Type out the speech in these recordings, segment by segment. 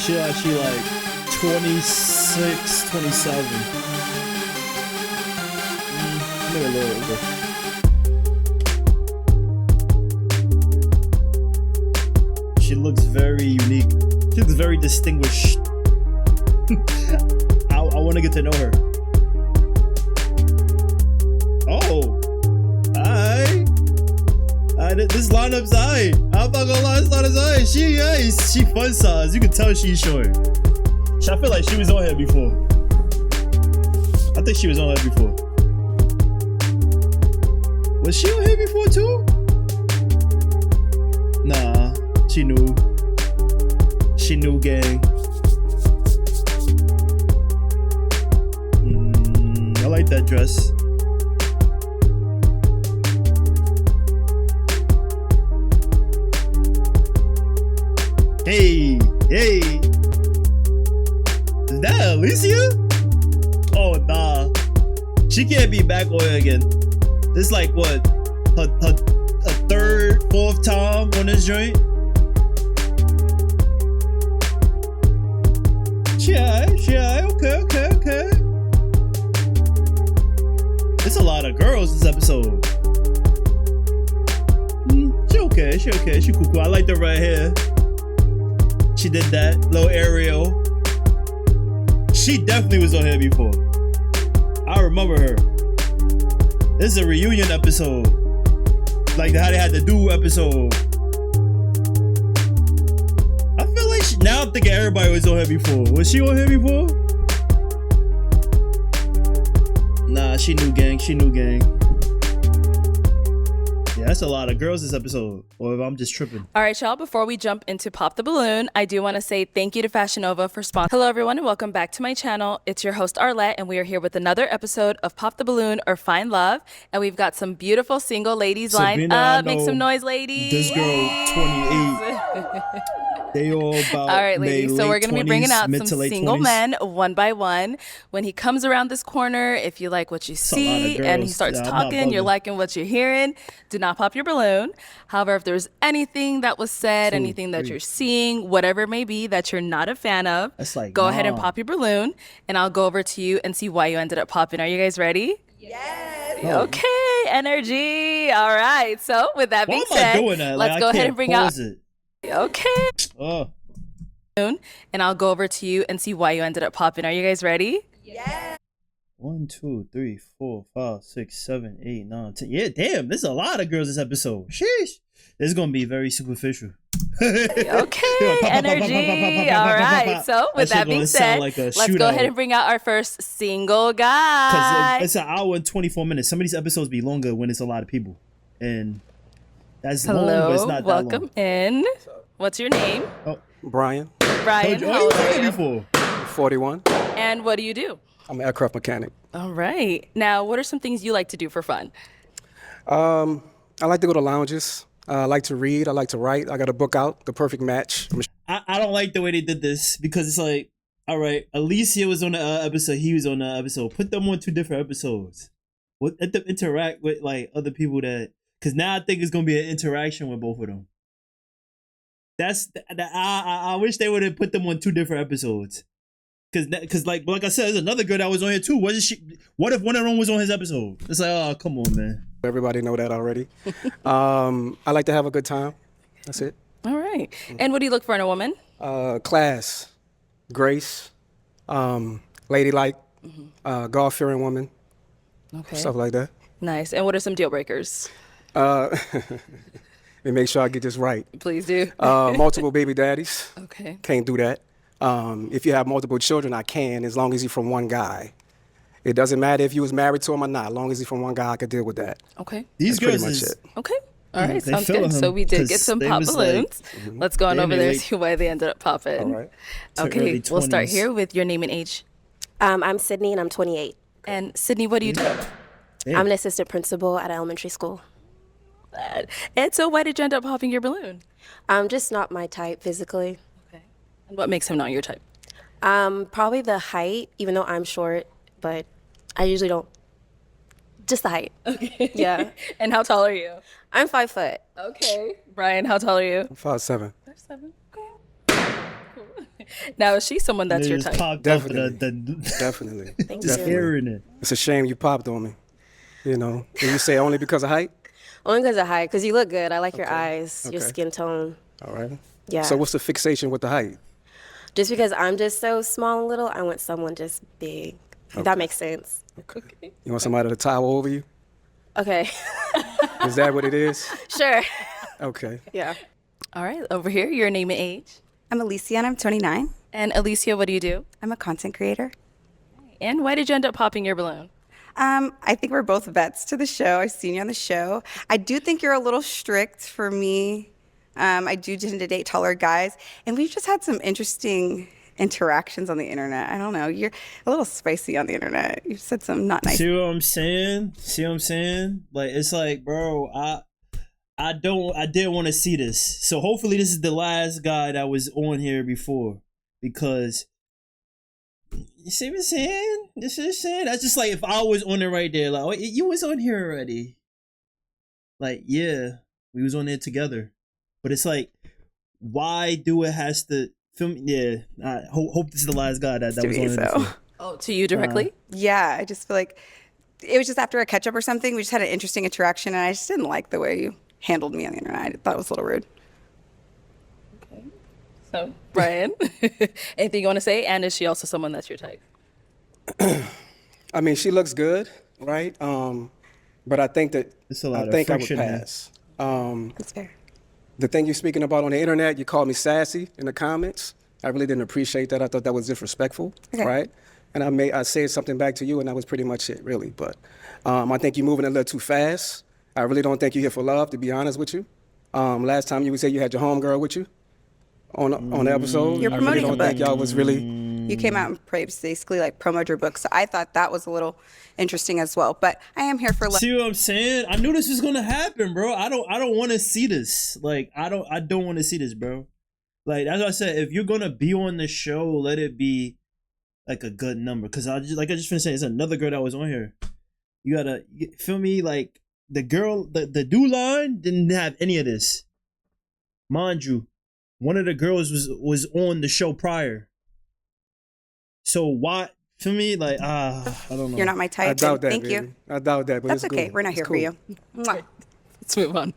She like 26, 27. Maybe a little older. She looks very unique. She looks very distinguished. I want to get to know her. Oh, alright. This lineup's alright. I'm not gonna lie, this lineup's alright. She fun size. You can tell she's short. I feel like she was on here before. I think she was on here before. Was she on here before too? Nah, she knew. She knew, gang. I like that dress. Hey, is that Alicia? Oh nah, she can't be back on here again. This like what, her third, fourth time on this joint. She alright, okay. It's a lot of girls this episode. She okay, she cool. I like the red hair. She did that little Ariel. She definitely was on here before. I remember her. This is a reunion episode, like how they had the duo episode. I feel like now I'm thinking everybody was on here before. Was she on here before? Nah, she new gang. Yeah, that's a lot of girls this episode. Or if I'm just tripping. All right, y'all, before we jump into Pop the Balloon, I do want to say thank you to Fashion Nova for sponsoring. Hello, everyone, and welcome back to my channel. It's your host, Arlette, and we are here with another episode of Pop the Balloon or Find Love. And we've got some beautiful single ladies lined up. Make some noise, ladies. This girl, 28. They all about all right, ladies. So we're going to be bringing out some single 20s. men one by one. When he comes around this corner, if you like what you see and he starts talking, you're liking what you're hearing, do not pop your balloon. However, if there's anything that was said, anything that you're seeing, whatever it may be that you're not a fan of, go ahead and pop your balloon, and I'll go over to you and see why you ended up popping. Are you guys ready? Yes. Okay, energy. All right. So with that being said, let's go ahead and bring out. Okay. Oh. And I'll go over to you and see why you ended up popping. Are you guys ready? Yes. 1, 2, 3, 4, 5, 6, 7, 8, 9, 10. Yeah, damn, there's a lot of girls this episode. Sheesh. This is gonna be very superficial. Okay, energy. All right. So with that being said, let's go ahead and bring out our first single guy. Because it's an hour and 24 minutes. Some of these episodes be longer when it's a lot of people, and that's long, but it's not that long. Welcome in. What's your name? Oh, Brian. Brian. How old are you? 41. And what do you do? I'm an aircraft mechanic. All right. Now, what are some things you like to do for fun? I like to go to lounges. I like to read. I like to write. I got a book out, The Perfect Match. I don't like the way they did this because it's like, all right, Alicia was on the episode. He was on the episode. Put them on two different episodes. Let them interact with like other people because now I think it's gonna be an interaction with both of them. I wish they would have put them on two different episodes. Cause like I said, there's another girl that was on here too. Wasn't she? What if one of them was on his episode? It's like, oh, come on, man. Everybody know that already. I like to have a good time. That's it. All right. And what do you look for in a woman? Class, grace, ladylike, God-fearing woman. Okay. Stuff like that. Nice. And what are some deal breakers? And make sure I get this right. Please do. Multiple baby daddies. Okay. Can't do that. If you have multiple children, I can, as long as you're from one guy. It doesn't matter if you was married to him or not. As long as he's from one guy, I could deal with that. Okay. These That's girls pretty much it. Okay. All right. Sounds good. So we did get some pop balloons. Like, let's go on over there and see why they ended up popping. All right. Okay. We'll start here with your name and age. I'm Sydney and I'm 28. And Sydney, what do you do? Damn. I'm an assistant principal at an elementary school. And so why did you end up popping your balloon? Just not my type physically. Okay. And what makes him not your type? Probably the height, even though I'm short, but I usually don't. Just the height. Okay. Yeah. And how tall are you? I'm 5 foot. Okay. Brian, how tall are you? 5'7". 5'7". Okay. Cool. Now, is she someone that's your type? Definitely. Definitely. Just hearing it. It's a shame you popped on me. You know, and you say only because of height? Only because of height, because you look good. I like your eyes, your skin tone. All right. Yeah. So what's the fixation with the height? Just because I'm just so small and little, I want someone just big. If that makes sense. Okay. You want somebody to tower over you? Okay. Is that what it is? Sure. Okay. Yeah. All right, over here, your name and age. I'm Alicia and I'm 29. And Alicia, what do you do? I'm a content creator. And why did you end up popping your balloon? I think we're both vets to the show. I've seen you on the show. I do think you're a little strict for me. I do tend to date taller guys. And we've just had some interesting interactions on the internet. I don't know. You're a little spicy on the internet. You've said some not nice. See what I'm saying? Like, it's like, bro, I didn't want to see this. So hopefully this is the last guy that was on here before. Because you see what I'm saying? This is saying. That's just like if I was on it right there, like, oh, you was on here already. Like, yeah, we was on there together. But it's like, why do it has to film? Yeah, I hope this is the last guy that was on it before. Oh, to you directly? Yeah, I just feel like it was just after a catch up or something. We just had an interesting interaction, and I just didn't like the way you handled me on the internet. I thought it was a little rude. Okay. So, Brian, anything you want to say? And is she also someone that's your type? I mean, she looks good, right? But I think that I would pass. That's fair. The thing you're speaking about on the internet, you called me sassy in the comments. I really didn't appreciate that. I thought that was disrespectful, right? And I said something back to you, and that was pretty much it, really. But I think you're moving a little too fast. I really don't think you're here for love, to be honest with you. Last time you said you had your homegirl with you on the episode. You're I promoting really don't think y'all was really. You came out and basically like promoted your book, so I thought that was a little interesting as well. But I am here for love. See what I'm saying? I knew this was gonna happen, bro. I don't want to see this. Like, I don't want to see this, bro. Like, that's what I said. If you're gonna be on the show, let it be like a good number. Cause I just finished saying, it's another girl that was on here. You gotta feel me. Like the girl, the do line didn't have any of this. Mind you, one of the girls was on the show prior. So why? For me, like, I don't know. You're not my type. I doubt that. Thank baby. you. I doubt that. But That's it's okay. cool. We're not here for you. Mwah. Let's move on.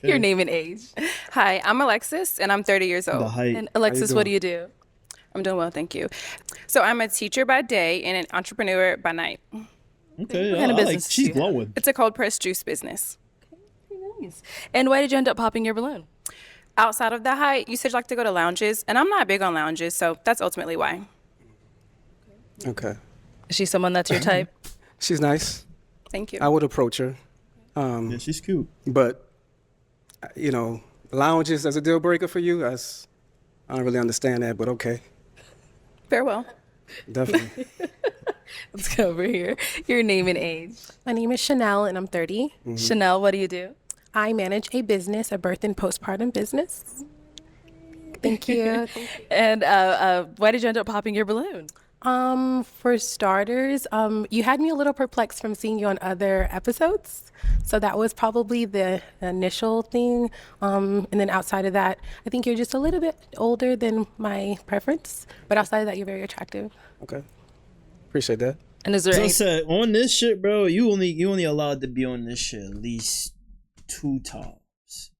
Your name and age. Hi, I'm Alexis, and I'm 30 years old. The height. And Alexis, what do you do? I'm doing well, thank you. So I'm a teacher by day and an entrepreneur by night. Okay, What kind of I business like, she's do you have? glowing. It's a cold press juice business. Nice. And why did you end up popping your balloon? Outside of the height, you said you like to go to lounges, and I'm not big on lounges, so that's ultimately why. Okay. Is she someone that's your type? She's nice. Thank you. I would approach her. Yeah, she's cute. But, you know, lounges as a deal breaker for you, I don't really understand that, but okay. Farewell. Definitely. Let's go over here. Your name and age. My name is Chanel and I'm 30. Chanel, what do you do? I manage a business, a birth and postpartum business. Thank you. And why did you end up popping your balloon? For starters, you had me a little perplexed from seeing you on other episodes. So that was probably the initial thing. And then outside of that, I think you're just a little bit older than my preference. But outside of that, you're very attractive. Okay. Appreciate that. And is there So I any? said, on this shit, bro, you only allowed to be on this shit at least 2 times.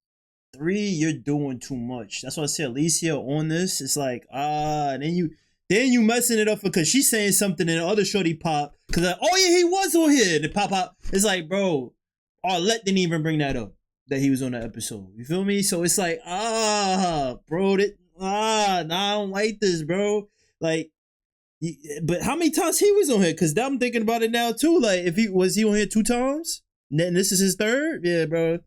3, you're doing too much. That's why I said, Alicia, on this, it's like, and then you messing it up because she's saying something and the other shorty pop. Because, like, oh yeah, he was on here. The pop out. It's like, bro, Arlette didn't even bring that up, that he was on that episode. You feel me? So it's like, bro, nah, I don't like this, bro. Like, but how many times he was on here? Because I'm thinking about it now too. Like, if he was on here 2 times, and this is his 3rd, yeah, bro.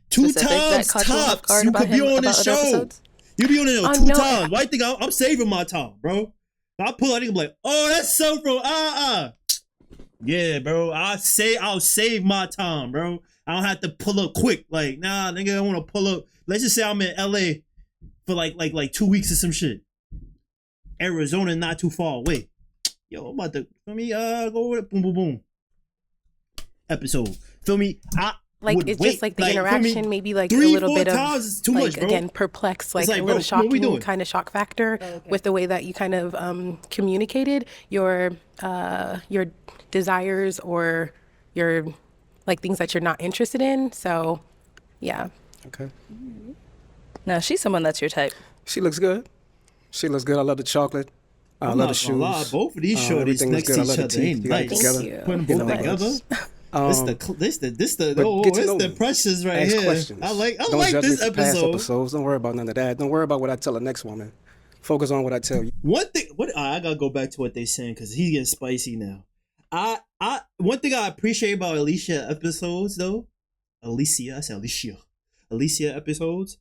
2 Specific that times caught you off tops. guard You about could be him on about this other show. episodes? You be on it Oh, 2 no. times. Why you think I'm saving my time, bro? I pull out and be like, oh, that's so from yeah, bro. I'll save my time, bro. I don't have to pull up quick. Like, nah, nigga, I want to pull up. Let's just say I'm in LA for like 2 weeks or some shit. Arizona not too far away. Yo, I'm about to, feel me, go over it, boom, boom, boom. Episode. Feel me? Like would it's wait. just like the for me, interaction, maybe like 3, a little 4 bit of times is too like much, bro. again perplexed, like like, a bro, little what we doing? shocking kind of shock factor with the way that you kind of communicated your desires or your like things that you're not interested in. So yeah. Okay. No, she's someone that's your type. She looks good. She looks good. I love the chocolate. I I'm love not the gonna lie, shoes. both of these shorties everything next looks to good. I each love the other teeth. ain't You got it nice. together. Thank you. Putting You them both know, together. This the but get to it's know the me. precious right Ask here. questions. I like Don't judge me this for past episode. episodes. Don't worry about none of that. Don't worry about what I tell the next woman. Focus on what I tell you. One thing, I gotta go back to what they saying because he's getting spicy now. One thing I appreciate about Alicia episodes though, Alicia episodes,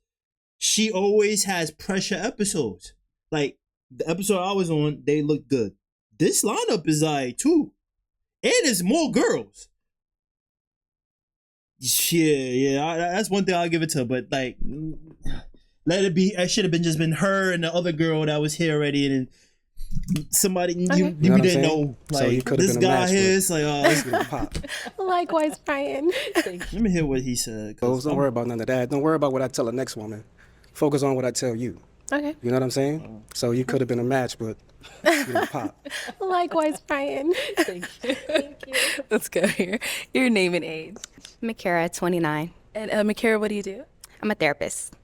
she always has pressure episodes. Like the episode I was on, they look good. This lineup is alright too, and it's more girls. Yeah, that's one thing I'll give it to. But like, let it be. It should have been her and the other girl that was here already, and then somebody You know we what I'm didn't saying? know. So you Like could've this been a guy match, here, but- it's like, Let's get a pop. Likewise, Brian. let me hear what he said. 'Cause Don't worry about none of that. Don't worry about what I tell the next woman. Focus on what I tell you. Okay. You know what I'm saying? So you could have been a match, but you know, pop. Likewise, Brian. Let's go here. Your name and age. Makara, 29. And Makara, what do you do? I'm a therapist.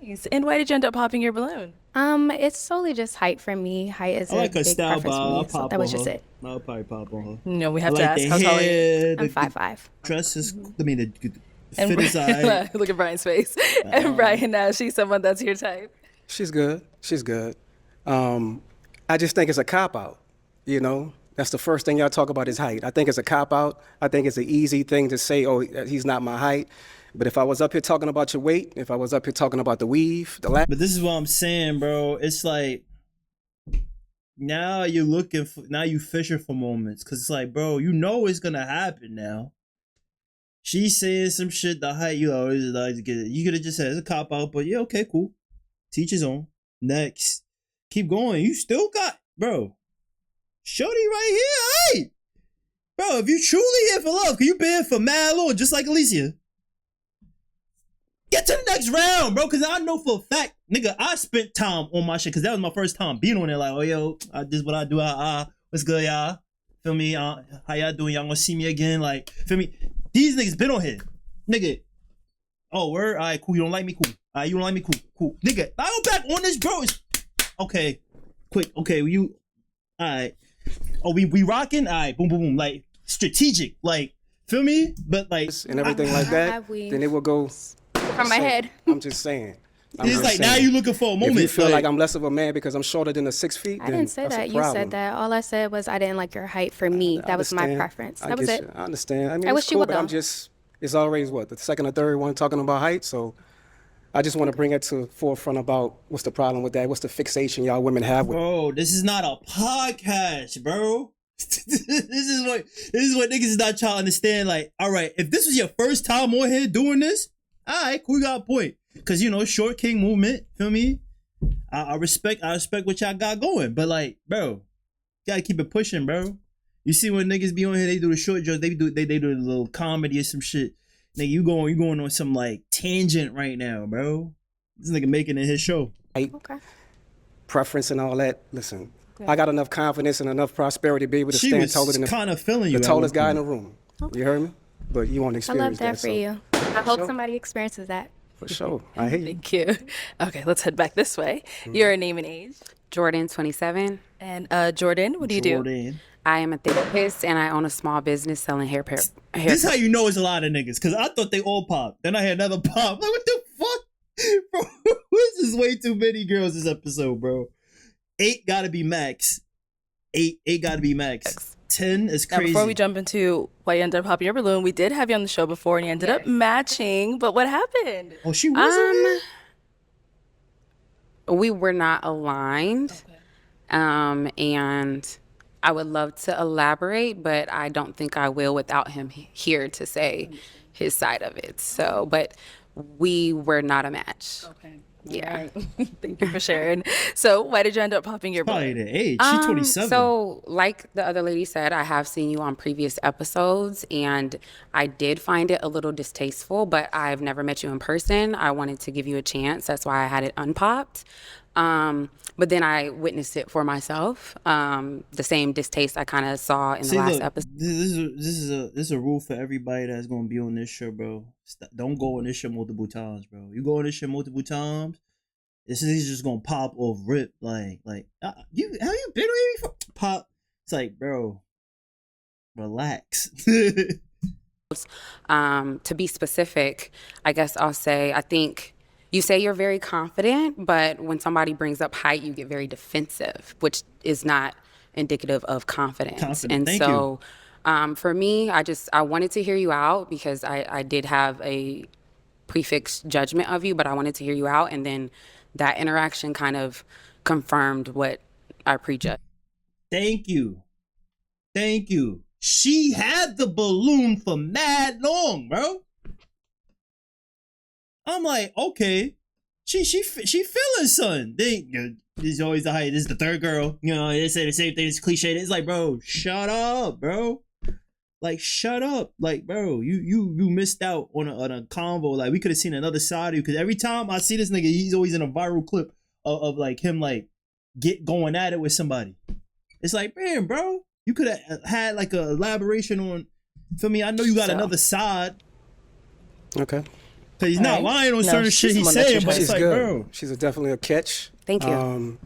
Nice. And why did you end up popping your balloon? It's solely just height for me. Height is I like a her big style, preference but for I'll me. So pop that was on just her. it. I'll probably pop on her. No, we I have to like ask. the How tall are you? hair, I'm the 5'5". dress is. I mean, the And fit is alright. look at Brian's face. And Brian, now she's someone that's your type. She's good. She's good. I just think it's a cop out. You know, that's the first thing y'all talk about is height. I think it's a cop out. I think it's an easy thing to say, oh, he's not my height. But if I was up here talking about your weight, if I was up here talking about the weave, But this is what I'm saying, bro. It's like now you're looking for, now you fishing for moments, cause it's like, bro, you know it's gonna happen now. She's saying some shit. The height, you always like to get it. You could have just said it's a cop out, but yeah, okay, cool. Teach his own. Next, keep going. You still got, bro. Shorty right here, hey, bro. If you truly here for love, can you be here for mad long, just like Alicia? Get to the next round, bro, because I know for a fact, nigga, I spent time on my shit, because that was my first time being on there. Like, oh, yo, this is what I do. What's good, y'all? Feel me? How y'all doing? Y'all gonna see me again? Like, feel me? These niggas been on here. Nigga, oh, word? All right, cool. You don't like me? Cool. All right, you don't like me? Cool. Nigga, I go back on this, bro. Okay, quick. Okay, you, all right. Oh, we rocking? All right, boom, boom, boom. Like, strategic. Like, feel me? But, like, and everything like that, have we- then it will go. From my head. I'm just saying. it's like now you looking for a moment. If you feel like I'm less of a man because I'm shorter than the 6 feet, I then didn't say that's a that. You problem. said that. All I said was I didn't like your height for me. That was my understand. preference. I That was get it. you. I understand. I mean, I it's wish you cool, would, but I'm though. just, it's always what, the second or third one talking about height. So I just want to bring it to the forefront about what's the problem with that? What's the fixation y'all women have with Bro, this is not a podcast, bro. this is what niggas is not trying to understand. Like, all right, if this was your first time on here doing this, all right, cool, you got a point. Cause you know, short king movement, feel me? I respect what y'all got going, but like, bro, you gotta keep it pushing, bro. You see when niggas be on here, they do the short jokes, they do a little comedy or some shit. Nigga, you going on some like tangent right now, bro. This nigga making it his show. height, Okay. preference and all that. Listen, I got enough confidence and enough prosperity to be able to She stand was taller than kind of feeling you. the at tallest one guy in point. the room. You heard me? But you won't I experience love that for so, you. I hope somebody experiences that. For sure. I hear you. Thank you. Okay, let's head back this way. Your name and age. Jordan, 27. And Jordan, what do you do? Jordan. I am a therapist and I own a small business selling hair. This is how you know it's a lot of niggas, because I thought they all popped. Then I had another pop. Like, what the fuck? Bro, this is way too many girls this episode, bro. 8 gotta be max. 8 gotta be max. 10 is Now, crazy. before we jump into why you ended up popping your balloon, we did have you on the show before and you ended up matching, but what happened? Oh, she wasn't We were not aligned. And I would love to elaborate, but I don't think I will without him here to say his side of it. So, but we were not a match. Okay. Yeah. Thank you for sharing. So why did you end up popping your Probably balloon? the age. She's 27. So, like the other lady said, I have seen you on previous episodes, and I did find it a little distasteful, but I've never met you in person. I wanted to give you a chance. That's why I had it unpopped. But then I witnessed it for myself. The same distaste I kind of saw in the last look, episode. This is a rule for everybody that's gonna be on this show, bro. Don't go on this show multiple times, bro. You go on this show multiple times, this is just gonna pop off rip. Like have you been on here before? Pop. It's like, bro, relax. To be specific, I guess I'll say, I think you say you're very confident, but when somebody brings up height, you get very defensive, which is not indicative of confidence. And Thank so for me, I wanted to hear you out because I did have a prefixed judgment of you, but I wanted to hear you out. And then that interaction kind of confirmed what I prejudged. Thank you. She had the balloon for mad long, bro. I'm like, okay, she feeling son. There's always the height. This is the third girl. You know, they say the same thing. It's cliche. It's like, bro, shut up, bro. Like, shut up. Like, bro, you missed out on a convo. Like, we could have seen another side of you. Because every time I see this nigga, he's always in a viral clip of like him like going at it with somebody. It's like, man, bro, you could have had like a elaboration on. For me, I know you got another side. Okay. Cause he's not lying on certain shit he's saying, but it's like, good. bro. She's definitely a catch. Thank you.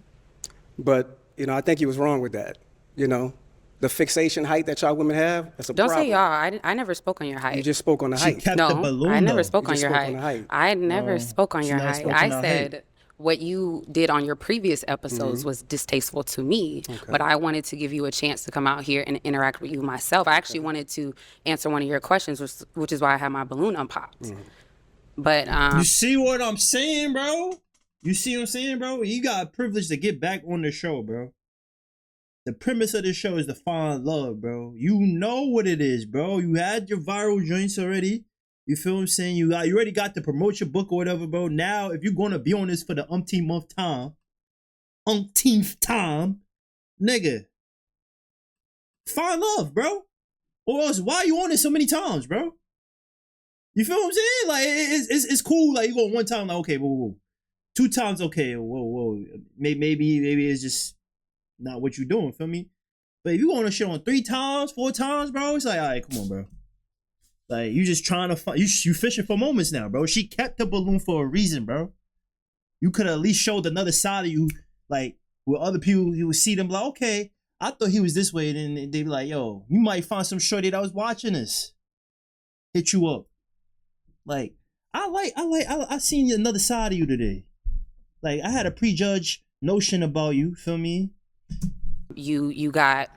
But, you know, I think he was wrong with that. You know, the fixation height that y'all women have, that's a Don't problem. say y'all. I never spoke on your height. You just spoke on the height. Kept the No, balloon, I never though. spoke You on just your spoke on the height. height. I never spoke on she your never height. spoke I on our said height. what you did on your previous episodes was distasteful to me, but I wanted to give you a chance to come out here and interact with you myself. I actually wanted to answer one of your questions, which is why I had my balloon unpopped. But You see what I'm saying, bro? You see what I'm saying, bro? You got a privilege to get back on the show, bro. The premise of the show is to find love, bro. You know what it is, bro. You had your viral joints already. You feel what I'm saying? You already got to promote your book or whatever, bro. Now, if you're gonna be on this for the umpteenth time, nigga, find love, bro. Or else, why you on it so many times, bro? You feel what I'm saying? Like, it's cool. Like, you go one time, like, okay, whoa. 2 times, okay, whoa. Maybe it's just not what you doing, feel me? But if you going to shit on 3 times, 4 times, bro, it's like, all right, come on, bro. Like, you just trying to find, you fishing for moments now, bro. She kept the balloon for a reason, bro. You could have at least showed another side of you, like, with other people, you would see them like, okay, I thought he was this way. Then they'd be like, yo, you might find some shorty that was watching this. Hit you up. Like, I seen another side of you today. Like, I had a prejudged notion about you, feel me? you got,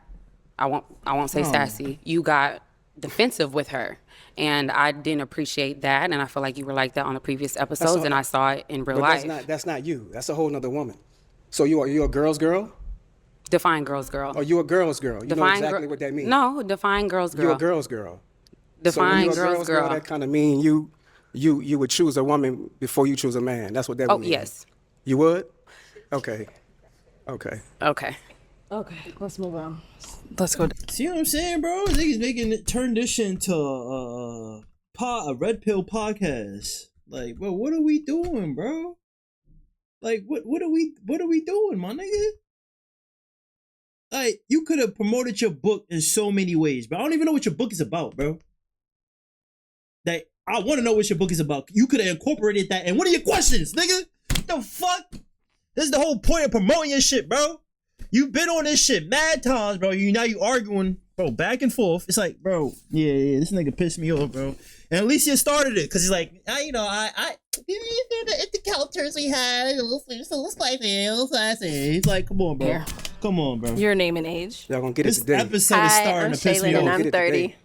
I won't say sassy. You got defensive with her, and I didn't appreciate that. And I feel like you were like that on the previous episodes, and I saw it in real life. That's not you. That's a whole nother woman. So you a girl's girl? Define girl's girl. Or you a girl's girl? You know exactly what that means. No, define girl's girl. You a girl's girl. Define so girl's girl. That kind of mean you would choose a woman before you choose a man. That's what that would mean. Oh, yes. You would? Okay. Okay, let's move on. Let's go. See what I'm saying, bro? Niggas turn this shit into a red pill podcast. Like, bro, what are we doing, bro? Like, what are we doing, my nigga? Like, you could have promoted your book in so many ways, but I don't even know what your book is about, bro. Like, I want to know what your book is about. You could have incorporated that in one of your questions, nigga. What the fuck? This is the whole point of promoting your shit, bro. You've been on this shit mad times, bro. You arguing, bro, back and forth. It's like, bro, yeah, this nigga pissed me off, bro. And Alicia started it, because he's like, the characters we had, it was spicy. He's like, come on, bro. Here. Come on, bro. Your name and age. Y'all gonna get This it today. episode is Hi, starting I'm to piss me Shaylin, and off. I'm 30.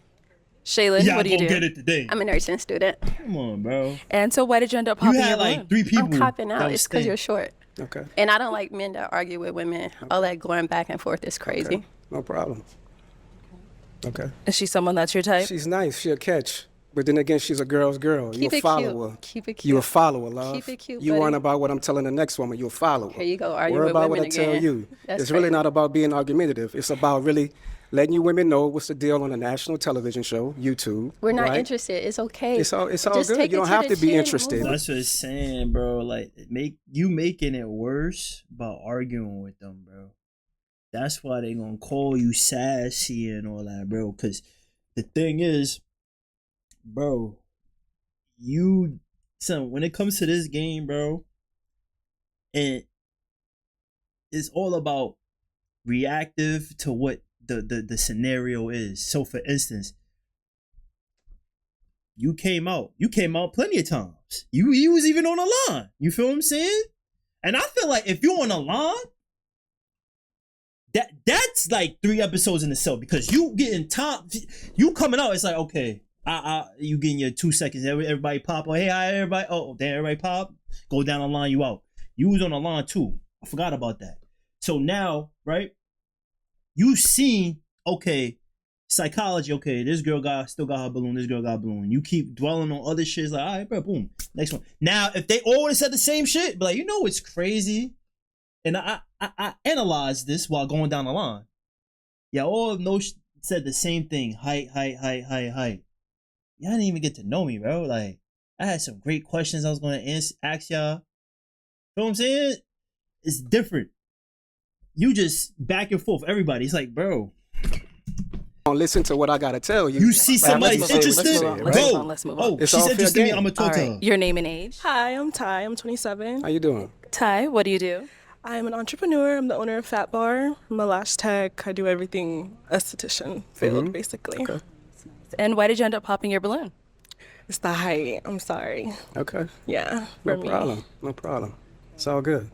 Shaylin, Y'all what do you gonna do? get it today. I'm a nursing student. Come on, bro. And so why did you end up You popping your had balloon? like 3 people. I'm copping that out. was It's because staying. you're short. Okay. And I don't like men that argue with women. All that going back and forth is crazy. Okay. No problem. Okay. Is she someone that's your type? She's nice. She'll catch. But then again, she's a girl's girl. Keep You a it cute. follower. Keep it You a cute. follower, love. Keep it cute, You buddy. worrying about what I'm telling the next woman. You a follower. Here you go, arguing Worry with about what I women tell again. you. That's It's really crazy. not about being argumentative. It's about really letting you women know what's the deal on a national television show, YouTube. We're not right? interested. It's okay. It's all Just good. take You it don't to have the to be chin and interested. move on. That's what it's saying, bro. Like making it worse by arguing with them, bro. That's why they gonna call you sassy and all that, bro. Cause the thing is, bro, when it comes to this game, bro, and it's all about reactive to what the scenario is. So for instance, you came out plenty of times. You was even on the line. You feel what I'm saying? And I feel like if you're on the line, that's like 3 episodes in itself, because you getting top, you coming out, it's like, okay, you getting your 2 seconds, everybody pop, oh, hey, hi, everybody, oh, damn, everybody pop, go down the line, you out. You was on the line too. I forgot about that. So now, right, you seen, okay, psychology, okay, this girl still got her balloon, this girl got a balloon. You keep dwelling on other shit, it's like, all right, bro, boom, next one. Now, if they always said the same shit, but like, you know what's crazy? And I analyzed this while going down the line. Yeah, all said the same thing. Height. Y'all didn't even get to know me, bro. Like, I had some great questions I was going to ask y'all. You know what I'm saying? It's different. You just back and forth, everybody. It's like, bro. Don't listen to what I gotta tell you. You see somebody Let's move on, interested? Let's move on. Oh, It's she's all fair interested in me. game. I'm going to talk to her. Your name and age? Hi, I'm Ty. I'm 27. How you doing? Ty, what do you do? I'm an entrepreneur. I'm the owner of Fat Bar. I'm a lash tech. I do everything esthetician field, basically. Okay. And why did you end up popping your balloon? It's the height. I'm sorry. Okay. Yeah, for No me. problem. No problem. It's all good.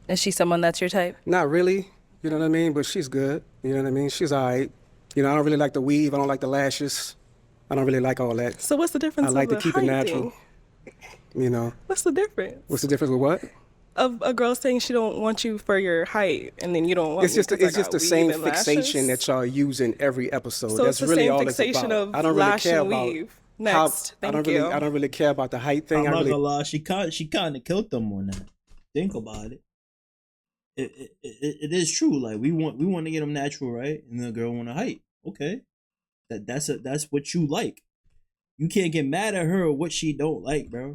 Is she someone that's your type? Not really. You know what I mean? But she's good. You know what I mean? She's all right. You know, I don't really like the weave. I don't like the lashes. I don't really like all that. So what's the difference? I like of to keep the it height natural. thing? You know? What's the difference? What's the difference with what? Of a girl saying she don't want you for your height, and then you don't want It's me just 'cause I it's just got the weave same and fixation lashes? that y'all use in every episode. So That's it's the really same all it's fixation about. of I don't really lash care and about weave. how. Next, I thank don't you. really. I don't really care about the height thing. I'm I not really. gonna lie, she kind of killed them on that. Think about it. It is true. Like we want to get them natural, right? And the girl want a height. Okay, that's what you like. You can't get mad at her or what she don't like, bro.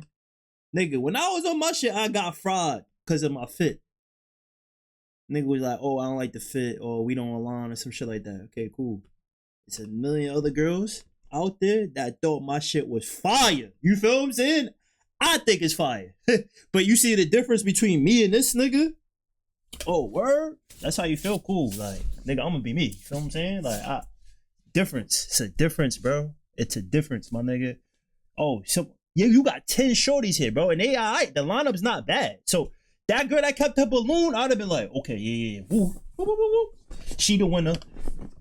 Nigga, when I was on my shit, I got fried because of my fit. Nigga was like, oh, I don't like the fit, or we don't align, or some shit like that. Okay, cool. It's a million other girls out there that thought my shit was fire. You feel what I'm saying? I think it's fire. But you see the difference between me and this nigga? Oh, word? That's how you feel? Cool. Like, nigga, I'm gonna be me. You feel what I'm saying? Like, difference. It's a difference, bro. It's a difference, my nigga. Oh, so, yeah, you got 10 shorties here, bro. And they all right. The lineup's not bad. So, that girl that kept her balloon, I'd have been like, okay, yeah. Woo, woo, woo, woo, woo. She the winner.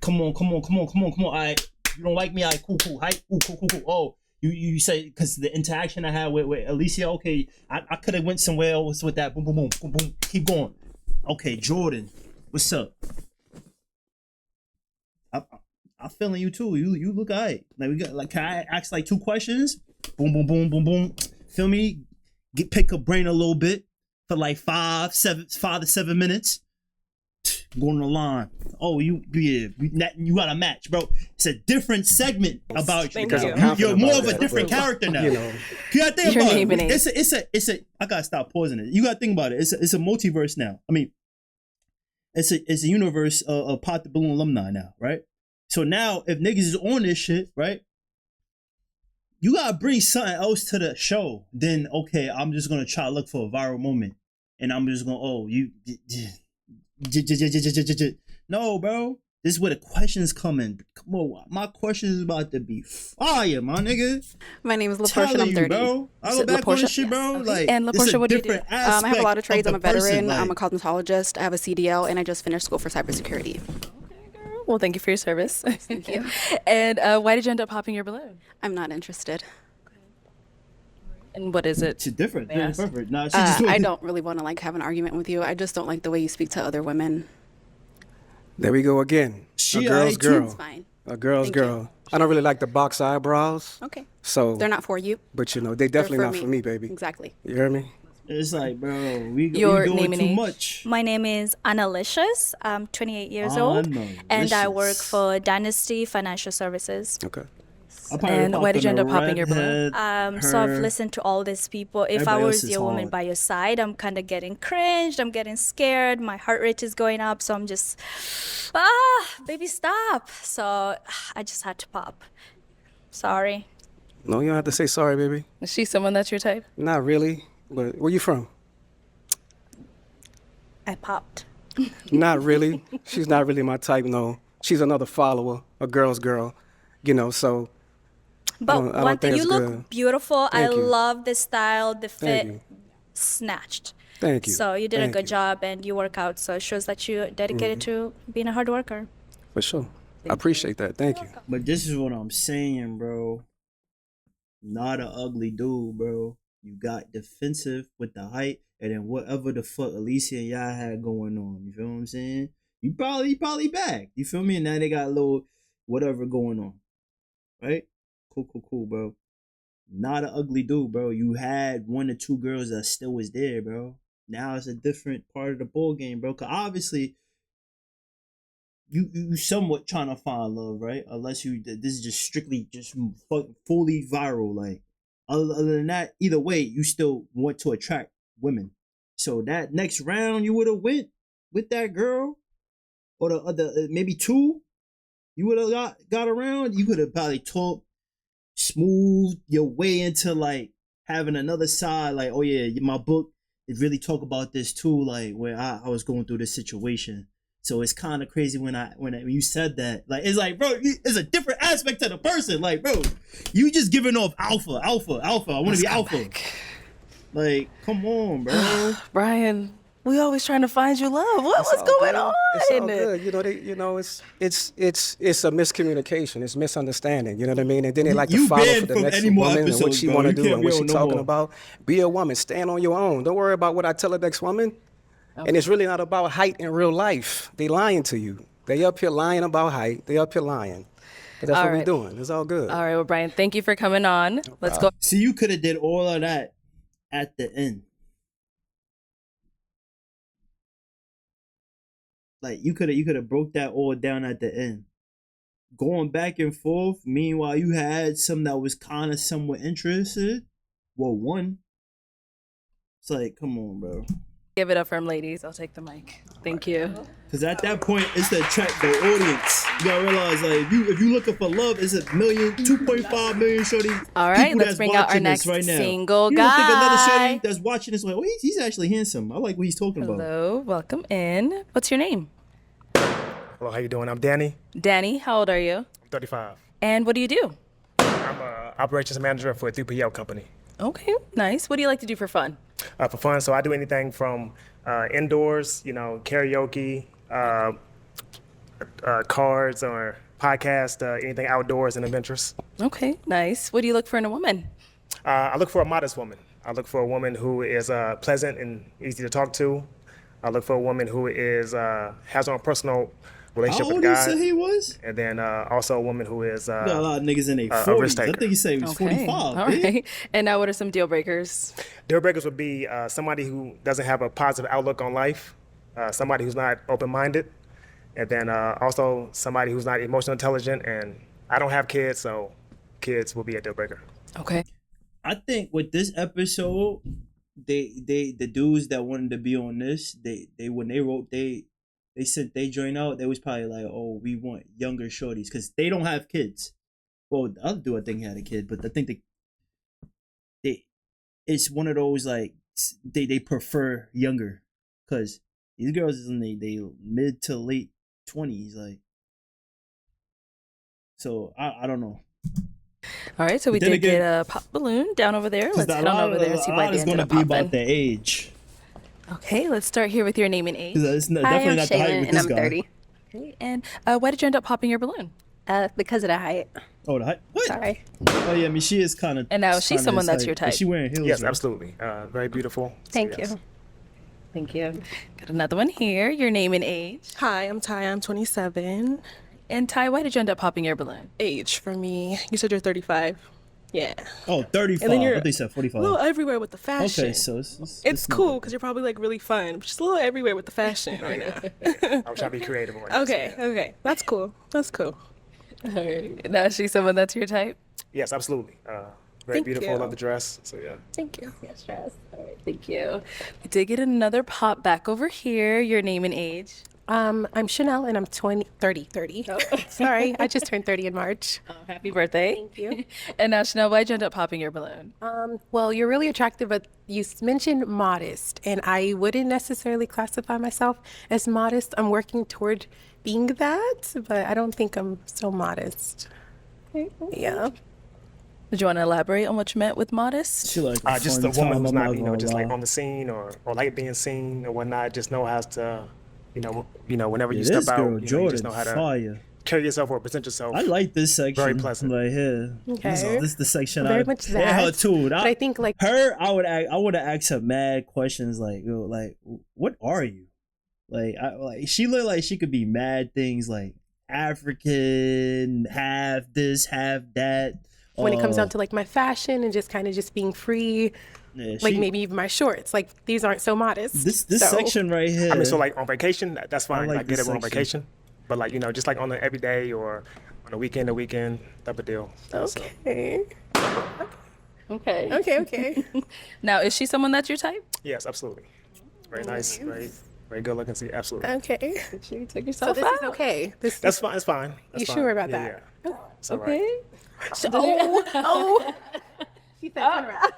Come on. All right. You don't like me? All right, cool. Hi. Ooh, cool. Oh, you say, because the interaction I had with Alicia, okay, I could have went somewhere else with that. Boom. Keep going. Okay, Jordan, what's up? I'm feeling you too. You look all right. Like, we got, like, can I ask like 2 questions? Boom. Feel me? Pick a brain a little bit for like 5 to 7 minutes. Going on the line. Oh, you got a match, bro. It's a different segment about you. You're more of a different character now. You know, you gotta think about it. It's a. I gotta stop pausing it. You gotta think about it. It's a multiverse now. I mean, it's a universe of Pop the Balloon alumni now, right? So now, if niggas is on this shit, right? You gotta bring something else to the show. Then okay, I'm just gonna try to look for a viral moment, and I'm just gonna No, bro. This is where the questions come in. Come on, my question is about to be fire, my nigga. My name is LaPortia and I'm 30. Bro. I go back on this shit, bro. Like, and LaPortia, what do you do? I have a lot of trades. I'm a veteran. Like, I'm a cosmetologist. I have a CDL, and I just finished school for cybersecurity. Well, thank you for your service. Thank you. And why did you end up popping your balloon? I'm not interested. And what is it? It's different. It's perfect. Nah, I don't really want to like have an argument with you. I just don't like the way you speak to other women. There we go again. She a girl's alright, too. girl. It's fine. A girl's Thank girl. I don't really like the box eyebrows. Okay. So They're not for you. But you know, they definitely They're not for me, baby. Exactly. You hear me? It's like, bro, we Your doing name and too age? much. My name is Annalicious. I'm 28 years old, and I work for Dynasty Financial Services. Okay. And why did you end up popping your balloon? So I've listened to all these people. If Everybody I else was is your woman hard. by your side, I'm kind of getting cringed. I'm getting scared. My heart rate is going up. So I'm just, baby, stop. So I just had to pop. Sorry. No, you don't have to say sorry, baby. Is she someone that's your type? Not really. But where you from? I popped. Not really. She's not really my type, no. She's another follower, a girl's girl, you know, so. But I don't one thing, think you it's look good. beautiful. Thank I you. love the style, the Thank fit, you. snatched. Thank you. So you did a Thank good you. job, and you work out. So it shows that you're dedicated to being a hard worker. For sure. I appreciate that. Thank you. But this is what I'm saying, bro. Not an ugly dude, bro. You got defensive with the height, and then whatever the fuck Alicia and y'all had going on. You feel what I'm saying? You probably back. You feel me? And now they got a little whatever going on. Right? Cool, bro. Not an ugly dude, bro. You had 1 or 2 girls that still was there, bro. Now it's a different part of the ball game, bro. Cause obviously you somewhat trying to find love, right? Unless this is just strictly just fully viral. Like other than that, either way, you still want to attract women. So that next round you would have went with that girl, or the other maybe 2, you would have got around. You could have probably talked smooth your way into like having another side. Like, oh yeah, my book it really talk about this too. Like where I was going through this situation. So it's kind of crazy when you said that. Like it's like, bro, it's a different aspect to the person. Like, bro, you just giving off alpha. I want to be alpha. Like, come on, bro. Brian, we always trying to find you love. What's going on? It's all good. You know, it's a miscommunication. It's misunderstanding. You know what I mean? And then they like to You follow banned for the from next any more woman and what episodes, she bro. want to You do can't and be what she on no talking more. about. Be a woman. Stand on your own. Don't worry about what I tell the next woman. And it's really not about height in real life. They lying to you. They up here lying about height. They up here lying. But that's All what we're right. doing. It's all good. All right, well, Brian, thank you for coming on. Let's go. See, you could have did all of that at the end. Like you could have broke that all down at the end. Going back and forth. Meanwhile, you had some that was kind of somewhat interested. Well, one. It's like, come on, bro. Give it up for him, ladies. I'll take the mic. Thank you. Because at that point, it's to attract the audience. You gotta realize, like, if you looking for love, it's 2.5 million shorty. All right, people let's that's bring out our watching this next right now. single You don't think another guy. shorty that's watching this, like, oh, he's actually handsome. I like what he's talking about. Hello, welcome in. What's your name? Hello, how you doing? I'm Danny, Danny. How old are you? 35. And what do you do? I'm a operations manager for a 3PL company. Okay, nice. What do you like to do for fun? For fun, so I do anything from indoors, karaoke, cards or podcast, anything outdoors and adventurous. Okay, nice. What do you look for in a woman? I look for a modest woman. I look for a woman who is pleasant and easy to talk to. I look for a woman who is has her own personal relationship How with old God. he said he was? And then also a woman who is You got a lot of niggas in their a 40s. risk I taker. think he said he was 45. All man. right. And now what are some deal breakers? Deal breakers would be somebody who doesn't have a positive outlook on life, somebody who's not open-minded, and then also somebody who's not emotionally intelligent. And I don't have kids, so kids will be a deal breaker. Okay. I think with this episode, the dudes that wanted to be on this, they when they wrote they sent they joint out, they was probably like, oh, we want younger shorties because they don't have kids. Well, the other dude I think he had a kid, but I think it's one of those like they prefer younger because these girls is in they mid to late 20s, like. So I don't know. All right, so we Then did again- get a pop balloon down over there. Let's head on over there and see why they it's ended gonna up be about popping. the age. Okay, let's start here with your name and age. 'Cause it's not, Hi, definitely I'm not the height Shaylin, with and this I'm guy. 30. Okay, and why did you end up popping your balloon? Because of the height. Oh, the height? What? Sorry. Oh yeah, I mean she is kind of. And now she's someone that's your type. Is she wearing heels? Yes, right? absolutely. Very beautiful. So, Thank yes. you. Thank you. Got another one here. Your name and age. Hi, I'm Ty. I'm 27. And Ty, why did you end up popping your balloon? Age for me. You said you're 35. Yeah. Oh, 35. And then you're What they said, 45. a little everywhere with the fashion. Okay, so it's cool because you're probably like really fun, but just a little everywhere with the fashion right now. I'm trying to be creative. Okay. That's cool. All right. Now, is she someone that's your type? Yes, absolutely. Very Thank beautiful. you. Love the dress. So yeah. Thank you. Yes, dress. All right, thank you. We did get another pop back over here. Your name and age. I'm Chanel and I'm 30. Oh. Sorry, I just turned 30 in March. Oh, happy birthday. Thank you. And now, Chanel, why'd you end up popping your balloon? Well, you're really attractive, but you mentioned modest, and I wouldn't necessarily classify myself as modest. I'm working toward being that, but I don't think I'm so modest. Yeah. Did you want to elaborate on what you meant with modest? She like Just a woman who's not, just like on the scene or like being seen or whatnot. Just know how to, whenever you step out, you just know how to fire. carry yourself or present yourself. I like this section. Very pleasant. Right here. Okay. This is the section Very much that. her too. But I think like her, I would have asked her mad questions like what are you? Like she looked like she could be mad things like African, half this, half that. when it comes down to like my fashion and just kind of just being free, like maybe even my shorts, like these aren't so modest. This So- section right here. I mean, so like on vacation, that's fine. like Like get this it on section. vacation, but like just like on the everyday or on a weekend type of deal. Okay. Okay. Okay. Now, is she someone that's your type? Yes, absolutely. Very nice, very good looking. See, absolutely. Okay. You took So yourself this out. is okay. That's fine. It's fine. That's You fine. sure about Yeah, that? Yeah. It's all right. Oh. She said turn around.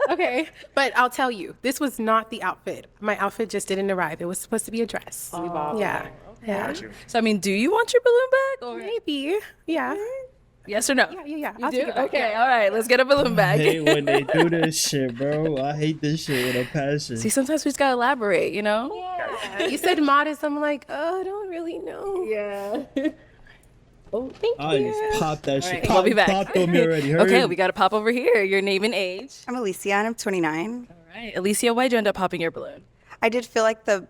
Okay, but I'll tell you, this was not the outfit. My outfit just didn't arrive. It was supposed to be a dress. Yeah. Yeah. Got you. So, I mean, do you want your balloon back? Or Maybe. Yeah. yes or no? Yeah. You I'll do? take it back. Okay, all right. Let's get a balloon I back. hate when they do this shit, bro. I hate this shit with a passion. See, sometimes we just gotta elaborate, you know? You said modest. I'm like, oh, I don't really know. Yeah. Oh, thank I you. just popped that shit. Right, we'll be back. Popped on me already. Okay, Hurry. we gotta pop over here. Your name and age. I'm Alicia and I'm 29. All right. Alicia, why'd you end up popping your balloon? I did feel like the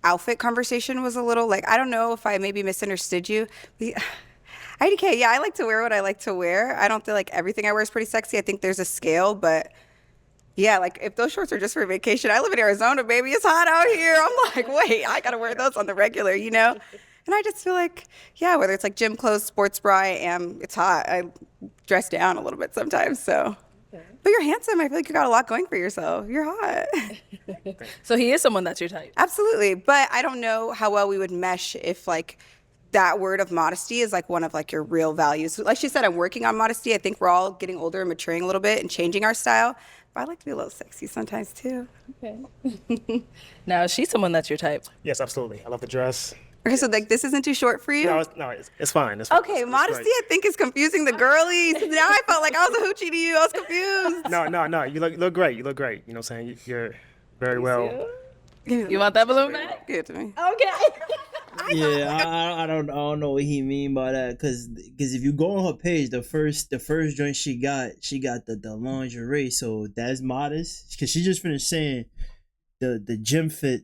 outfit conversation was a little like, I don't know if I maybe misunderstood you. IDK, yeah, I like to wear what I like to wear. I don't feel like everything I wear is pretty sexy. I think there's a scale, but yeah, like if those shorts are just for vacation, I live in Arizona, baby. It's hot out here. I'm like, wait, I gotta wear those on the regular, And I just feel like, yeah, whether it's like gym clothes, sports bra, it's hot. I dress down a little bit sometimes, so. But you're handsome. I feel like you got a lot going for yourself. You're hot. So he is someone that's your type. Absolutely. But I don't know how well we would mesh if like that word of modesty is like one of like your real values. Like she said, I'm working on modesty. I think we're all getting older and maturing a little bit and changing our style. But I like to be a little sexy sometimes too. Okay. Now, is she someone that's your type? Yes, absolutely. I love the dress. Okay, so like this isn't too short for you? It's fine. It's fine. Okay, It's modesty great. I think is confusing the girlies. Now I felt like I was a hoochie to you. I was confused. No. You look great. You look great. You know what I'm saying? You're very well. You want that balloon back? Give it to me. Okay. Yeah, I don't know what he mean by that, cause if you go on her page, the first joint she got the lingerie, so that's modest. Cause she just finished saying the gym fit,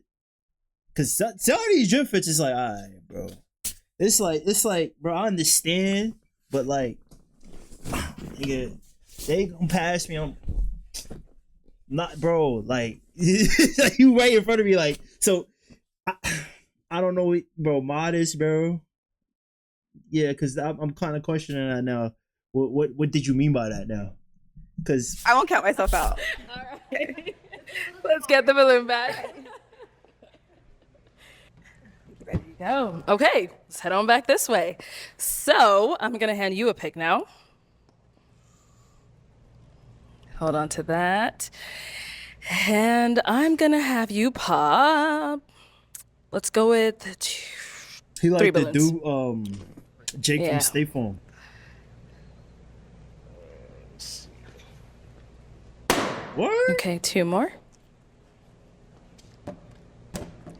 cause some of these gym fits is like, all right, bro. It's like, bro, I understand, but like, nigga, they gonna pass me on. Not, bro, like, you right in front of me, like, so. I don't know, bro. Modest, bro. Yeah, cause I'm kind of questioning that now. What did you mean by that now? Cause I won't count myself out. All right. Let's get the balloon back. There you go. Okay, let's head on back this way. So I'm gonna hand you a pick now. Hold on to that. And I'm gonna have you pop. Let's go with he three like to balloons. do Jake Yeah. from State Farm. What? Okay, two more.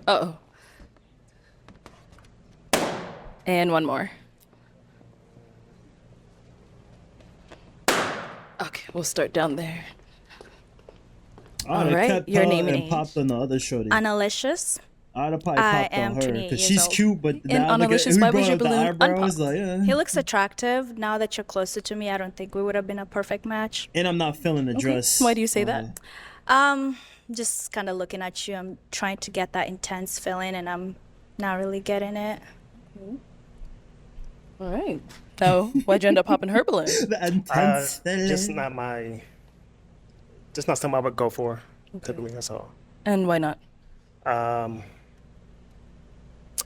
Uh-oh. And one more. Okay, we'll start down there. Oh, All they right, kept your her name and and age. popped on the other shorty. Analicious, I'd have probably I popped am on her 28 because years she's old. cute, but And now on look at Alicious, we why was brought your up the balloon eyebrows. Like, He looks attractive. Now that you're closer to me, I don't think we would have been a perfect match. and I'm not feeling the dress. Why do you say that? Just kind of looking at you, I'm trying to get that intense feeling, and I'm not really getting it. All right. So why'd you end up popping her balloon? The intense feeling. Just not something I would go for. Typically, that's all. And why not? Can't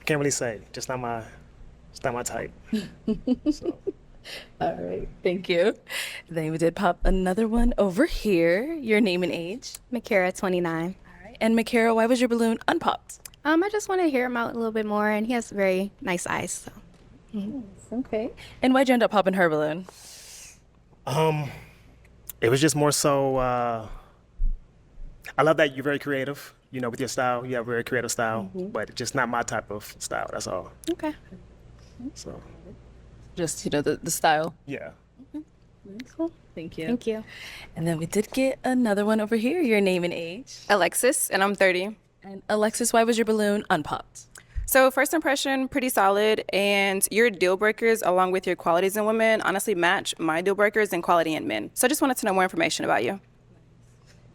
really say. It's not my type. So. All right. Thank you. Then we did pop another one over here. Your name and age. Makara, 29. All right. And Makara, why was your balloon unpopped? I just want to hear him out a little bit more, and he has very nice eyes. So. Okay. And why'd you end up popping her balloon? It was just more so. I love that you're very creative. You know, with your style, you have a very creative style, but it's just not my type of style. That's all. Okay. So. Just, the style. Yeah. Cool. Thank you. Thank you. And then we did get another one over here. Your name and age. Alexis, and I'm 30. And Alexis, why was your balloon unpopped? So first impression, pretty solid, and your deal breakers along with your qualities in women honestly match my deal breakers and quality in men. So I just wanted to know more information about you.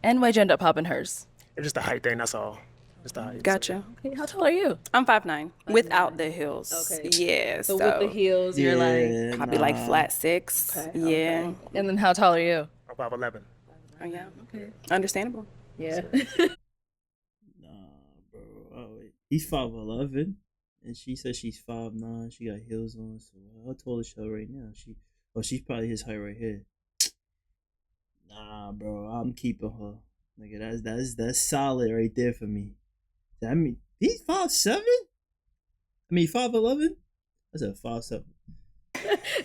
And why'd you end up popping hers? It's just a height thing. That's all. Just the height. Gotcha. Okay, how tall are you? I'm 5'9", without the heels. Okay. Yeah. So with the heels, you're like probably like flat 6. Okay, Yeah. okay. And then how tall are you? I'm 5'11". Oh yeah. Okay. Understandable. Yeah. Nah, bro. Oh, wait. He's 5'11", and she says she's 5'9". She got heels on. So how tall is she right now? She's probably his height right here. Nah, bro. I'm keeping her. Nigga, that's solid right there for me. I mean, he's 5'7". I mean, 5'11". I said 5'7".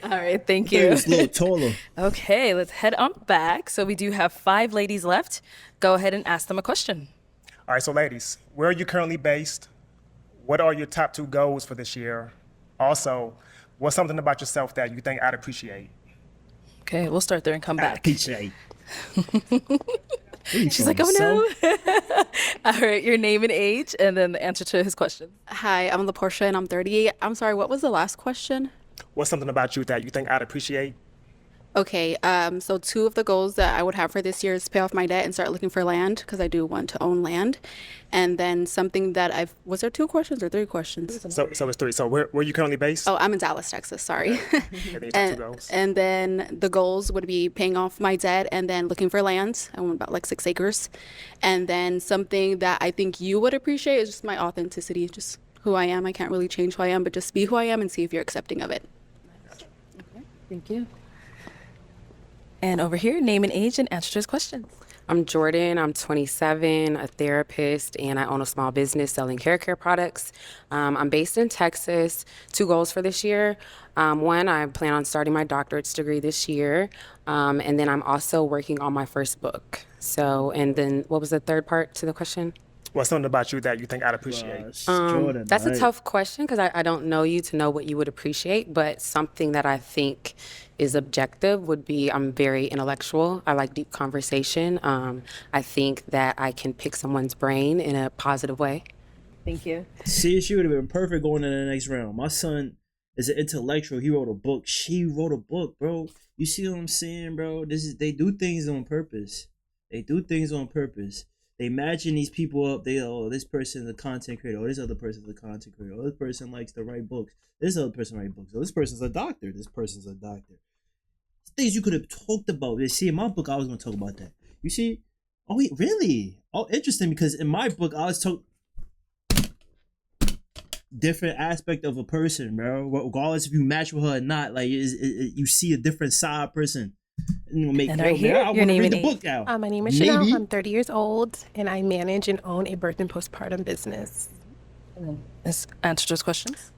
All right, thank He you. was a little taller. Okay, let's head on back. So we do have 5 ladies left. Go ahead and ask them a question. All right, so ladies, where are you currently based? What are your top 2 goals for this year? Also, what's something about yourself that you think I'd appreciate? Okay, we'll start there and come back. Appreciate. She's like, oh no. All right, your name and age, and then the answer to his question. Hi, I'm LaPortia, and I'm 38. I'm sorry, what was the last question? What's something about you that you think I'd appreciate? Okay, so 2 of the goals that I would have for this year is pay off my debt and start looking for land, because I do want to own land. And then something that was there 2 questions or 3 questions? So it's 3. So where are you currently based? Oh, I'm in Dallas, Texas, sorry. And then your top 2 goals. And then the goals would be paying off my debt and then looking for land. I want about like 6 acres. And then something that I think you would appreciate is just my authenticity, just who I am. I can't really change who I am, but just be who I am and see if you're accepting of it. Okay, thank you. And over here, name and age and answer to his questions. I'm Jordan. I'm 27, a therapist, and I own a small business selling hair care products. I'm based in Texas. 2 goals for this year. 1, I plan on starting my doctorate's degree this year. And then I'm also working on my first book. So, and then what was the third part to the question? What's something about you that you think I'd appreciate? Jordan, That's right? a tough question because I don't know you to know what you would appreciate, but something that I think is objective would be I'm very intellectual. I like deep conversation. I think that I can pick someone's brain in a positive way. Thank you. See, she would have been perfect going into the next round. My son is an intellectual. He wrote a book. She wrote a book, bro. You see what I'm saying, bro? They do things on purpose. They do things on purpose. They imagine these people up. This person's a content creator. Oh, this other person's a content creator. Oh, this person likes to write books. This other person write books. Oh, this person's a doctor. This person's a doctor. Things you could have talked about. You see, in my book, I was going to talk about that. You see? Oh, wait, really? Oh, interesting, because in my book, I was talking different aspect of a person, bro. Regardless if you match with her or not, like you see a different side person. And right here, your name and age. My name is Chanel. I'm 30 years old, and I manage and own a birth and postpartum business. This answer to his questions.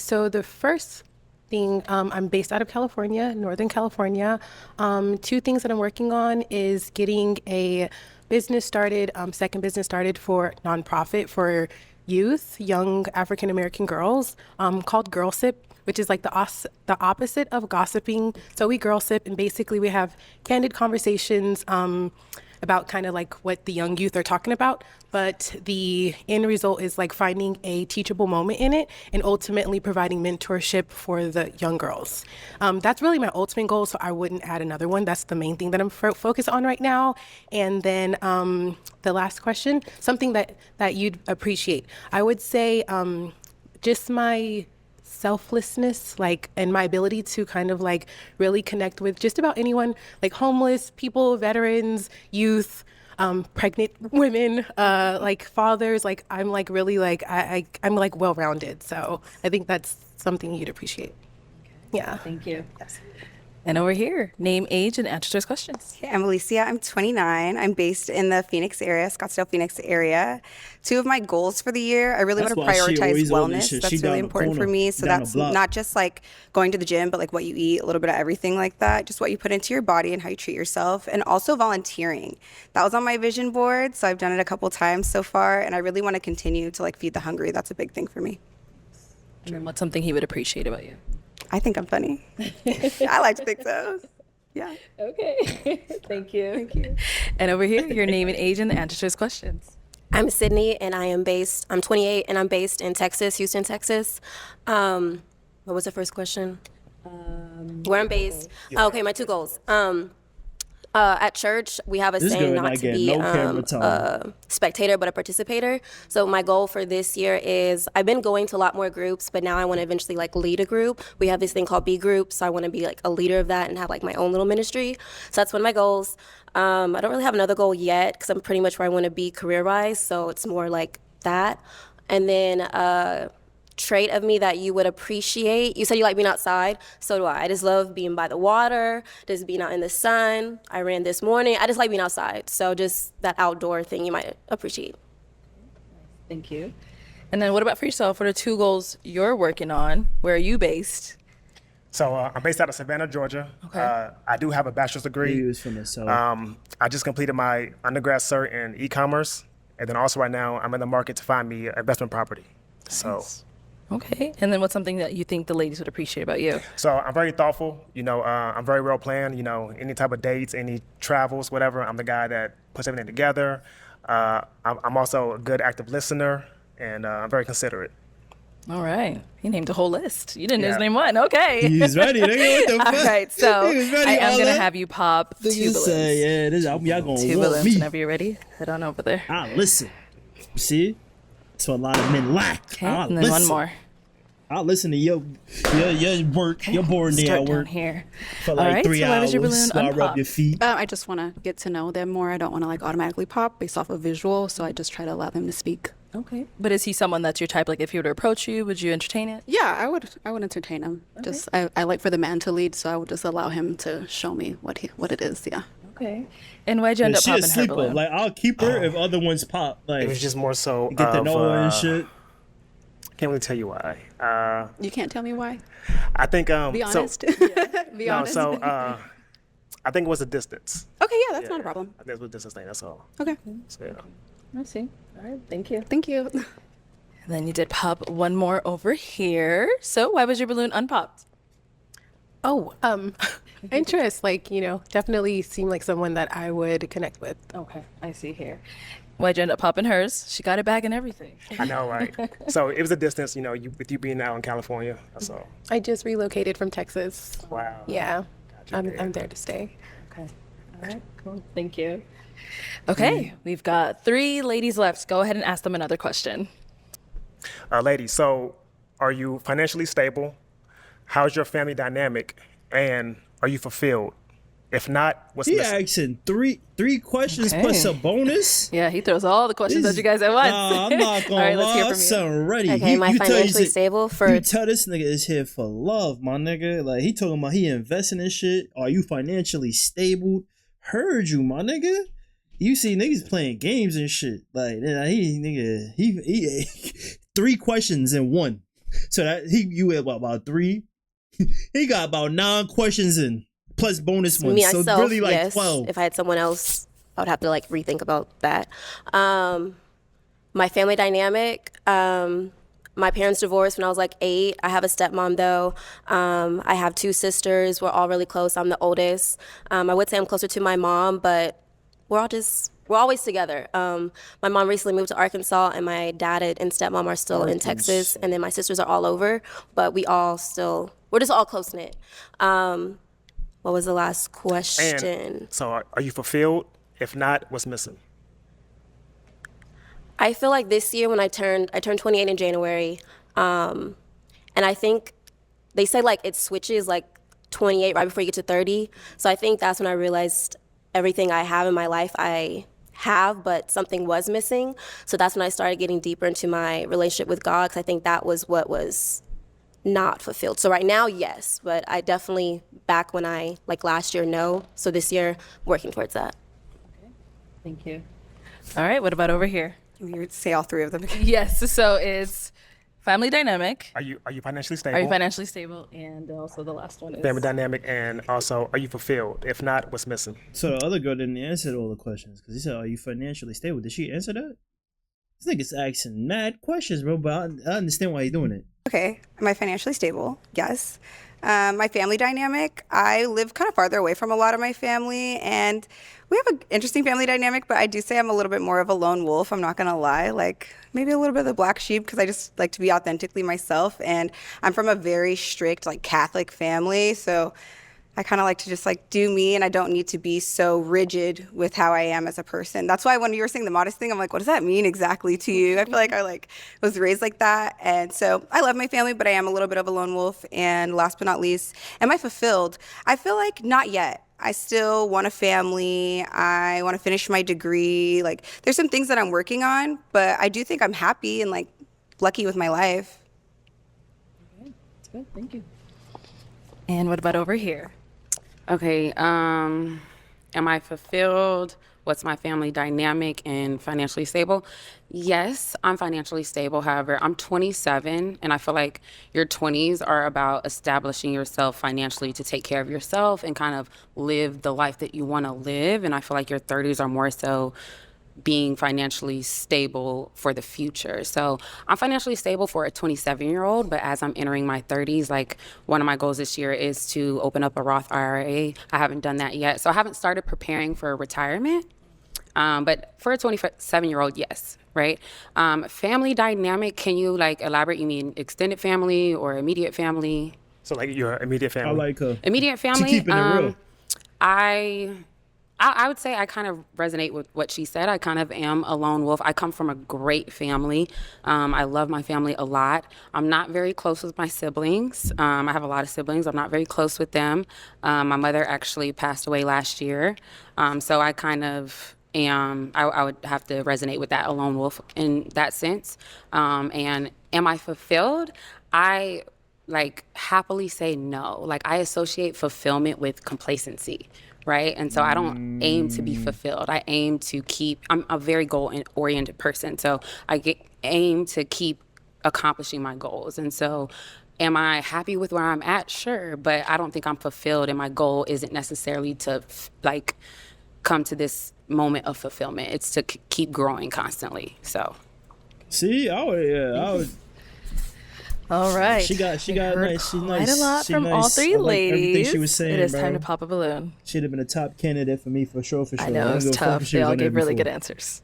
So the first thing, I'm based out of California, Northern California. 2 things that I'm working on is getting a business started, second business started for nonprofit for youth, young African American girls, called Girl Sip, which is like the opposite of gossiping. So we girl sip, and basically we have candid conversations about kind of like what the young youth are talking about, but the end result is like finding a teachable moment in it and ultimately providing mentorship for the young girls. That's really my ultimate goal, so I wouldn't add another one. That's the main thing that I'm focused on right now. And then the last question, something that you'd appreciate. I would say just my selflessness, like, and my ability to kind of like really connect with just about anyone, like homeless people, veterans, youth, pregnant women, like fathers. Like I'm like really like I'm like well-rounded. So I think that's something you'd appreciate. Yeah. Thank you. And over here, name, age, and answer to those questions. Okay, I'm Alicia. I'm 29. I'm based in the Phoenix area, Scottsdale, Phoenix area. 2 of my goals for the year, I really want to prioritize wellness. That's really important for me. So that's not just like going to the gym, but like what you eat, a little bit of everything like that, just what you put into your body and how you treat yourself. And also volunteering. That was on my vision board. So I've done it a couple times so far. And I really want to continue to like feed the hungry. That's a big thing for me. And then what's something he would appreciate about you? I think I'm funny. I like to think so. Yeah. Okay. Thank you. Thank you. And over here, your name and age and the answer to his questions. I'm Sydney, and I'm 28, and I'm based in Texas, Houston, Texas. What was the first question? Where I'm based. Okay, my 2 goals. At church, we have a saying not to be a spectator, but a participator. So my goal for this year is, I've been going to a lot more groups, but now I want to eventually like lead a group. We have this thing called B Group, so I want to be like a leader of that and have like my own little ministry. So that's one of my goals. I don't really have another goal yet because I'm pretty much where I want to be career-wise, so it's more like that. And then trait of me that you would appreciate. You said you like being outside. So do I. I just love being by the water, just being out in the sun. I ran this morning. I just like being outside. So just that outdoor thing you might appreciate. Thank you. And then what about for yourself? What are 2 goals you're working on? Where are you based? So I'm based out of Savannah, Georgia. Okay. I do have a bachelor's degree. He was from the South. I just completed my undergrad cert in e-commerce. And then also right now, I'm in the market to find me an investment property. Nice. So. Okay. And then what's something that you think the ladies would appreciate about you? So I'm very thoughtful. You know, I'm very well planned. You know, any type of dates, any travels, whatever. I'm the guy that puts everything together. I'm also a good active listener, and I'm very considerate. All right. He named a whole list. You didn't just name one. Okay. He's ready. What the fuck? All right. So He was ready, I am going to Ola. have you pop 2 balloons. Say, yeah, y'all gonna 2 want balloons. me. Whenever you're ready, head on over there. Listen. See? That's what a lot of men lack. Okay. And then one more. I'll listen to your work, your boring day Start at down work here. for like All right, 3 so why hours. was your balloon While I rub unpop? your feet. I just want to get to know them more. I don't want to like automatically pop based off of visual, so I just try to allow them to speak. Okay. But is he someone that's your type? Like if he were to approach you, would you entertain it? Yeah, I would entertain him. Okay. Just I like for the man to lead, so I would just allow him to show me what it is. Yeah. Okay. And why'd you end up She a popping her sleeper. balloon? Like I'll keep her if other ones pop. Like It was just more so get to of, know her and shit. Can't really tell you why. You can't tell me why. I think Be honest. Be honest. So I think it was the distance. Okay, yeah, that's not a problem. I think it was a distance thing. That's all. Okay. So, yeah. I see. All right. Thank you. Thank you. And then you did pop one more over here. So why was your balloon unpopped? Oh, interest, like, you know, definitely seemed like someone that I would connect with. Okay, I see here. Why'd you end up popping hers? She got it back and everything. I know, right? So it was a distance, you know, with you being out in California. That's all. I just relocated from Texas. Wow. Yeah, I'm there to stay. Okay. All right, cool. Thank you. Okay, we've got 3 ladies left. Go ahead and ask them another question. Ladies, so are you financially stable? How's your family dynamic? And are you fulfilled? If not, what's He missing? asking three questions Okay. plus a bonus. Yeah, he throws all the questions at you guys at once. I'm not gonna All right, let's hear lie, from you. son ready. Okay, You- my you tell- financially you say- stable for You tell this nigga is here for love, my nigga. Like he talking about he investing in shit. Are you financially stable? Heard you, my nigga. You see niggas playing games and shit. Like he 3 questions in one. So that you had about 3. He got about 9 questions in plus bonus ones. Me, So myself, really like yes. 12. If I had someone else, I would have to like rethink about that. My family dynamic. My parents divorced when I was like 8. I have a stepmom though. I have 2 sisters. We're all really close. I'm the oldest. I would say I'm closer to my mom, but we're always together. My mom recently moved to Arkansas, and my dad and stepmom are still in Texas, and then my sisters are all over, but we're just all close knit. What was the last question? And so are you fulfilled? If not, what's missing? I feel like this year when I turned 28 in January, and I think they say like it switches like 28 right before you get to 30. So I think that's when I realized everything I have in my life I have, but something was missing. So that's when I started getting deeper into my relationship with God, because I think that was what was not fulfilled. So right now, yes, but I definitely, back when like last year, no. So this year, working towards that. Okay. Thank you. All right, what about over here? You would say all three of them again. Yes, so it's family dynamic. Are you financially stable? Are you financially stable? And also the last one is family dynamic, and also, are you fulfilled? If not, what's missing? So the other girl didn't answer all the questions, because he said, are you financially stable? Did she answer that? This nigga's asking mad questions, bro, but I understand why you're doing it. Okay, am I financially stable? Yes. My family dynamic, I live kind of farther away from a lot of my family, and we have an interesting family dynamic, but I do say I'm a little bit more of a lone wolf, I'm not gonna lie. Like, maybe a little bit of the black sheep, because I just like to be authentically myself, and I'm from a very strict, like, Catholic family, so I kind of like to just like do me, and I don't need to be so rigid with how I am as a person. That's why when you were saying the modest thing, I'm like, what does that mean exactly to you? I feel like I was raised like that. And so I love my family, but I am a little bit of a lone wolf. And last but not least, am I fulfilled? I feel like not yet. I still want a family. I want to finish my degree. Like, there's some things that I'm working on, but I do think I'm happy and like lucky with my life. Okay, that's good. Thank you. And what about over here? Okay, am I fulfilled? What's my family dynamic and financially stable? Yes, I'm financially stable. However, I'm 27, and I feel like your 20s are about establishing yourself financially to take care of yourself and kind of live the life that you want to live. And I feel like your 30s are more so being financially stable for the future. So I'm financially stable for a 27-year-old, but as I'm entering my 30s, like one of my goals this year is to open up a Roth IRA. I haven't done that yet. So I haven't started preparing for retirement, but for a 27-year-old, yes, right? Family dynamic, can you like elaborate? You mean extended family or immediate family? So like your immediate family? I like her. Immediate family? She keeping it real. I would say I kind of resonate with what she said. I kind of am a lone wolf. I come from a great family. I love my family a lot. I'm not very close with my siblings. I have a lot of siblings. I'm not very close with them. My mother actually passed away last year. So I kind of am, I would have to resonate with that, a lone wolf in that sense. And am I fulfilled? I like happily say no. Like I associate fulfillment with complacency. Right? And so I don't aim to be fulfilled. I aim to I'm a very goal-oriented person. So I aim to keep accomplishing my goals. And so am I happy with where I'm at? Sure. But I don't think I'm fulfilled. And my goal isn't necessarily to like come to this moment of fulfillment. It's to keep growing constantly. So. See, I would. All right. She got nice. She's nice. Quite a lot she from nice. all three ladies. Everything she was saying, it is bro. time to pop a balloon. She'd have been a top candidate for me for sure. I know, it was tough. They all gave really good answers.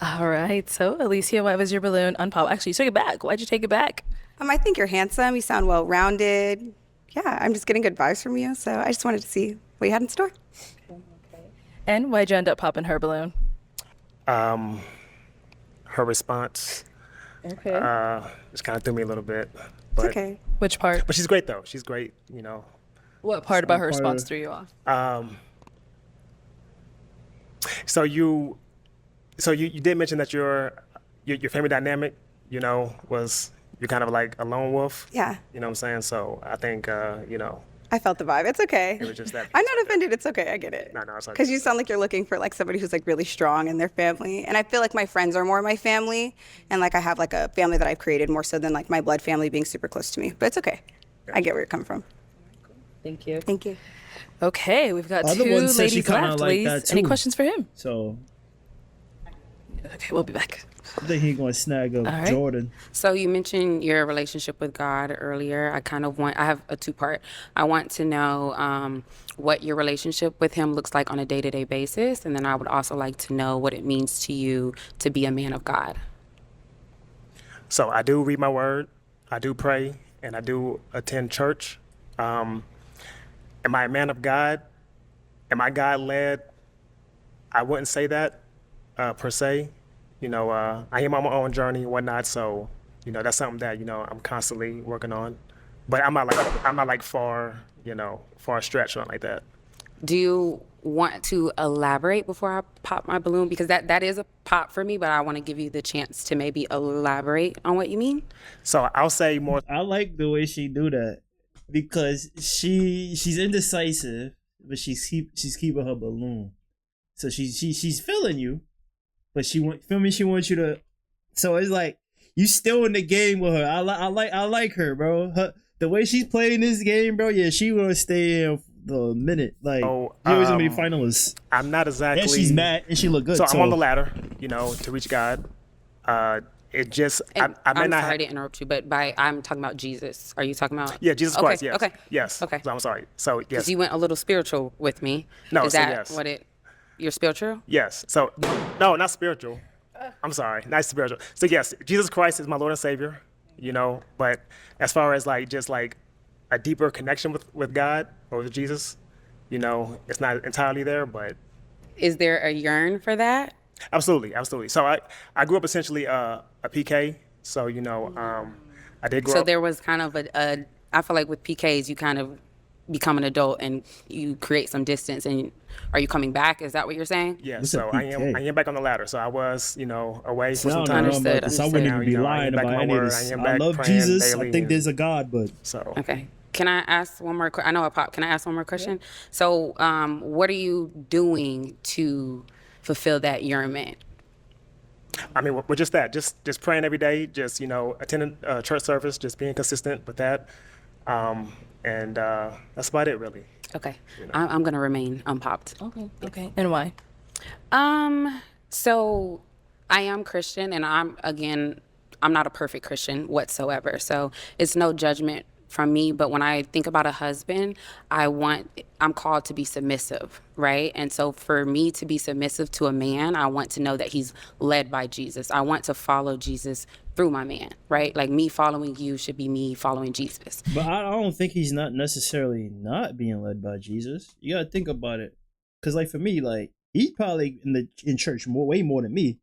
All right. So, Alicia, why was your balloon unpop? Actually, you took it back. Why'd you take it back? I think you're handsome. You sound well-rounded. Yeah, I'm just getting good vibes from you. So I just wanted to see what you had in store. Okay. And why'd you end up popping her balloon? Her response. Okay. Just kind of threw me a little bit. But, it's okay. Which part? But she's great though. She's great, you know. What part about her response threw you off? So you did mention that your family dynamic, you know, was you're kind of like a lone wolf. Yeah. You know what I'm saying? So I think you know. I felt the vibe. It's okay. It was just that. I'm not offended. It's okay. I get it. No, it's like because you sound like you're looking for like somebody who's like really strong in their family, and I feel like my friends are more my family, and like I have like a family that I've created more so than like my blood family being super close to me. But it's okay. I get where you're coming from. Thank you. Thank you. Okay, we've got Other two one said she ladies kinda left. like Ladies, that, any too. questions for him? So Okay, we'll be back. I think he's going to snag up right. Jordan. So you mentioned your relationship with God earlier. I have a two-part. I want to know what your relationship with him looks like on a day-to-day basis. And then I would also like to know what it means to you to be a man of God. So I do read my word, I do pray, and I do attend church. Am I a man of God? Am I God-led? I wouldn't say that per se. You know, I am on my own journey and whatnot, so, you know, that's something that, you know, I'm constantly working on. But I'm not like far stretched or like that. Do you want to elaborate before I pop my balloon? Because that is a pop for me, but I want to give you the chance to maybe elaborate on what you mean. So I'll say more. I like the way she do that because she's indecisive, but she's keeping her balloon. So she's feeling you, but she wants you to. So it's like you still in the game with her. I like her, bro. The way she's playing this game, bro. Yeah, she will stay in the minute. Like you're always gonna be finalists. I'm not exactly. And she's mad and she look good. So I'm on the ladder, you know, to reach God. It just. I'm sorry to interrupt you, but I'm talking about Jesus. Are you talking about? Yeah, Jesus Christ. Yes. Okay. Yes. Okay. So I'm sorry. So yes. Because you went a little spiritual with me. No. Is so that yes. what it? You're spiritual? Yes. So no, not spiritual. I'm sorry, not spiritual. So yes, Jesus Christ is my Lord and Savior. You know, but as far as like just like a deeper connection with God or with Jesus, you know, it's not entirely there, but. Is there a yearn for that? Absolutely. So I grew up essentially a PK. So, you know, I did grow up. So there was kind of I feel like with PKs, you kind of become an adult and you create some distance. And are you coming back? Is that what you're saying? Yeah. So I am back on the ladder. So I was, you know, away for some time. Understood. So I wouldn't even be lying about any of this. I love Jesus. I think there's a God, but so okay. Can I ask one more? I know I popped. Can I ask one more question? Yeah. So, what are you doing to fulfill that yearnment? I mean, we're just that. Just praying every day. Just, you know, attending church service. Just being consistent with that. And that's about it, really. Okay. You know? I'm gonna remain unpopped. Okay. And why? So I am Christian, and I'm not a perfect Christian whatsoever. So it's no judgment from me, but when I think about a husband, I'm called to be submissive, right? And so for me to be submissive to a man, I want to know that he's led by Jesus. I want to follow Jesus through my man, right? Like me following you should be me following Jesus. But I don't think he's not necessarily not being led by Jesus. You gotta think about it, because like for me, like he's probably in church way more than me.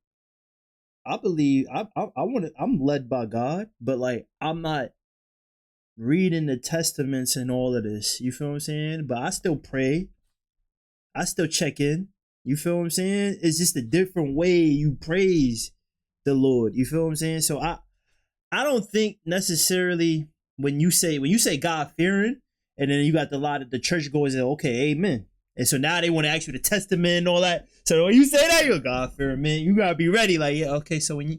I believe I'm led by God, but like I'm not reading the testaments and all of this, you feel what I'm saying? But I still pray, I still check in, you feel what I'm saying? It's just a different way you praise the Lord, you feel what I'm saying? So I don't think necessarily when you say God fearing, and then you got a lot of the church goers that okay, amen, and so now they want to ask you the testament and all that. So when you say that, you're God fearing, man, you gotta be ready. Like, yeah, okay, so when you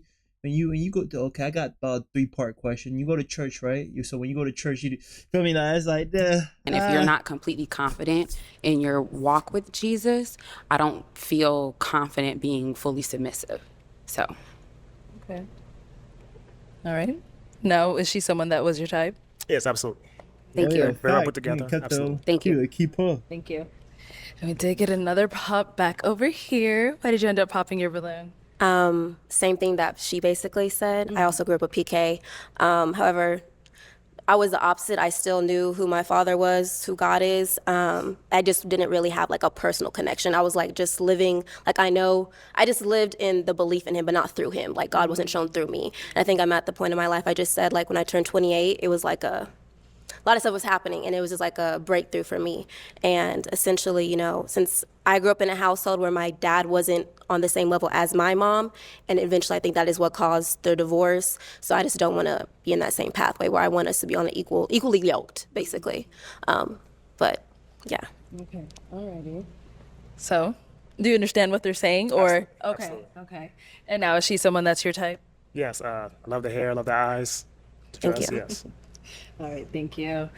go to, okay, I got a 3-part question. You go to church, right? So when you go to church, you feel me? Like, it's like, and if you're not completely confident in your walk with Jesus, I don't feel confident being fully submissive. So. Okay. All right. Now, is she someone that was your type? Yes, absolutely. Thank you. Very well put together. Absolutely. Thank you. Keep her. Thank you. And we did get another pop back over here. Why did you end up popping your balloon? Same thing that she basically said. I also grew up with PK. However, I was the opposite. I still knew who my father was, who God is. I just didn't really have like a personal connection. I was like just living, like I just lived in the belief in him, but not through him. Like God wasn't shown through me. And I think I'm at the point in my life, I just said like when I turned 28, it was like a lot of stuff was happening, and it was just like a breakthrough for me. And essentially, you know, since I grew up in a household where my dad wasn't on the same level as my mom, and eventually I think that is what caused the divorce. So I just don't want to be in that same pathway where I want us to be on an equally yoked, basically. But yeah. Okay. Alrighty. So, do you understand what they're saying, or Absolutely. Okay. And now is she someone that's your type? Yes. I love the hair. I love the eyes. Thank you. Yes. All right, thank you.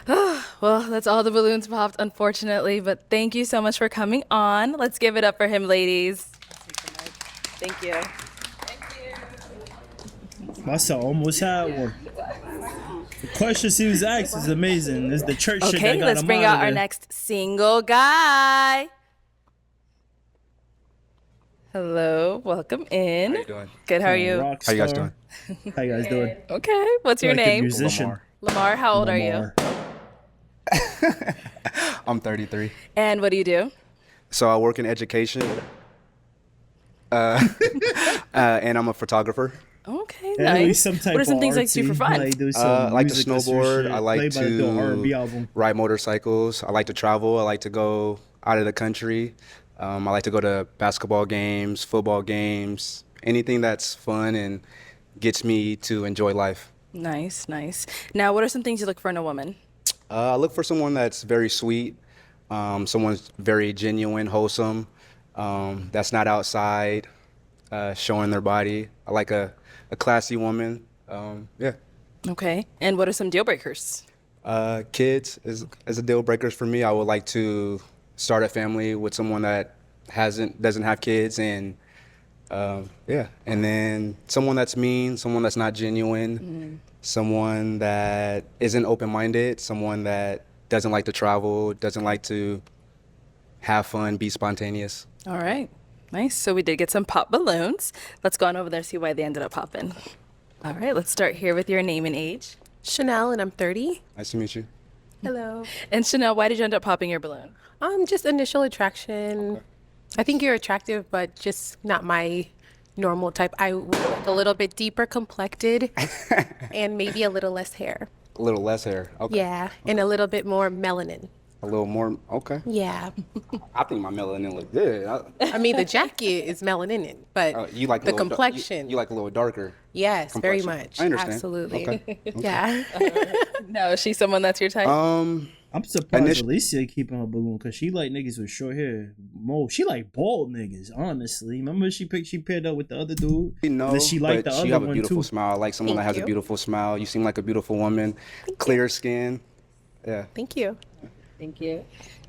Well, that's all the balloons popped, unfortunately, but thank you so much for coming on. Let's give it up for him, ladies. Thank you. My son almost had one. The questions he was asked is amazing. It's the church shit that Okay, got let's him bring out out of our there. next single guy. Hello, welcome in. How you doing? Good, how are you? Rock How you guys star. doing? How you guys doing? Okay, what's your Like a name? musician. Lamar, how old are you? Lamar. I'm 33. And what do you do? So I work in education, and I'm a photographer. Okay, At least nice. some type What are some of things like you do for artsy, fun? like do I some like to music or some snowboard. shit. I like Play by the R&B album. to ride motorcycles. I like to travel. I like to go out of the country. I like to go to basketball games, football games, anything that's fun and gets me to enjoy life. Nice, nice. Now, what are some things you look for in a woman? I look for someone that's very sweet, someone's very genuine, wholesome, that's not outside showing their body. I like a classy woman. Yeah. Okay, and what are some deal breakers? Kids is a deal breaker for me. I would like to start a family with someone that doesn't have kids, and yeah, and then someone that's mean, someone that's not genuine, someone that isn't open-minded, someone that doesn't like to travel, doesn't like to have fun, be spontaneous. All right, nice. So we did get some pop balloons. Let's go on over there and see why they ended up popping. All right, let's start here with your name and age. Chanel, and I'm 30. Nice to meet you. Hello. And Chanel, why did you end up popping your balloon? Just initial attraction. I think you're attractive, but just not my normal type. I would like a little bit deeper complected and maybe a little less hair. A little less hair. Okay. Yeah, and a little bit more melanin. A little more. Okay. Yeah. I think my melanin look good. I mean, the jacket is melanin, but You like a the little complexion. You like a little darker. Yes, very complexion. much. I understand. Absolutely. Okay. Yeah. No, is she someone that's your type? I'm surprised Alicia keeping her balloon because she like niggas with short hair. She like bald niggas, honestly. Remember she paired up with the other dude? No, And then she liked but the you other have a one beautiful too. smile. I like someone that has a beautiful smile. You seem like a beautiful woman. Clear skin. Yeah. Thank you. Thank you.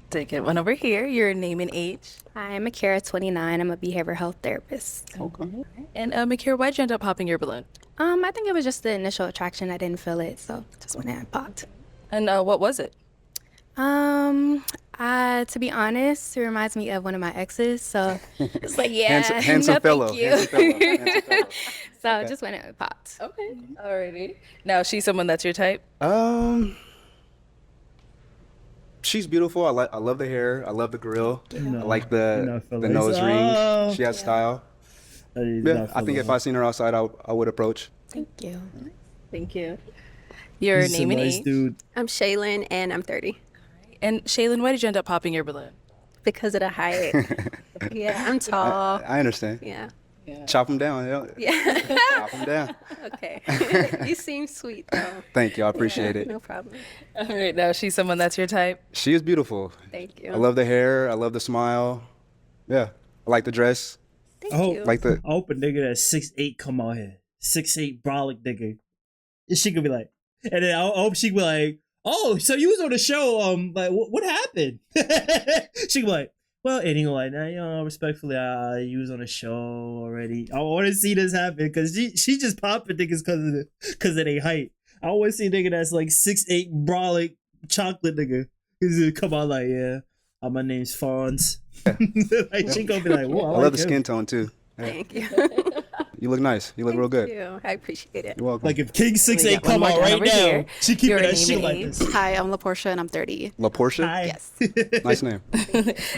Take it one over here. Your name and age. Hi, I'm Akira, 29. I'm a behavioral health therapist. Okay. And Makira, why'd you end up popping your balloon? I think it was just the initial attraction. I didn't feel it, so just went ahead and popped. And what was it? To be honest, it reminds me of one of my exes, so it's like, yeah, handsome no, fellow. thank you. Handsome fellow. Handsome fellow. So I just went ahead and popped. Okay. Alrighty. Now, is she someone that's your type? She's beautiful. I love the hair. I love the grill. I like the feeling nose it. ring. Oh. She has style. Yeah, I think if I seen her outside, I would approach. Thank you. Thank you. Your name and age. Dude. I'm Shaylin, and I'm 30. And Shaylin, why did you end up popping your balloon? Because of the height. Yeah, I'm tall. I understand. Yeah. Chop them down. Yeah. Chop them down. Okay. You seem sweet, though. Thank you. I appreciate it. No problem. All right. Now, she's someone that's your type? She is beautiful. Thank you. I love the hair. I love the smile. Yeah. I like the dress. Thank I hope, you. Like the. I hope a nigga that's 6'8" come out here. 6'8" brolic nigga. And she could be like, and then I hope she could be like, oh, so you was on the show, like, what happened? She could be like, well, and he go like, nah, you know, respectfully, you was on the show already. I want to see this happen, because she just popping niggas because of their height. I always see a nigga that's like 6'8" brolic chocolate nigga. He's come out like, yeah, my name's Fonz. Like, she gonna be like, whoa, I love the skin tone too. Yeah. Thank you. You look nice. You look real good. Thank you. I appreciate it. You're welcome. Like if King 6'8" one come more out down right over now, here. she keeping Your that name shit and like age. this. Hi, I'm LaPortia and I'm 30. La Portia? Hi. Yes. Nice name.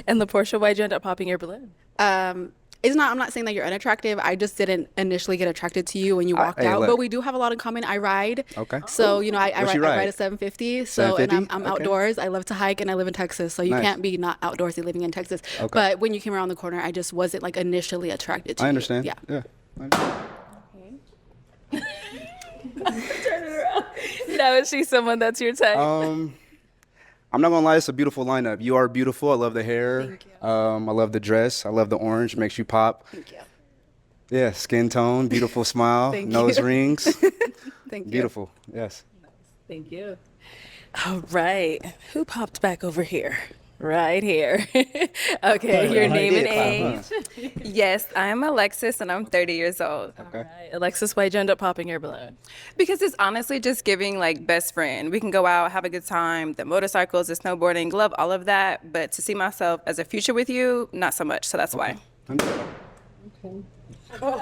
And LaPortia, why'd you end up popping your balloon? I'm not saying that you're unattractive. I just didn't initially get attracted to you when you walked hey, out. look. But we do have a lot in common. I ride. Okay. So, I What's your ride ride? a 750. So, and 750? I'm Okay. outdoors. I love to hike and I live in Texas. So you Nice. can't be not outdoorsy living in Texas. Okay. But when you came around the corner, I just wasn't like initially attracted to you. I understand. Yeah. Yeah. Now, is she someone that's your type? I'm not gonna lie, it's a beautiful lineup. You are beautiful. I love the hair. Thank you. I love the dress. I love the orange. Makes you pop. Thank you. Yeah, skin tone, beautiful smile, Thank nose you. rings. Thank you. Beautiful. Yes. Thank you. All right. Who popped back over here? Right here. Okay, your name and age. Yes, I'm Alexis and I'm 30 years old. Okay. Right. Alexis, why'd you end up popping your balloon? Because it's honestly just giving like best friend. We can go out, have a good time, the motorcycles, the snowboarding, love all of that. But to see myself as a future with you, not so much. So that's why. She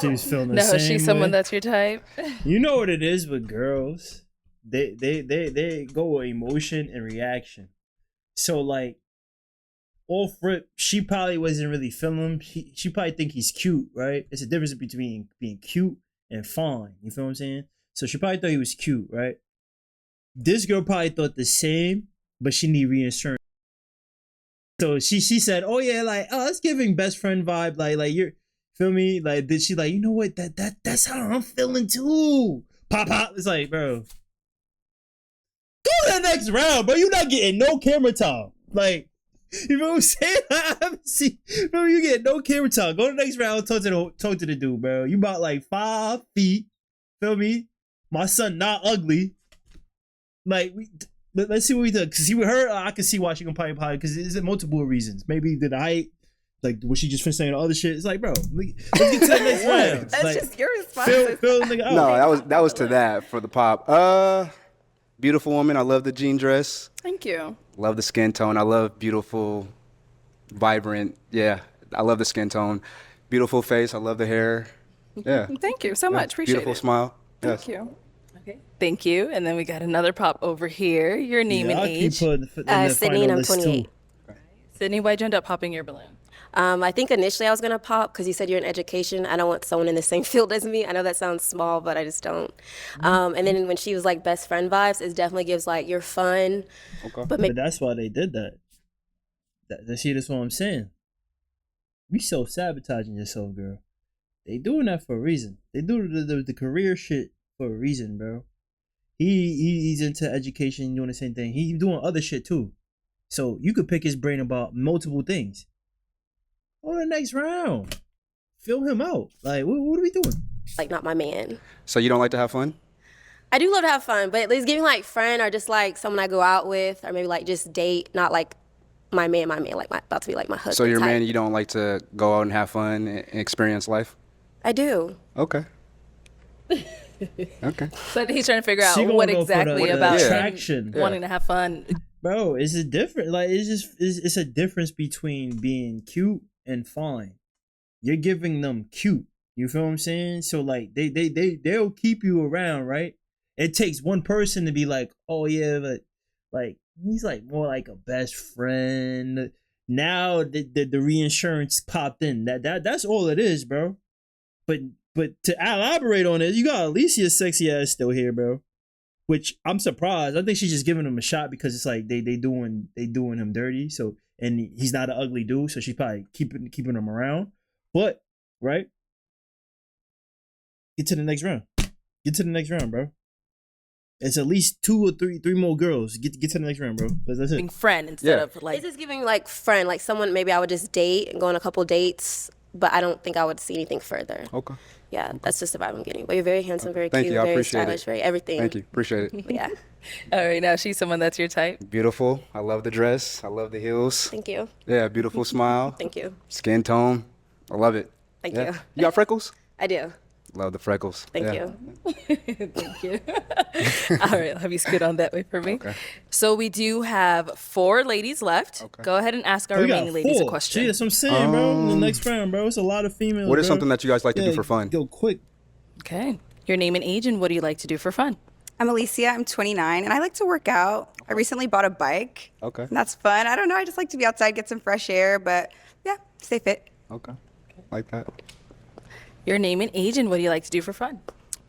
was feeling the No, same she's someone way. that's your type. You know what it is with girls? They go with emotion and reaction. So like, off rip, she probably wasn't really feeling him. She probably think he's cute, right? It's a difference between being cute and fine. You feel what I'm saying? So she probably thought he was cute, right? This girl probably thought the same, but she need reassurance. So she said, "Oh yeah, like it's giving best friend vibe. Like you're feel me? Like did she like you know what that's how I'm feeling too? Pop. It's like bro, go to the next round, bro. You're not getting no camera time. Like you know what I'm saying? I haven't seen, bro. You get no camera time. Go to the next round. Talk to the dude, bro. You about like 5 feet. Feel me? My son not ugly. Like let's see what we do. Cause see with her, I can see why she can probably because there's multiple reasons. Maybe the height, like what she just finished saying all the shit. It's like, bro, let's get to the next round. That's like, just your response. Fill the nigga out. No, that was to that for the pop. Beautiful woman. I love the jean dress. Thank you. Love the skin tone. I love beautiful, vibrant. Yeah, I love the skin tone. Beautiful face. I love the hair. Yeah. Thank you so much. Appreciate Beautiful it. smile. Thank Yes. you. Okay. Thank you. And then we got another pop over here. Your name and I'll age. keep putting in the Sydney, and I'm final list, 28. too. Sydney, why'd you end up popping your balloon? I think initially I was gonna pop because you said you're in education. I don't want someone in the same field as me. I know that sounds small, but I just don't. And then when she was like best friend vibes, it definitely gives like you're fun. Okay. But But that's why they did that. See, that's what I'm saying. You self-sabotaging yourself, girl. They doing that for a reason. They do the career shit for a reason, bro. He's into education, doing the same thing. He's doing other shit too. So you could pick his brain about multiple things. Go to the next round. Fill him out. Like, what are we doing? like not my man. So you don't like to have fun? I do love to have fun, but it's giving like friend or just like someone I go out with, or maybe like just date, not like my man, like about to be like my husband. So your type. man, you don't like to go out and have fun and experience life? I do. Okay. Okay. But he's trying to figure out She gonna what go for exactly the about him attraction. wanting to have fun. Bro, it's a different. Like it's a difference between being cute and fine. You're giving them cute. You feel what I'm saying? So like they'll keep you around, right? It takes one person to be like, oh yeah, but like he's like more like a best friend. Now the reinsurance popped in. That's all it is, bro. But to elaborate on it, you got Alicia's sexy ass still here, bro. Which I'm surprised. I think she's just giving him a shot because it's like they doing him dirty. So and he's not an ugly dude, so she's probably keeping him around. But right, get to the next round. Get to the next round, bro. It's at least 2 or 3 more girls. Get to the next round, bro. That's it. Being friend instead of like. It's just giving like friend, like someone maybe I would just date and go on a couple dates, but I don't think I would see anything further. Okay. Yeah, that's just the vibe I'm getting. But you're very handsome, very Thank cute, you. I very appreciate stylish, it. very everything. Thank you. Appreciate it. But yeah, All right, now she's someone that's your type. Beautiful. I love the dress. I love the heels. thank you. Yeah, beautiful smile. Thank you. Skin tone. I love it. Thank Yeah. you. You got freckles? I do. Love the freckles. Thank Yeah. you. Thank you. All right, have you scoot on that way for me? Okay. So we do have 4 ladies left. Go ahead and ask our We got remaining ladies a 4. question. Gee, that's what I'm saying, bro. The next round, bro. It's a lot of females. What is bro. something that you guys like to do Yeah, for fun? Go quick. Okay. Your name and age, and what do you like to do for fun? I'm Alicia. I'm 29, and I like to work out. I recently bought a bike. Okay. And that's fun. I don't know. I just like to be outside, get some fresh air, but yeah, stay fit. Okay. Like that. Your name and age, and what do you like to do for fun?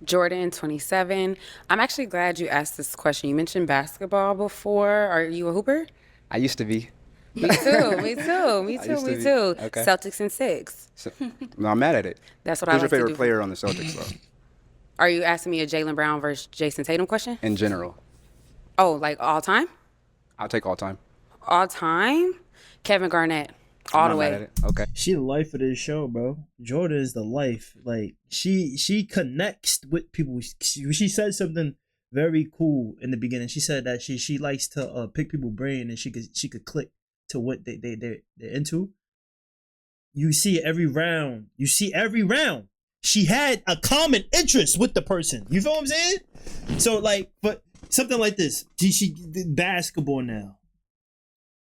Jordan, 27. I'm actually glad you asked this question. You mentioned basketball before. Are you a hooper? I used to be. Me too. Me too. Me I too. used to Me be. too. Okay. Celtics in 6. So, no, I'm mad at it. That's what Who's I your like to favorite do. player on the Celtics, though? Are you asking me a Jaylen Brown versus Jason Tatum question? In general. Oh, like all time? I'll take all time. All time? Kevin Garnett. All I'm the not mad at way. it. Okay. She the life of this show, bro. Jordan is the life. Like she connects with people. She said something very cool in the beginning. She said that she likes to pick people's brain and she could click. to what they're into. You see every round. She had a common interest with the person. You feel what I'm saying? So like, but something like this. She did basketball now.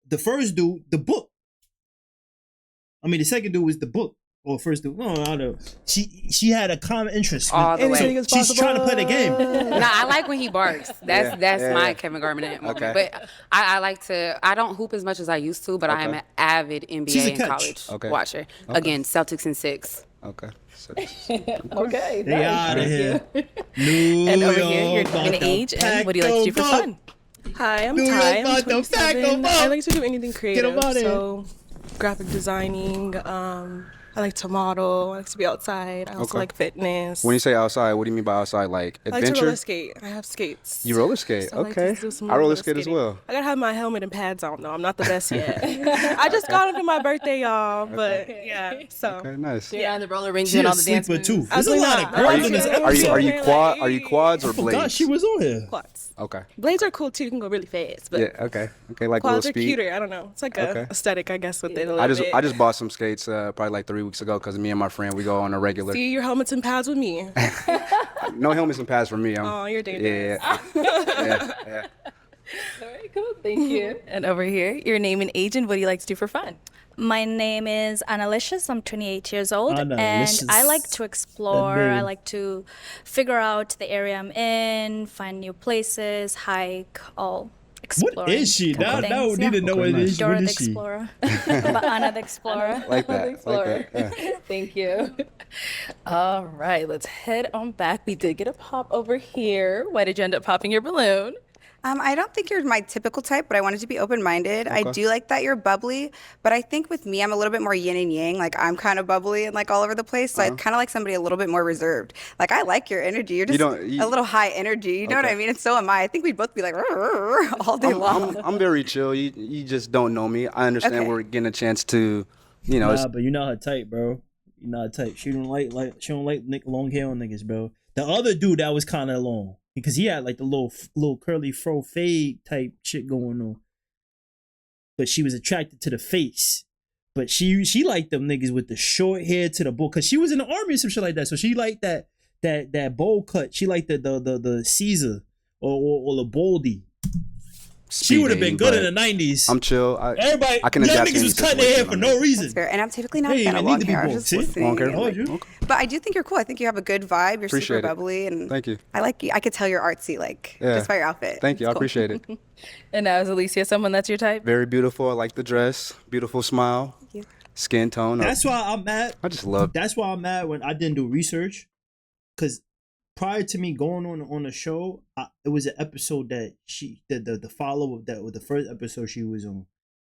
The first dude, the book. I mean, the second dude was the book. Or first dude. No, I don't know. She had a common interest. All the way. So she's trying to play the game. Nah, I like when he barks. That's my Kevin Garnett moment. Okay. But I like to. I don't hoop as much as I used to, but I am an avid NBA and college watcher. Again, Celtics in 6. Okay. So, Okay. They out of here. And over here, you're an age, and what do you like to do for fun? Hi, I'm New York Ty. I'm about to pack 'em 27. up. I like to do anything creative. about it. So, graphic designing. I like to model. I like to be outside. I also Okay. like fitness. when you say outside, what do you mean by outside? Like I like to adventure? roller skate. I have skates. You roller skate? So I like to Okay. do some I roller roller skate as skating. well. I gotta have my helmet and pads on though. I'm not the best yet. I just got them for my birthday, y'all. But yeah, so Okay, nice. You're on the roller rink She doing a all the dance sleeper moves. too. There's a Absolutely lot not. of girls in this episode. Are you quads or I blades? forgot she was on here. quads. Okay. Blades are cool too. You can go really fast. But Yeah. Okay. Okay. Like a little quads are speed. cuter. I don't know. It's like a Okay. aesthetic, I guess, with it a little I just bit. bought some skates probably like 3 weeks ago because me and my friend we go on a regular. See your helmets and pads with me. No helmets and pads for me. Oh, you're dangerous. Yeah. All right, cool. Thank you. And over here, your name and age, and what do you like to do for fun? My name is Annalicious. I'm 28 years old, and Annalicious. I like to explore. That I name. like to figure out the area I'm in, find new places, hike, all exploring. What is she? Now things, we need to know what it is. Dora What the is she? Explorer. But Anna the Explorer. Like that. Like that. Yeah. Thank you. All right, let's head on back. We did get a pop over here. Why did you end up popping your balloon? I don't think you're my typical type, but I wanted to be open-minded. I do like that you're bubbly, but I think with me, I'm a little bit more yin and yang. Like I'm kind of bubbly and like all over the place. So I'd kind of like somebody a little bit more reserved. Like I like your energy. You're just a little high energy. You know what I mean? And so am I. I think we'd both be like all day long. I'm very chill. You just don't know me. I understand Okay. we're getting a chance to, Nah, but you're not her type, bro. You're not her type. She don't like long hair on niggas, bro. The other dude that was kind of long because he had like the little curly fro fade type shit going on. But she was attracted to the face. But she liked them niggas with the short hair to the bowl because she was in the army or some shit like that. So she liked that bowl cut. She liked the Caesar or the Baldy. She would have been good in the 90s. I'm chill. Everybody, I can young adapt to niggas any was cutting their hair for no reason. That's fair. And I'm typically not Hey, a fan you of need long to be hair. I was bald. just See? listening. Long hair? Told you. Okay. But I do think you're cool. I think you have a good vibe. You're Appreciate super it. bubbly, and Thank you. I like you. I could tell you're artsy, like Yeah. just by your outfit. Thank you. It's I cool. appreciate it. And now is Alicia someone that's your type? Very beautiful. I like the dress. Beautiful smile. Thank you. Skin tone. That's why I'm mad. I just love. That's why I'm mad when I didn't do research. Because prior to me going on the show, it was an episode that the follow up that was the first episode she was on.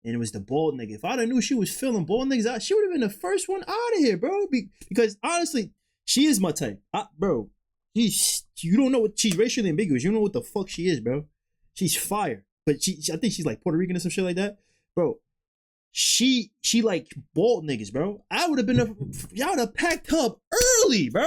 And it was the bald nigga. If I'd have knew she was filling bald niggas out, she would have been the first one out of here, bro. Because honestly, she is my type. Bro, you don't know what she's racially ambiguous. You don't know what the fuck she is, bro. She's fire. But I think she's like Puerto Rican or some shit like that. Bro, she like bald niggas, bro. I would have been y'all would have packed up early, bro.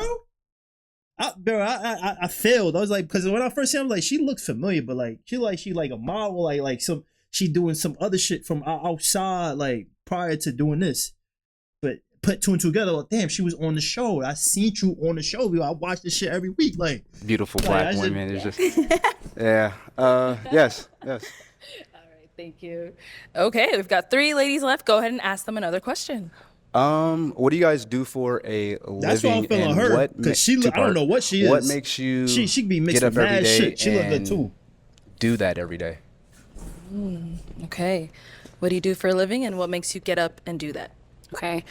I failed. I was like, because when I first seen her, I was like, she looks familiar, but like she like a model, like some she doing some other shit from outside, like prior to doing this. But put two and two together, like, damn, she was on the show. I seen you on the show. I watch this shit every week. Like Beautiful like, black I just- women. It's just. Yeah. Yes. Thank you. Okay, we've got 3 ladies left. Go ahead and ask them another question. What do you guys do for a living? That's why I'm feeling and her, what 'cause she look- I don't know what she What is. makes you She be mixed get up with every mad day shit. She look good and too. do that every day? Okay. What do you do for a living, and what makes you get up and do that? Okay.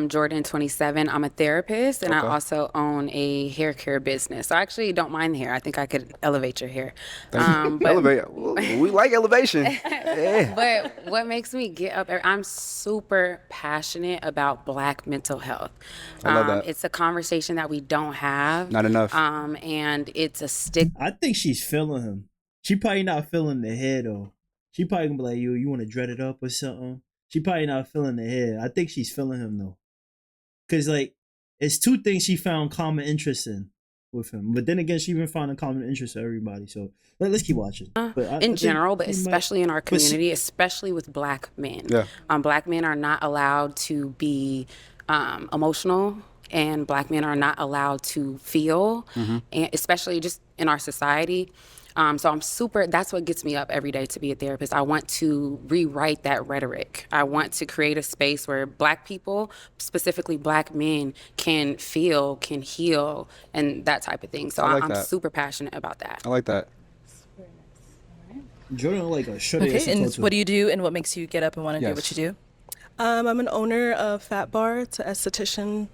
Jordan, 27. I'm a therapist, and Okay. I also own a hair care business. So I actually don't mind the hair. I think I could elevate your hair. But, Elevate. We like elevation. Yeah. but what makes me get up? I'm super passionate about Black mental health. I love that. It's a conversation that we don't have. Not enough. And it's a stick. I think she's feeling him. She probably not feeling the hair though. She probably gonna be like, yo, you want to dread it up or something? She probably not feeling the hair. I think she's feeling him though. Cause like, it's 2 things she found common interest in. with him. But then again, she been finding common interest with everybody. So let's keep watching. But In general, but especially in our community, especially with Black men. Yeah. Black men are not allowed to be emotional, and Black men are not allowed to feel, and especially just in our society. So that's what gets me up every day to be a therapist. I want to rewrite that rhetoric. I want to create a space where Black people, specifically Black men, can feel, can heal, and that type of thing. So I'm super passionate about that. I like that. Jordan, like a shorty. Okay, and what do you do, and what makes you get up and want to do what you do? I'm an owner of Fat Bar. It's an esthetician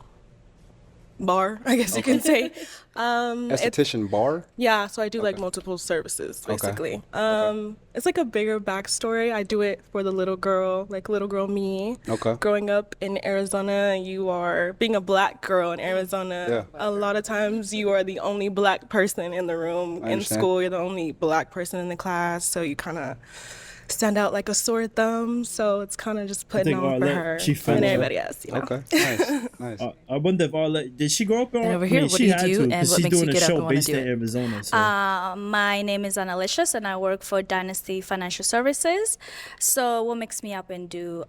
bar, I guess you can say. Esthetician bar? Yeah, so I do like multiple services, basically. It's like a bigger backstory. I do it for the little girl, like little girl me. Okay. Growing up in Arizona, you are, being a Black girl in Arizona, a lot of times you are the only Black person in the room. In school, you're the only Black person in the class, so you kind of stand out like a sore thumb. So it's kind of just putting on for her and everybody else, you know? Okay, nice. I wonder if Arlette, did she grow up in And over here, what do you do, and what makes you get up and want to do it? Arizona, so. My name is Annalicious, and I work for Dynasty Financial Services. So what makes me up and do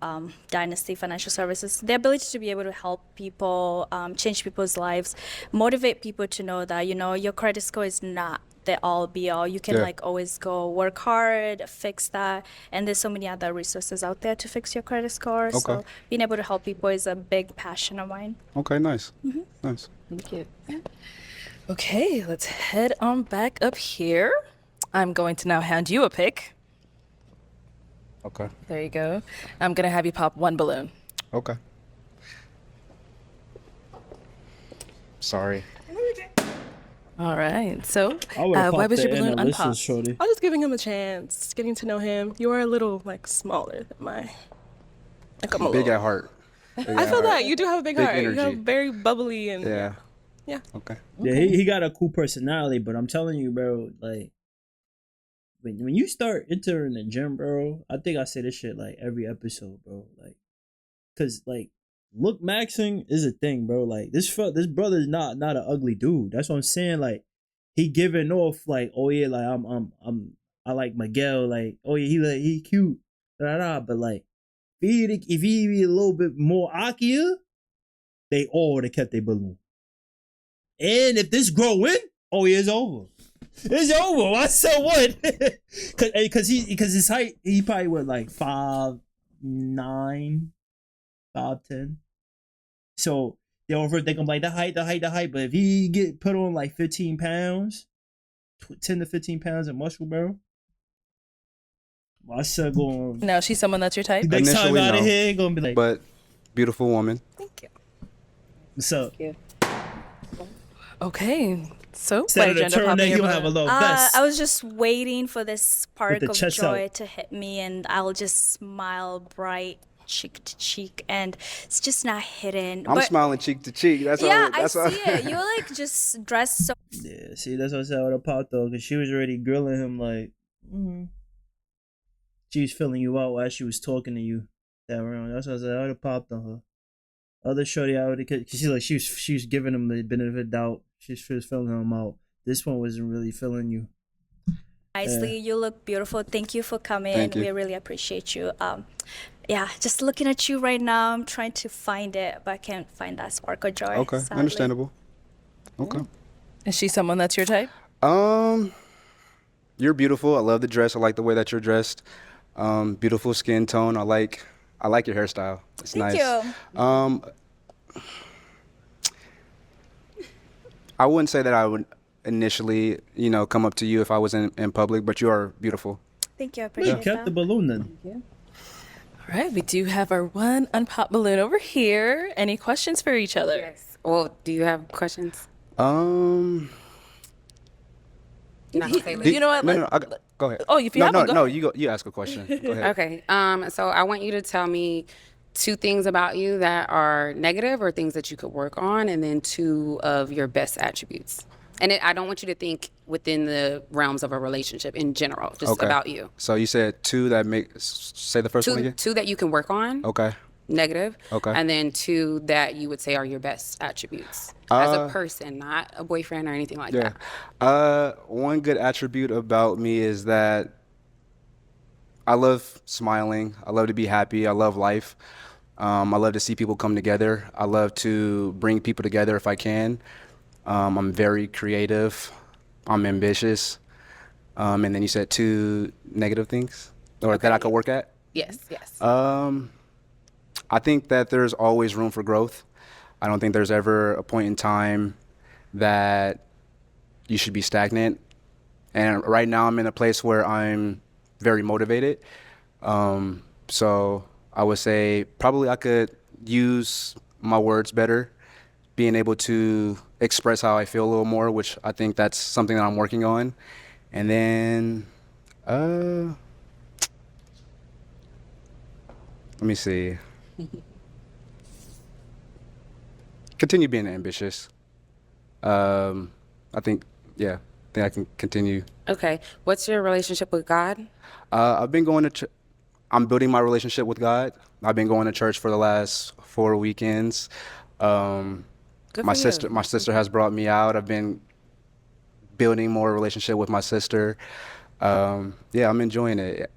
Dynasty Financial Services? The ability to be able to help people, change people's lives, motivate people to know that, you know, your credit score is not the all be all. You can like always go work hard, fix that, and there's so many other resources out there to fix your credit score. Okay. So being able to help people is a big passion of mine. Okay, nice. Nice. Thank you. Okay, let's head on back up here. I'm going to now hand you a pick. Okay. There you go. I'm going to have you pop one balloon. Okay. Sorry. All right. So, why was your balloon unpopped? I was just giving him a chance, getting to know him. You are a little like smaller than my. Like I'm a Big little. at heart. I feel that you do have a big heart. energy. You have very bubbly and Yeah. Yeah. Okay. Yeah, he got a cool personality, but I'm telling you, bro, like when you start entering the gym, bro, I think I say this shit like every episode, bro. Like, cause like look maxing is a thing, bro. Like this brother's not an ugly dude. That's what I'm saying. Like he giving off like, oh yeah, like I like Miguel, like, oh yeah, he cute, but like if he be a little bit more Akia, they all would have kept their balloon. And if this growing, oh yeah, it's over. It's over. I said what? Cause his height, he probably was like 5'9", 5'10". So they overthink him like the height. But if he get put on like 15 pounds, 10 to 15 pounds of muscle, bro, I said going. Now she's someone that's your type. Next time Initially, out of no. here, gonna be like. But beautiful woman. Thank you. What's up? Okay. So Instead of the turn that, he'll have a little vest. I was just waiting for this spark the of chest joy out. to hit me, and I'll just smile bright cheek to cheek, and it's just not hidden. I'm But smiling cheek to cheek. That's yeah, all. That's I all. see it. You're like just dressed so. Yeah, see, that's what I said with the pop though, because she was already grilling him like, she was filling you out while she was talking to you that round. That's what I said. I would have popped on her. Other shorty, I would have, because she was giving him the benefit of the doubt. She was filling him out. This one wasn't really filling you. Nicely, you look beautiful. Thank you for coming. Thank you. We really appreciate you. Yeah, just looking at you right now, I'm trying to find it, but I can't find that spark of joy. Okay, sadly. understandable. Okay. Is she someone that's your type? You're beautiful. I love the dress. I like the way that you're dressed. Beautiful skin tone. I like your hairstyle. It's Thank nice. you. I wouldn't say that I would initially, come up to you if I was in public, but you are beautiful. Thank you. I You appreciate kept that. the balloon then. All right. We do have our one unpopped balloon over here. Any questions for each other? Yes. Well, do you have questions? You know what? No, go ahead. Oh, if you have one, go no, ahead. you ask a question. Go ahead. Okay. So I want you to tell me 2 things about you that are negative or things that you could work on, and then 2 of your best attributes. And I don't want you to think within the realms of a relationship in general, just Okay. about you. So you said 2 that say the first one again? 2 that you can work on, Okay. negative. Okay. And then 2 that you would say are your best attributes as a person, not a boyfriend or anything like that. One good attribute about me is that I love smiling. I love to be happy. I love life. I love to see people come together. I love to bring people together if I can. I'm very creative. I'm ambitious. And then you said 2 negative things or that I could work at? Yes. I think that there's always room for growth. I don't think there's ever a point in time that you should be stagnant. And right now I'm in a place where I'm very motivated. So I would say probably I could use my words better, being able to express how I feel a little more, which I think that's something that I'm working on. And then, let me see. Continue being ambitious. I think I can continue. Okay. What's your relationship with God? I've been going to I'm building my relationship with God. I've been going to church for the last 4 weekends. My sister has brought me out. I've been building more relationship with my sister. I'm enjoying it.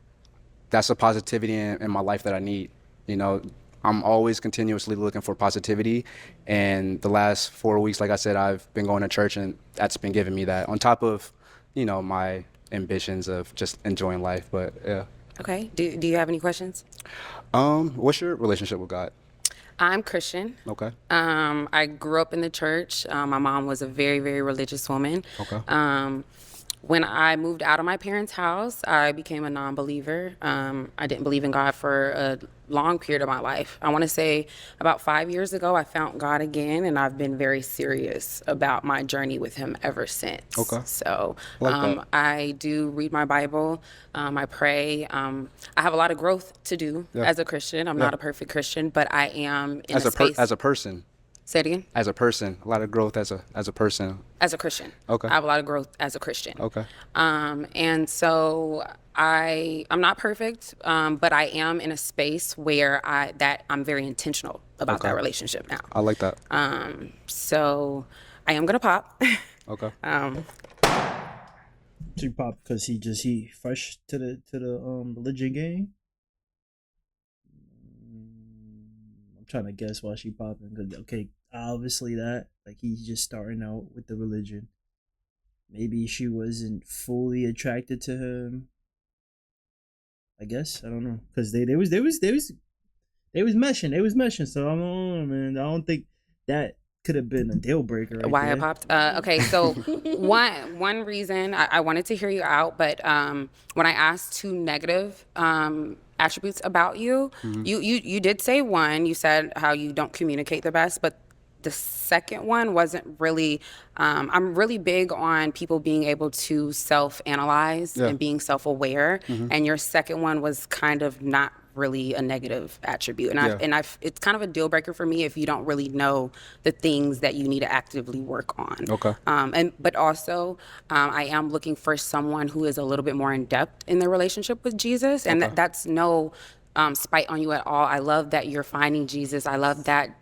That's a positivity in my life that I need. You know, I'm always continuously looking for positivity, and the last 4 weeks, like I said, I've been going to church, and that's been giving me that on top of, my ambitions of just enjoying life. But yeah. Okay. Do you have any questions? What's your relationship with God? I'm Christian. Okay. I grew up in the church. My mom was a very, very religious woman. Okay. When I moved out of my parents' house, I became a non-believer. I didn't believe in God for a long period of my life. I want to say about 5 years ago, I found God again, and I've been very serious about my journey with Him ever since. Okay. So I do read my Bible. I pray. I have a lot of growth to do as a Christian. I'm not a perfect Christian, but I am in as a person. Say it again. As a person, a lot of growth as a person. As a Christian. Okay. I have a lot of growth as a Christian. Okay. And so I'm not perfect, but I am in a space where I'm very intentional about that relationship now. I like that. So I am gonna pop. Okay. She popped because he fresh to the religion game. I'm trying to guess why she popping because obviously that he's just starting out with the religion. Maybe she wasn't fully attracted to him. I guess I don't know because they was meshing. So I don't know, man. I don't think that could have been a deal breaker. Right Why there. I popped? Okay, so one reason I wanted to hear you out, but when I asked 2 negative attributes about you, you did say one. You said how you don't communicate the best, but the second one wasn't really. I'm really big on people being able to self-analyze and being self-aware, and your second one was kind of not really a negative attribute, and it's kind of a deal breaker for me if you don't really know the things that you need to actively work on. Okay. But also, I am looking for someone who is a little bit more in depth in their relationship with Jesus, and that's no spite on you at all. I love that you're finding Jesus. I love that.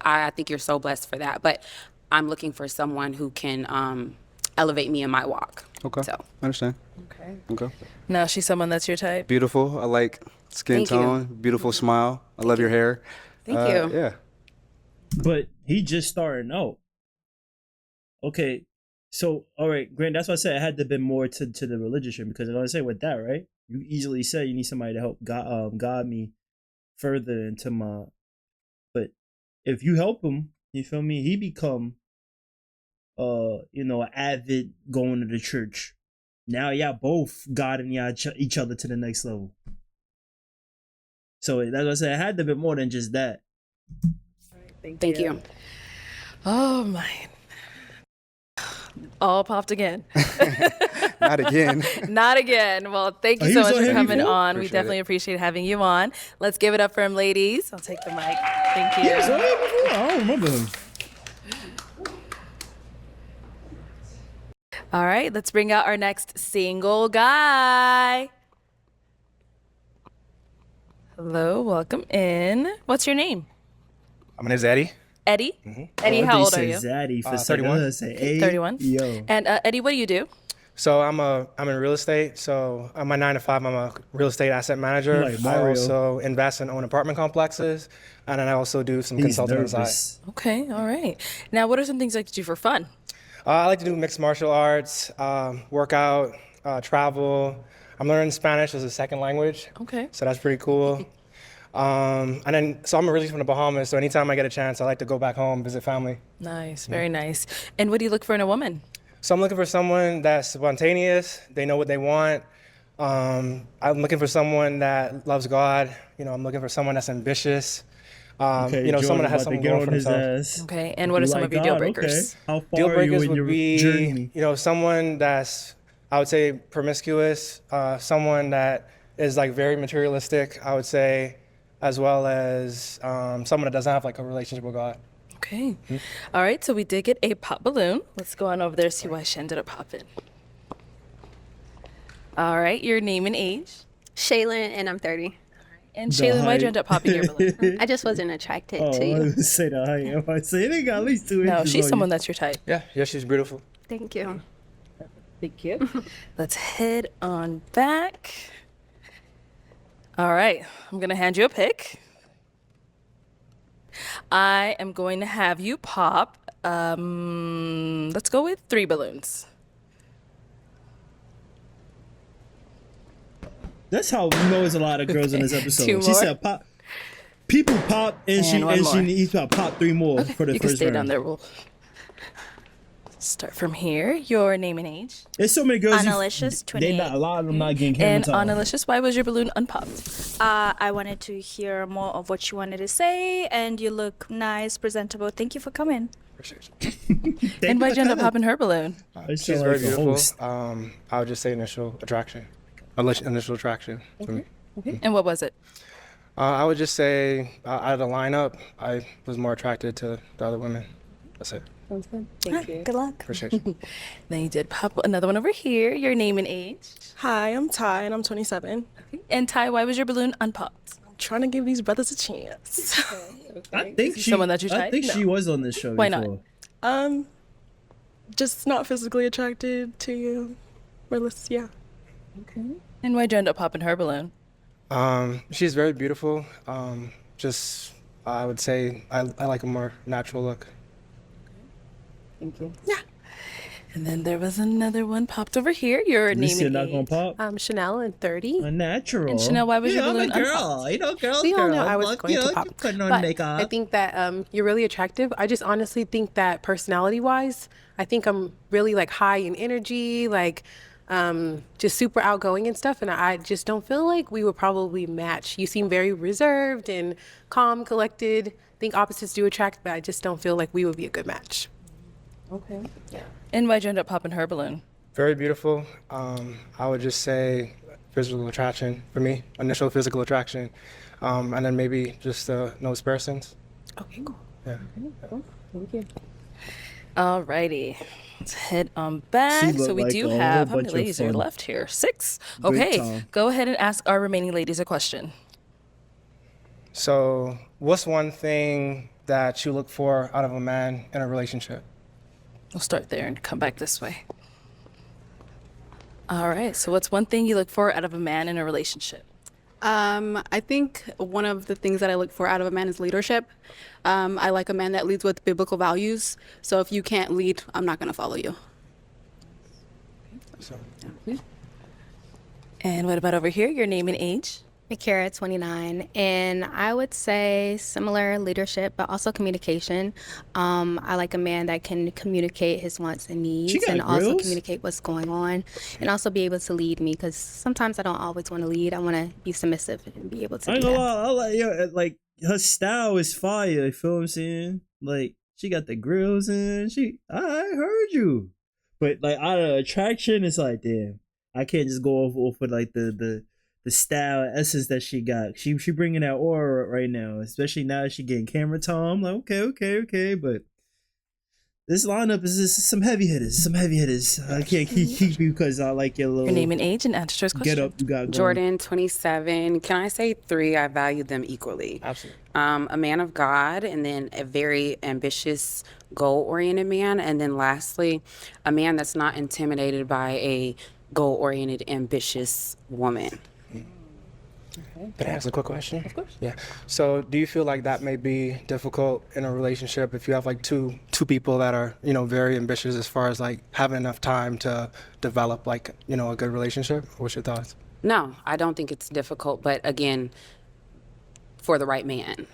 I think you're so blessed for that. But I'm looking for someone who can elevate me in my walk. Okay. So I understand. Okay. Now she's someone that's your type. Beautiful. I like skin Thank you. tone. Beautiful smile. I love your hair. Thank you. Yeah. But he just starting out. Okay, so all right, Grant. That's why I said it had to be more to the religious shit because I say with that, right? You easily say you need somebody to help guide me further into my. But if you help him, you feel me? He become, avid going to the church. Now y'all both guiding each other to the next level. So that's what I said. It had to be more than just that. Thank you. Oh my. All popped again. Not again. Not again. Well, thank you He so was much on for here coming before? on. We Appreciate definitely appreciate having you on. Let's give it up for him, ladies. I'll take the mic. Thank you. He was on here before? I don't remember him. All right, let's bring out our next single guy. Hello, welcome in. What's your name? My name's Eddie. Eddie? Eddie, how old are you? Zaddy for 31. 31. Yo. And Eddie, what do you do? So I'm in real estate. So on my 9 to 5, I'm a real estate asset manager. Like I Mario. also invest and own apartment complexes, and then I also do some He's consulting on the side. nervous. Okay, all right. Now, what are some things you like to do for fun? I like to do mixed martial arts, work out, travel. I'm learning Spanish as a second language. Okay. So that's pretty cool. And then, so I'm originally from the Bahamas, so anytime I get a chance, I like to go back home, visit family. Nice, very nice. And what do you look for in a woman? So I'm looking for someone that's spontaneous, they know what they want. I'm looking for someone that loves God. I'm looking for someone that's ambitious. Okay, Someone that has Jordan about to something get going on for his themselves. ass. Okay, and what are some of your deal God, breakers? Okay. How far Deal are you breakers in would your be, journey? someone that's, I would say, promiscuous, someone that is like very materialistic, I would say, as well as someone that doesn't have like a relationship with God. Okay. All right, so we did get a pop balloon. Let's go on over there, see why she ended up popping. All right, your name and age. Shaylin, and I'm 30. And Shaylin, why'd you end up popping your balloon? I just wasn't attracted Oh, to I you. was gonna say the height. I say they got at least 2 No, inches she's on someone you. that's your type. Yeah, she's beautiful. Thank you. Thank you. Let's head on back. All right, I'm gonna hand you a pick. I am going to have you pop, let's go with 3 balloons. That's how we know there's a lot of girls in this episode. 2 She more. said pop. People pop and she And one more. needs to pop 3 more for the You can first stay round. down there. We'll start from here. Your name and age. There's so many girls. Annalicious, They 28. not a lot of them not getting camera And time. Annalicious, why was your balloon unpopped? I wanted to hear more of what you wanted to say, and you look nice, presentable. Thank you for coming. And why'd you end up popping her balloon? She's very beautiful. I would just say initial attraction. Initial attraction for me. Okay. And what was it? I would just say out of the lineup, I was more attracted to the other women. That's it. Sounds good. Thank you. Good luck. Appreciate you. Then you did pop another one over here. Your name and age. Hi, I'm Ty, and I'm 27. And Ty, why was your balloon unpopped? Trying to give these brothers a chance. I think she. Someone that you I type? think No. she was on this show. Why not? before. Just not physically attracted to you. Yeah. Okay. And why'd you end up popping her balloon? She's very beautiful. Just I would say I like a more natural look. Thank you. Yeah. And then there was another one popped over here. Your name Lucia and not age. gonna pop. Chanel and 30. A natural. And Chanel, why was your balloon I'm a girl. unpopped? You know, girls. We all know girls. I was Look, going you to know, pop. you putting on But makeup. I think that you're really attractive. I just honestly think that personality-wise, I think I'm really like high in energy, like just super outgoing and stuff. And I just don't feel like we would probably match. You seem very reserved and calm, collected. I think opposites do attract, but I just don't feel like we would be a good match. Okay. Yeah. And why'd you end up popping her balloon? Very beautiful. I would just say physical attraction for me, initial physical attraction, and then maybe just nose piercings. Okay, cool. Yeah. Cool. Thank you. Alrighty. Let's head on back. She So looked we like do a whole have, how many bunch of ladies are fun. left here? 6. Big Okay. time. Go ahead and ask our remaining ladies a question. So, what's one thing that you look for out of a man in a relationship? We'll start there and come back this way. All right. So what's one thing you look for out of a man in a relationship? I think one of the things that I look for out of a man is leadership. I like a man that leads with biblical values. So if you can't lead, I'm not going to follow you. And what about over here? Your name and age? Makara, 29, and I would say similar leadership, but also communication. I like a man that can communicate his wants and needs, got and also grills? communicate what's going on, and also be able to lead me. Because sometimes I don't always want to lead. I want to be submissive and be able to. I ain't do gonna that. lie, I like, yo, like her style is fire. You feel what I'm saying? Like she got the grills and I heard you, but like out of attraction, it's like damn, I can't just go off with like the style essence that she got. She bringing that aura right now, especially now that she getting camera time. I'm like okay, but This lineup is some heavy hitters. Some heavy hitters. I can't keep you because I like your little. Your name and age and answer to his question. Get up, you got going. Jordan, 27. Can I say 3? I value them equally. Absolutely. A man of God, and then a very ambitious, goal-oriented man, and then lastly, a man that's not intimidated by a goal-oriented, ambitious woman. Can I ask a quick question? Of course. Yeah. So, do you feel like that may be difficult in a relationship if you have like two people that are, you know, very ambitious as far as like having enough time to develop like, you know, a good relationship? What's your thoughts? No, I don't think it's difficult, but again, for the right man.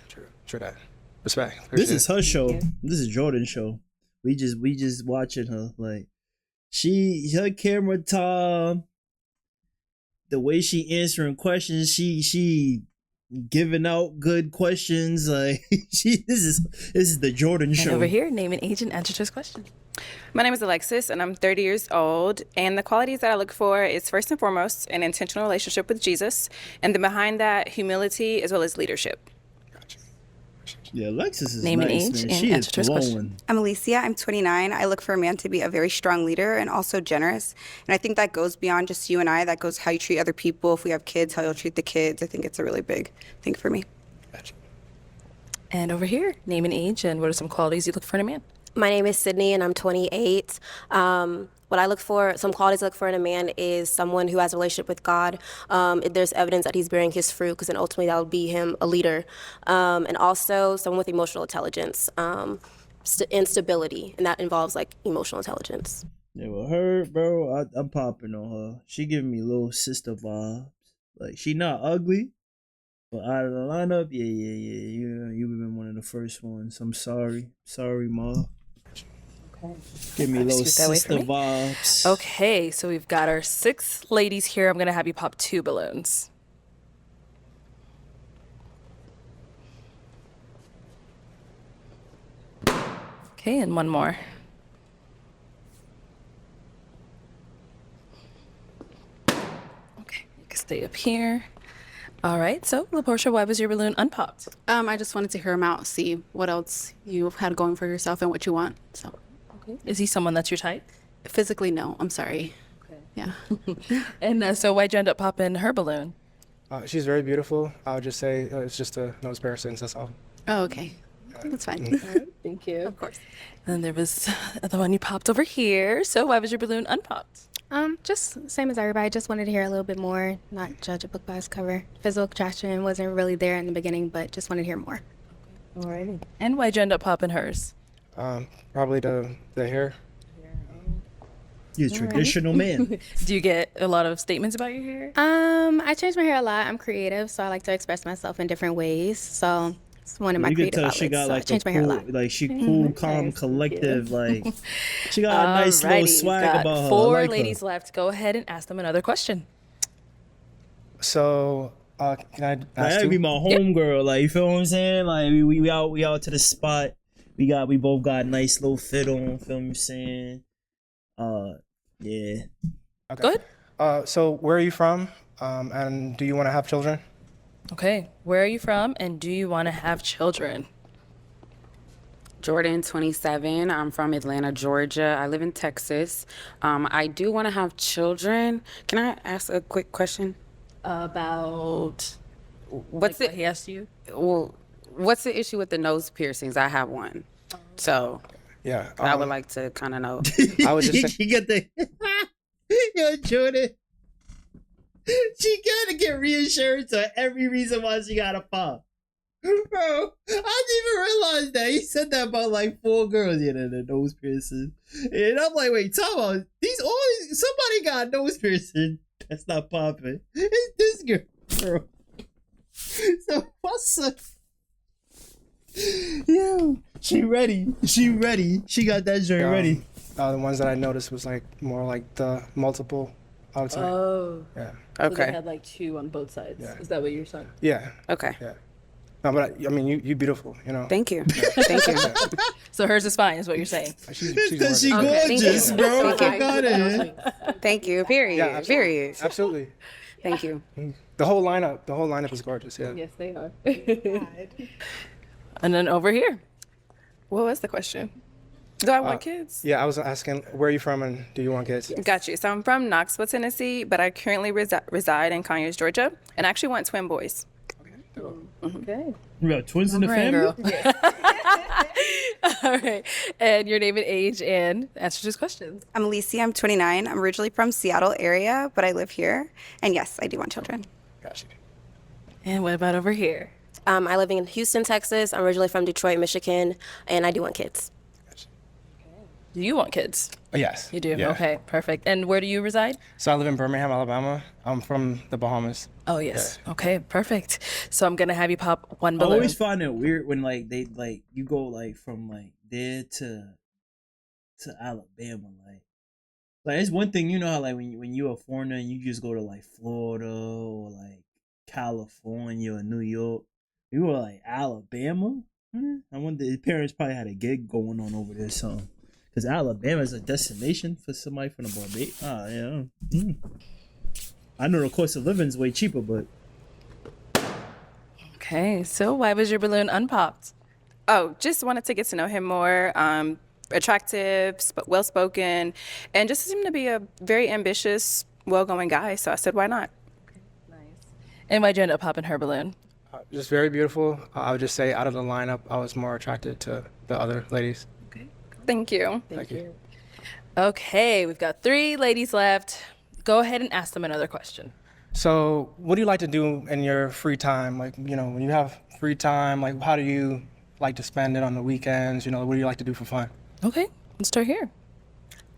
True that. Respect. This is her show. This is Jordan's show. We just watching her. Like her camera time, the way she answering questions, she giving out good questions. Like this is the Jordan show. And over here, name and age and answer to his question. My name is Alexis, and I'm 30 years old. And the qualities that I look for is first and foremost an intentional relationship with Jesus, and then behind that, humility as well as leadership. Yeah, Alexis is name nice, and age man. and She answer is to his question. glowing. I'm Alicia. I'm 29. I look for a man to be a very strong leader and also generous. And I think that goes beyond just you and I. That goes how you treat other people. If we have kids, how you'll treat the kids. I think it's a really big thing for me. And over here, name and age and what are some qualities you look for in a man? My name is Sydney, and I'm 28. What I look for, some qualities I look for in a man is someone who has a relationship with God. There's evidence that he's bearing his fruit, because then ultimately that will be him a leader. And also someone with emotional intelligence and stability, and that involves like emotional intelligence. Yeah, well, her, bro, I'm popping on her. She giving me little sister vibes. Like, she not ugly, but out of the lineup, yeah. You've been one of the first ones. I'm sorry. Sorry, Ma. Give me little Scoot that way sister for me. vibes. Okay, so we've got our 6 ladies here. I'm going to have you pop 2 balloons. Okay, and one more. Okay, you can stay up here. All right, so LaPortia, why was your balloon unpopped? I just wanted to hear him out, see what else you had going for yourself and what you want. So, Is he someone that's your type? physically, no. I'm sorry. Yeah. And so why'd you end up popping her balloon? She's very beautiful. I would just say it's just a nose piercings. That's all. Oh, okay. That's fine. Thank you. Of course. And then there was the one you popped over here. So why was your balloon unpopped? Just same as everybody. Just wanted to hear a little bit more, not judge a book by its cover. Physical attraction wasn't really there in the beginning, but just wanted to hear more. Alrighty. And why'd you end up popping hers? Probably the hair. You're a traditional man. Do you get a lot of statements about your hair? I change my hair a lot. I'm creative, so I like to express myself in different ways. So it's one of my You can creative tell outlets. she got So I like change my hair a lot. like she cool, calm, collective. Like she got a nice little Alrighty, swag got about her. I 4 like her. ladies left. Go ahead and ask them another question. So, can I Like, ask that'd be you? my homegirl. Like, you feel what I'm saying? Like we out to the spot. We both got a nice little fit on. Feel what I'm saying? Yeah. Okay. Good. So, where are you from? And do you want to have children? Okay, where are you from and do you want to have children? Jordan, 27. I'm from Atlanta, Georgia. I live in Texas. I do want to have children. Can I ask a quick question? About what's what he asked you? Well, what's the issue with the nose piercings? I have one, so yeah, I would like to kind of know. I would just say, You get the yo Jordan. She gotta get reassurance on every reason why she got a pop. Bro, I didn't even realize that. He said that about like 4 girls. Yeah, the nose piercing. And I'm like, wait, talk about these always somebody got a nose piercing. That's not popping. It's this girl, bro. So what's up? Yo, she ready. She ready. She got that joint ready. the ones that I noticed was like more like the multiple. I would say. Oh. Yeah. So Okay. they had like 2 on both sides. Yeah. Is that what you're saying? Yeah. Okay. Yeah. No, but I mean, you beautiful. You know. Thank you. Thank you. So hers is fine, is what you're saying. She's Because she Okay, thank gorgeous, you. bro. Thank you. Fuck out of here. Thank you. Period. Yeah, absolutely. Period. Absolutely. Thank you. The whole lineup is gorgeous. Yeah. Yes, they are. And then over here. What was the question? Do I want kids? Yeah, I was asking, where are you from and do you want kids? Got you. So I'm from Knoxville, Tennessee, but I currently reside in Conyers, Georgia, and I actually want twin boys. Okay. We got twins in the Right, family? girl. All right. And your name and age and answer just questions. I'm Alicia. I'm 29. I'm originally from Seattle area, but I live here. And yes, I do want children. Gotcha. And what about over here? I live in Houston, Texas. I'm originally from Detroit, Michigan, and I do want kids. Do you want kids? Yes. You do? Yeah. Okay, perfect. And where do you reside? So I live in Birmingham, Alabama. I'm from the Bahamas. Oh, yes. Okay, perfect. So I'm going to have you pop one I balloon. always find it weird when like they like you go like from like there to Alabama, like it's one thing, you know how like when you're a foreigner and you just go to like Florida or like California or New York, you were like Alabama. I wonder his parents probably had a gig going on over there, something. Because Alabama is a destination for somebody from the Barbados. Yeah. I know the cost of living is way cheaper, but Okay, so why was your balloon unpopped? Oh, just wanted to get to know him more. Attractive, well-spoken, and just seemed to be a very ambitious, well-going guy. So I said, why not? And why'd you end up popping her balloon? Just very beautiful. I would just say out of the lineup, I was more attracted to the other ladies. Thank you. Thank you. Okay, we've got 3 ladies left. Go ahead and ask them another question. So what do you like to do in your free time? Like, you know, when you have free time, like how do you like to spend it on the weekends? You know, what do you like to do for fun? Okay, let's start here.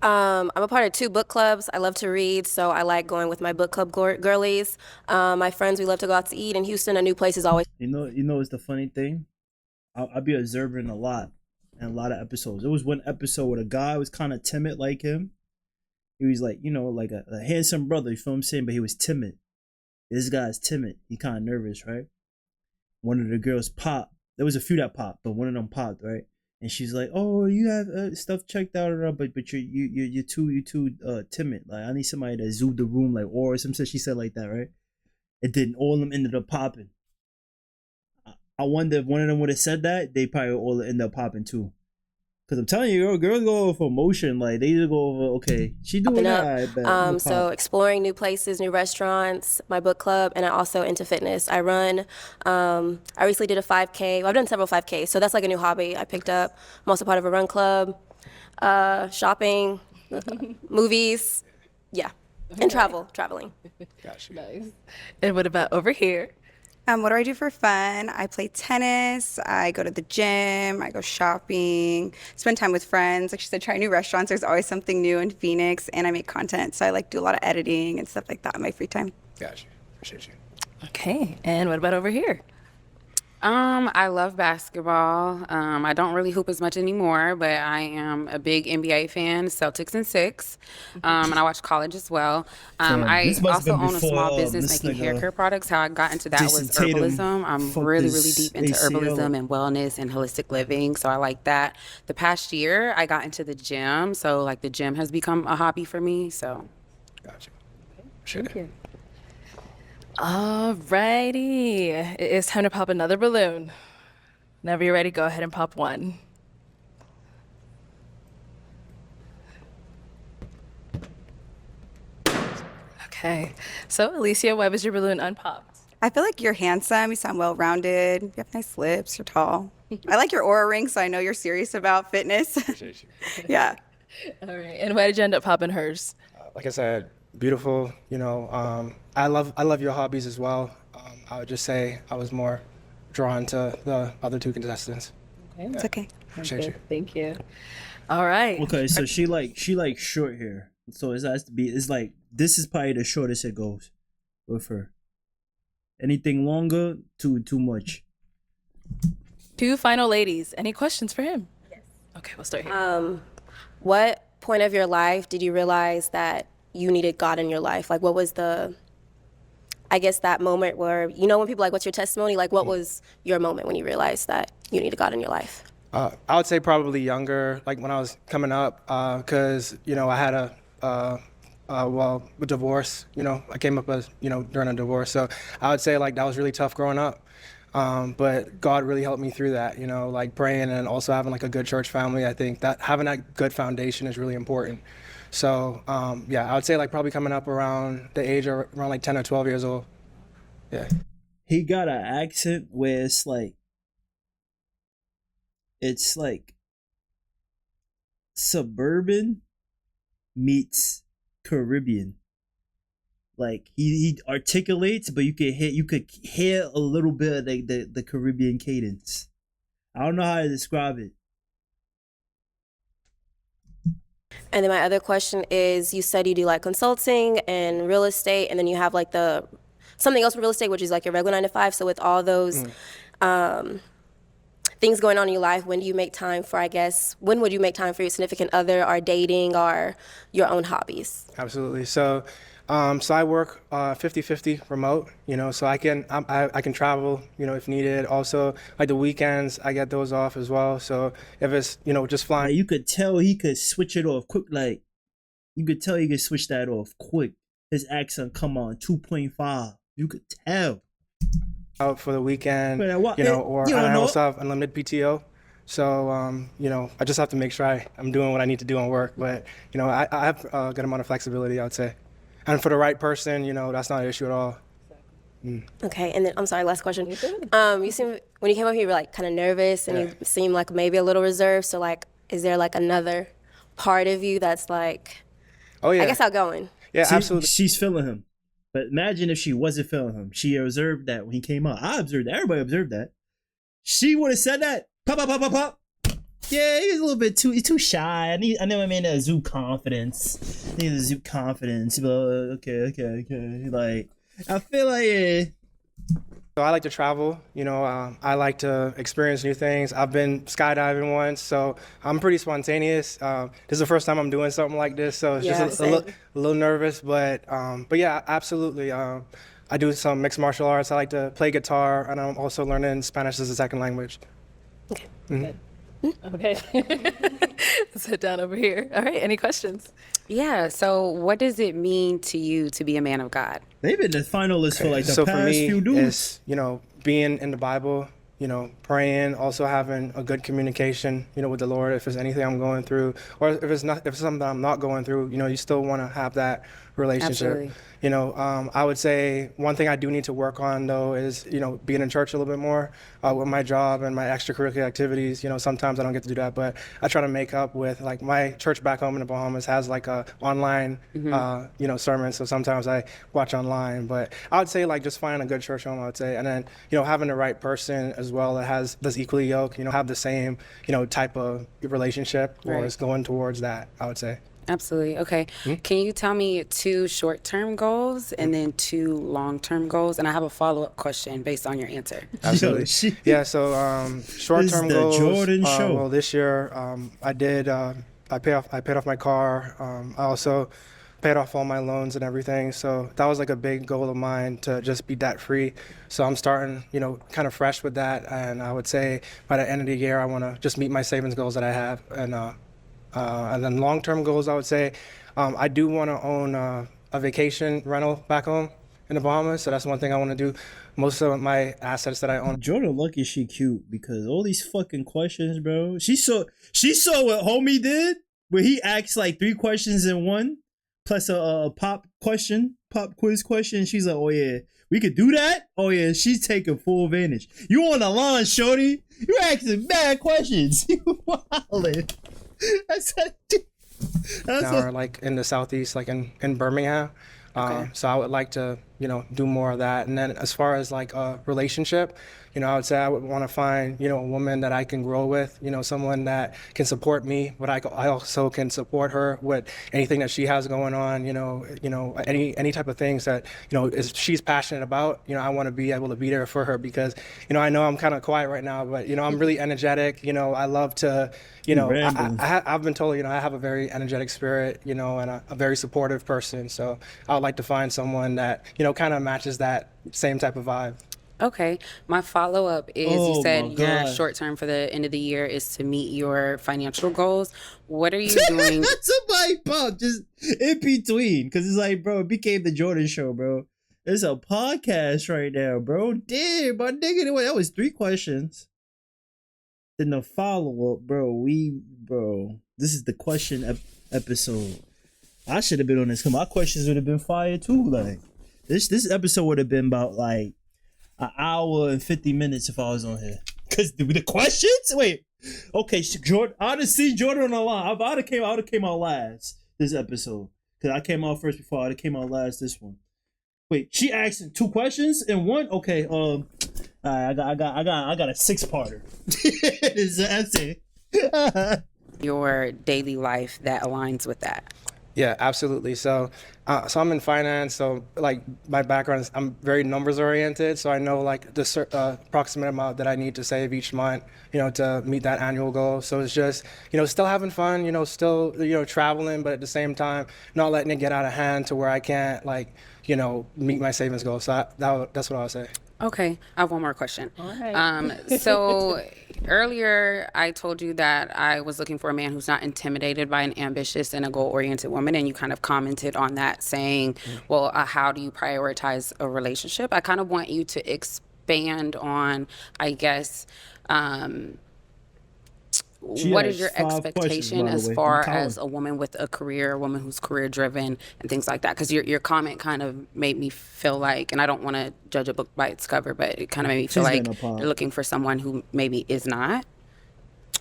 I'm a part of 2 book clubs. I love to read, so I like going with my book club girlies. My friends, we love to go out to eat in Houston. A new place is always. you know, it's the funny thing. I'll be observing a lot in a lot of episodes. There was one episode where a guy was kind of timid like him. He was like, you know, like a handsome brother, you feel what I'm saying? But he was timid. This guy's timid. He kind of nervous, right? One of the girls popped. There was a few that popped, but one of them popped, right? And she's like, "Oh, you have stuff checked out, but you're too timid. Like I need somebody to zoo the room, like or some shit." She said like that, right? And then all of them ended up popping. I wonder if one of them would have said that, they probably all end up popping too. Cause I'm telling you, girls go over for emotion. Like they just go over, okay, she doing that. I bet. So exploring new places, new restaurants, my book club, and I also into fitness. I run. I recently did a 5K. Well, I've done several 5Ks, so that's like a new hobby I picked up. I'm also part of a run club, shopping, movies, yeah, and traveling. Gotcha. Nice. And what about over here? What do I do for fun? I play tennis, I go to the gym, I go shopping, spend time with friends. Like she said, try new restaurants. There's always something new in Phoenix, and I make content. So I like do a lot of editing and stuff like that in my free time. Gotcha. Appreciate you. Okay, and what about over here? I love basketball. I don't really hoop as much anymore, but I am a big NBA fan, Celtics in 6. And I watch college as well. I this must have also been own a small before, business this making nigga hair care products. How I got into that Jason was Tatum herbalism. I'm fucked really, his really deep into ACL. herbalism and wellness and holistic living. So I like that. The past year, I got into the gym. So like the gym has become a hobby for me. So. Gotcha. Thank you. Alrighty, it's time to pop another balloon. Whenever you're ready, go ahead and pop one. Okay, so Alicia, why was your balloon unpopped? I feel like you're handsome, you sound well-rounded, you have nice lips, you're tall. I like your aura ring, so I know you're serious about fitness. Yeah. All right, and why did you end up popping hers? Like I said, beautiful. You know, I love your hobbies as well. I would just say I was more drawn to the other 2 contestants. Okay. It's okay. Appreciate you. Thank you. All right. Okay, so she like short hair. So it has to be. It's like this is probably the shortest it goes with her. Anything longer, too much. 2 final ladies. Any questions for him? Yes. Okay, we'll start here. What point of your life did you realize that you needed God in your life? Like, what was I guess that moment where, you know, when people like, what's your testimony? Like, what was your moment when you realized that you needed God in your life? I would say probably younger, like when I was coming up, because, you know, I had a divorce. You know, I came up as, you know, during a divorce. So I would say like that was really tough growing up. But God really helped me through that, you know, like praying and also having like a good church family. I think that having that good foundation is really important. So yeah, I would say like probably coming up around the age of around like 10 or 12 years old. Yeah. He got an accent where it's like suburban meets Caribbean. Like he articulates, but you could hear a little bit of the Caribbean cadence. I don't know how to describe it. And then my other question is, you said you do like consulting and real estate, and then you have like something else with real estate, which is like your regular 9 to 5. So with all those things going on in your life, when do you make time for, I guess, when would you make time for your significant other or dating or your own hobbies? Absolutely. So I work 50-50 remote, you know, so I can travel, you know, if needed. Also, like the weekends, I get those off as well. So if it's, you know, just flying. You could tell he could switch it off quick. Like, you could tell he could switch that off quick. His accent come on 2.5. You could tell. Out for the weekend, you know, or I also have unlimited PTO. So, you know, I just have to make sure I'm doing what I need to do on work. But, you know, I have a good amount of flexibility, I would say. And for the right person, you know, that's not an issue at all. Okay, and then I'm sorry, last question. You seem, when you came up here, you were like kind of nervous, and you seemed like maybe a little reserved. So like, is there like another part of you that's like, oh yeah, I guess outgoing? Yeah, absolutely. She's feeling him, but imagine if she wasn't feeling him. She observed that when he came out. I observed that. Everybody observed that. She would have said that. Pop, pop, pop, pop, pop. Yeah, he's a little bit too shy. I know I mean that zoo confidence. I need the zoo confidence, but okay. Like, I feel like, yeah. So I like to travel, you know, I like to experience new things. I've been skydiving once, so I'm pretty spontaneous. This is the first time I'm doing something like this, so it's just a little nervous, but yeah, absolutely. I do some mixed martial arts. I like to play guitar, and I'm also learning Spanish as a second language. Okay. Mm-hmm. Okay. Sit down over here. All right. Any questions? Yeah. So what does it mean to you to be a man of God? They've been the finalists for like the so past for me, few dudes. It's, you know, being in the Bible, you know, praying, also having a good communication, you know, with the Lord. If there's anything I'm going through, or if it's something I'm not going through, you know, you still want to have that relationship. Absolutely. You know, I would say one thing I do need to work on though is, you know, being in church a little bit more with my job and my extracurricular activities. You know, sometimes I don't get to do that, but I try to make up with, like, my church back home in the Bahamas has like a online, you know, sermon. So sometimes I watch online, but I would say like just finding a good church home, I would say, and then, you know, having the right person as well that's equally yoked, you know, have the same, you know, type of relationship or is going towards that, I would say. Absolutely. Okay. Can you tell me 2 short-term goals and then 2 long-term goals? And I have a follow-up question based on your answer. Absolutely. Yeah. So short-term goals. Jordan show. Well, this year I paid off my car. I also paid off all my loans and everything. So that was like a big goal of mine, to just be debt-free. So I'm starting, you know, kind of fresh with that. And I would say by the end of the year, I want to just meet my savings goals that I have. And then long-term goals, I would say, I do want to own a vacation rental back home in the Bahamas. So that's one thing I want to do. Most of my assets that I own. Jordan lucky she cute, because all these fucking questions, bro. She saw what homie did, where he asked like 3 questions in one, plus a pop quiz question. And she's like, oh yeah, we could do that? Oh yeah, she's taking full advantage. You on the line, shorty. You asking bad questions. You wildin'. Now, like in the Southeast, like in Birmingham. So I would like to, you know, do more of that. And then as far as like a relationship, you know, I would say I would want to find, you know, a woman that I can grow with, you know, someone that can support me, but I also can support her with anything that she has going on, you know, any type of things that, you know, she's passionate about. You know, I want to be able to be there for her, because, you know, I know I'm kind of quiet right now, but, you know, I'm really energetic. You know, I love to, you know, I've been told, you know, I have a very energetic spirit, you know, and a very supportive person. So I would like to find someone that, you know, kind of matches that same type of vibe. Okay. My follow-up is, you said your short term for the end of the year is to meet your financial goals. What are you doing? Somebody pop just in between, because it's like, bro, it became the Jordan show, bro. It's a podcast right now, bro. Damn, my nigga. That was 3 questions. Then the follow-up, bro. This is the question episode. I should have been on this, because my questions would have been fire too. Like, this episode would have been about like an hour and 50 minutes if I was on here. Because the questions? Wait. Okay, Jordan. I'd have seen Jordan on the line. I would have came out last this episode. Because I came out first before. I would have came out last this one. Wait, she asked 2 questions in one? Okay, I got a 6-parter. That's it. Your daily life that aligns with that. Yeah, absolutely. So I'm in finance. So like my background is I'm very numbers oriented. So I know like the approximate amount that I need to save each month, to meet that annual goal. So it's just, still having fun, still, traveling, but at the same time, not letting it get out of hand to where I can't meet my savings goal. So that's what I'll say. Okay, I have one more question. All right. So earlier I told you that I was looking for a man who's not intimidated by an ambitious and a goal-oriented woman, and you kind of commented on that saying, well, how do you prioritize a relationship? I kind of want you to expand on, I guess, what is your expectation as far as a woman with a career, a woman who's career driven and things like that? Because your comment kind of made me feel like, and I don't want to judge a book by its cover, but it kind of made me feel like you're looking for someone who maybe is not.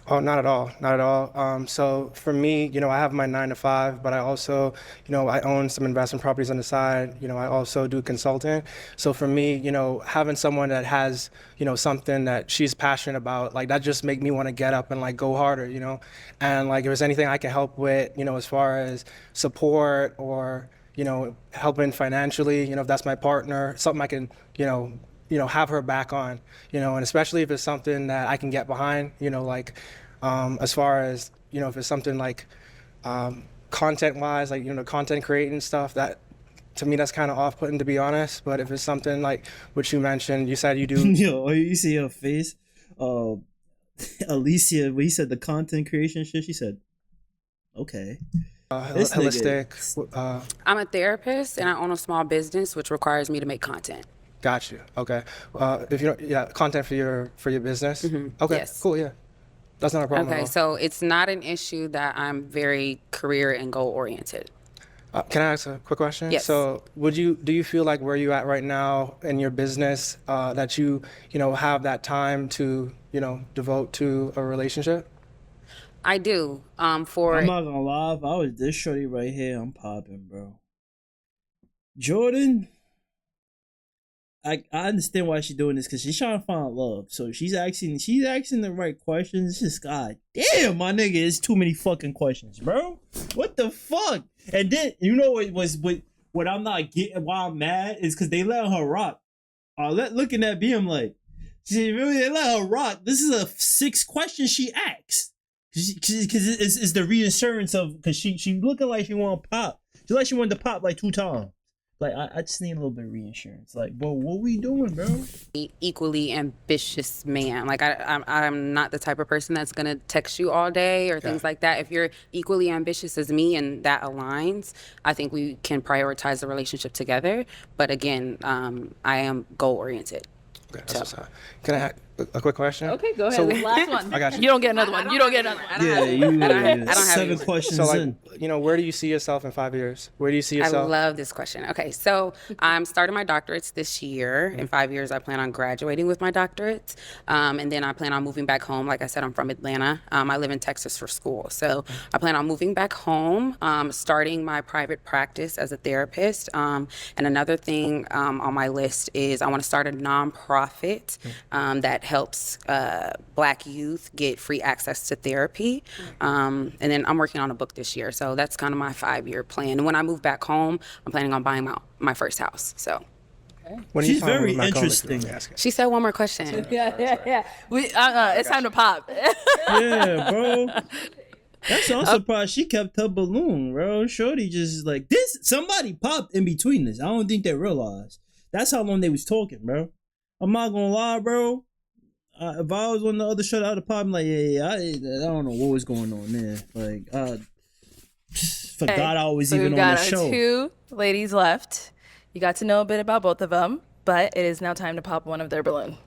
Oh, not at all. Not at all. So for me, I have my 9 to 5, but I also, I own some investment properties on the side. I also do consulting. So for me, having someone that has, something that she's passionate about, like that just make me want to get up and like go harder, and like if there's anything I can help with, as far as support or, helping financially, if that's my partner, something I can, have her back on, and especially if it's something that I can get behind, as far as, if it's something like content-wise, like, content creating stuff, that, to me, that's kind of off-putting, to be honest. But if it's something like what you mentioned, you said you do. Yo, you see her face? Alicia, when he said the content creation shit, she said, okay. Holistic. I'm a therapist and I own a small business, which requires me to make content. Got you. Okay. If you content for your business. Mm-hmm. Okay. Yes. Cool. Yeah. That's not a problem. Okay. So it's not an issue that I'm very career and goal oriented. Can I ask a quick question? Yes. So do you feel like where you at right now in your business that you have that time to devote to a relationship? I do. I'm not gonna lie, if I was this shorty right here, I'm popping, bro. Jordan, I understand why she's doing this, because she's trying to find love. So she's asking the right questions. It's just, God damn, my nigga, it's too many fucking questions, bro. What the fuck? And then, what I'm not getting, why I'm mad, is because they let her rock. Looking at BM like, they let her rock. This is a 6 questions she asked. Because it's the reassurance of, because she looking like she want to pop. She like she wanted to pop like 2 times. Like, I just need a little bit of reassurance. Like, bro, what we doing, bro? Equally ambitious man. Like, I'm not the type of person that's gonna text you all day or things like that. If you're equally ambitious as me and that aligns, I think we can prioritize the relationship together. But again, I am goal oriented. Okay, that's what's Can I ask a quick question? Okay, go ahead. Last one. I got you. You don't get another one. You don't get another one. Yeah, I don't have 7 questions So, in. where do you see yourself in 5 years? Where do you see yourself? I love this question. Okay, so I'm starting my doctorates this year. In 5 years, I plan on graduating with my doctorates. And then I plan on moving back home. Like I said, I'm from Atlanta. I live in Texas for school. So I plan on moving back home, starting my private practice as a therapist. And another thing on my list is I want to start a nonprofit that helps Black youth get free access to therapy. And then I'm working on a book this year. So that's kind of my 5-year plan. And when I move back home, I'm planning on buying my first house. So. She's very interesting. She said one more question. Yeah. It's time to pop. Yeah, bro. I'm surprised she kept her balloon, bro. Shorty just like this. Somebody popped in between this. I don't think they realized. That's how long they was talking, bro. I'm not gonna lie, bro. If I was on the other show, I'd have popped. I'm like, I don't know what was going on there. Like, forgot I was even on the show. We've got 2 ladies left. You got to know a bit about both of them, but it is now time to pop one of their balloons.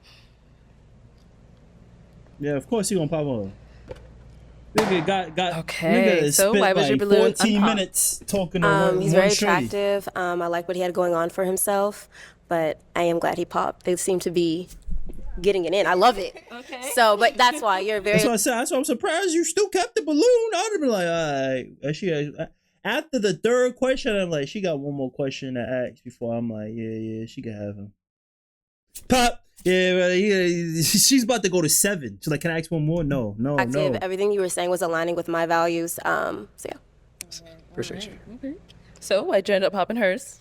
Yeah, of course he gonna pop on. Nigga got Okay, nigga so spent why was like your balloon 14 unpopped? minutes talking to one, He's one very shorty. attractive. I like what he had going on for himself, but I am glad he popped. They seem to be getting it in. I love it. Okay. So, but that's why you're very. That's what I said. That's why I'm surprised you still kept the balloon. I'd have been like, all right. After the third question, I'm like, she got one more question to ask before I'm like, yeah, she can have him. Pop. Yeah, she's about to go to 7. She's like, can I ask one more? No. Active. Everything you were saying was aligning with my values. So yeah. Appreciate you. Okay. So why'd you end up popping hers?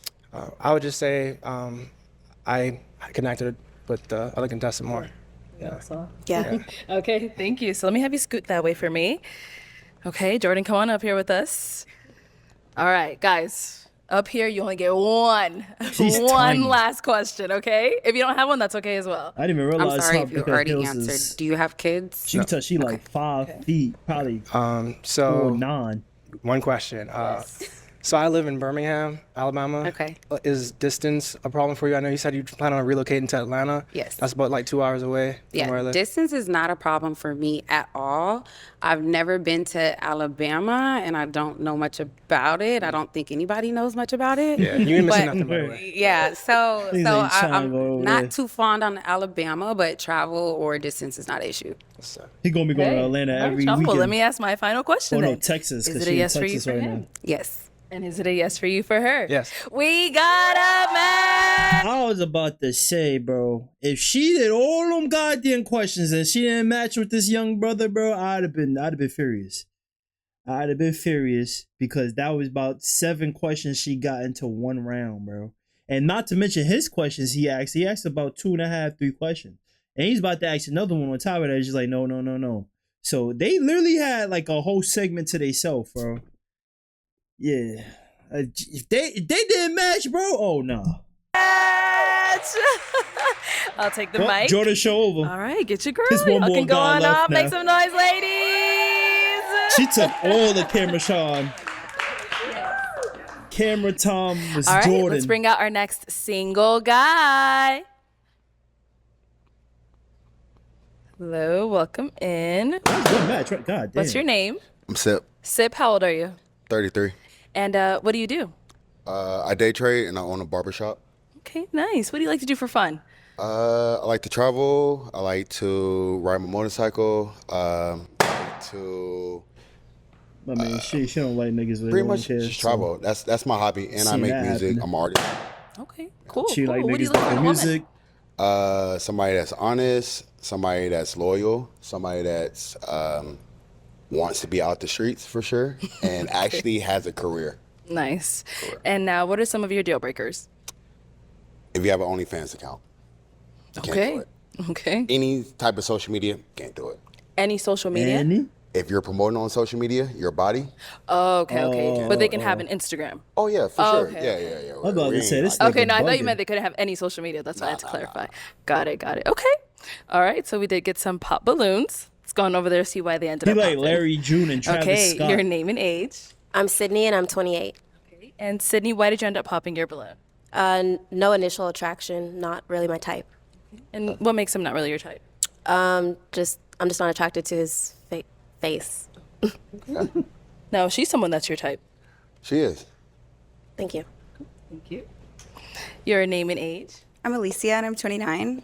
I would just say I connected with the other contestant more. Yeah. Okay, thank you. So let me have you scoot that way for me. Okay, Jordan, come on up here with us. All right, guys. Up here, you only get one tiny. last question, okay? If you don't have one, that's okay as well. I didn't even I'm realize sorry how if you big her already heels answered. is. Do you have kids? She like 5 feet, probably. So 9. one question. So I live in Birmingham, Alabama. Okay. Is distance a problem for you? I know you said you plan on relocating to Atlanta. Yes. That's about like 2 hours away from where I Yeah, live. distance is not a problem for me at all. I've never been to Alabama, and I don't know much about it. I don't think anybody knows much about it. Yeah, you ain't missing But- nothing, by the way. Yeah, so Things ain't trying to go I'm over not there. too fond on Alabama, but travel or distance is not an issue. He gonna be going to Atlanta All right, every Trump, weekend. well, let me ask my final question Oh no, then. Texas. Is 'cause it a she in yes for you Texas for right him? now. Yes. And is it a yes for you for her? Yes. We got a man. I was about to say, bro, if she did all them goddamn questions and she didn't match with this young brother, bro, I'd have been furious. I'd have been furious because that was about 7 questions she got into one round, bro. And not to mention his questions he asked. He asked about 2.5, 3 questions. And he's about to ask another one on top of that. He's just like, no. So they literally had like a whole segment to themselves, bro. Yeah. If they didn't match, bro, oh no. I'll take the Well, mic. Jordan, show over. All right, get your girl. There's one Y'all more can go guy on left up, make now. some noise, ladies. She took all the camera Sean. Camera Tom was All right, Jordan. let's bring out our next single guy. Hello, welcome in. That was a good match, right? God damn. What's your name? I'm Sip, Sip, how old are you? 33. And what do you do? I day trade and I own a barbershop. Okay, nice. What do you like to do for fun? I like to travel. I like to ride my motorcycle. I like to I mean, she don't like niggas with pretty long much hair, just so travel. That's my hobby, and I see make that music. happening. I'm an artist. Okay, cool. She like What do you niggas look for that in do a woman? music. Somebody that's honest, somebody that's loyal, somebody that's wants to be out the streets for sure, and actually has a career. Nice. And now, what are some of your deal breakers? If you have an OnlyFans account, you can't do Okay. it. Okay. Any type of social media, can't do it. Any social media? Any? If you're promoting on social media, your body. Oh, okay. But they can have an Instagram. Oh yeah, for Oh, sure. okay. Yeah. I was about to say this. Okay, nigga no, I thought you bugging. meant they couldn't have any social media. That's why I had to clarify. Got it. Okay. All right. So we did get some pop balloons. Let's go on over there see why they ended He up like popping. Larry June and Travis Okay, Scott. your name and age. I'm Sydney and I'm 28. And Sydney, why did you end up popping your balloon? No initial attraction, not really my type. And what makes him not really your type? I'm just not attracted to his face. No, she's someone that's your type. She is. Thank you. Thank you. Your name and age. I'm Alicia and I'm 29.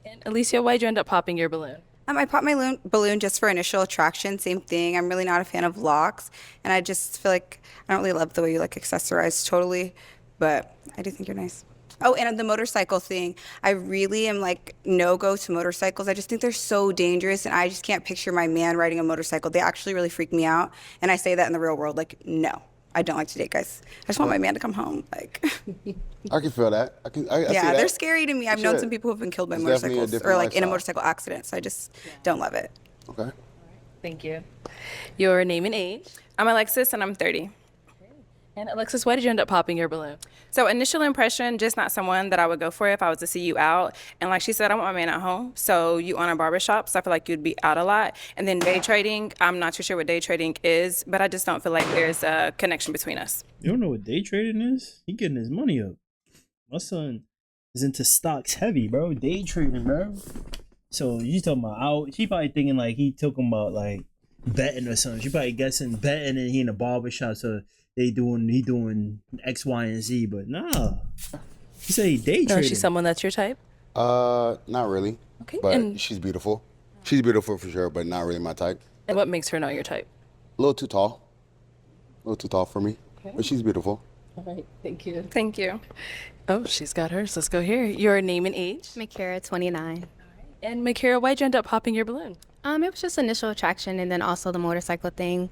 And Alicia, why'd you end up popping your balloon? I popped my balloon just for initial attraction. Same thing. I'm really not a fan of locks, and I just feel like I don't really love the way you like accessorize totally, but I do think you're nice. Oh, and the motorcycle thing. I really am like no go to motorcycles. I just think they're so dangerous, and I just can't picture my man riding a motorcycle. They actually really freak me out, and I say that in the real world. Like, no, I don't like to date guys. I just want my man to come home. Like, I can feel that. I see yeah, that. they're scary to me. I've For known sure. some people who've been killed by It's definitely a motorcycles different or like in a lifestyle. motorcycle accident. So I just don't love it. Okay. Thank you. Your name and age. I'm Alexis and I'm 30. And Alexis, why did you end up popping your balloon? So initial impression, just not someone that I would go for if I was to see you out. And like she said, I want my man at home. So you own a barbershop, so I feel like you'd be out a lot. And then day trading, I'm not too sure what day trading is, but I just don't feel like there's a connection between us. You don't know what day trading is? He getting his money up. My son is into stocks heavy, bro. Day trading, bro. So you talking about out? She probably thinking like he talking about like betting or something. She probably guessing betting and he in a barbershop, so he doing X, Y, and Z. But nah, he said he day No, trading. she's someone that's your type. Not really. Okay, But and- she's beautiful. She's beautiful for sure, but not really my type. And what makes her not your type? A little too tall. A little too tall for me. But she's beautiful. All right, thank you. Thank you. Oh, she's got hers. Let's go here. Your name and age. Makira, 29. And Makira, why'd you end up popping your balloon? It was just initial attraction, and then also the motorcycle thing.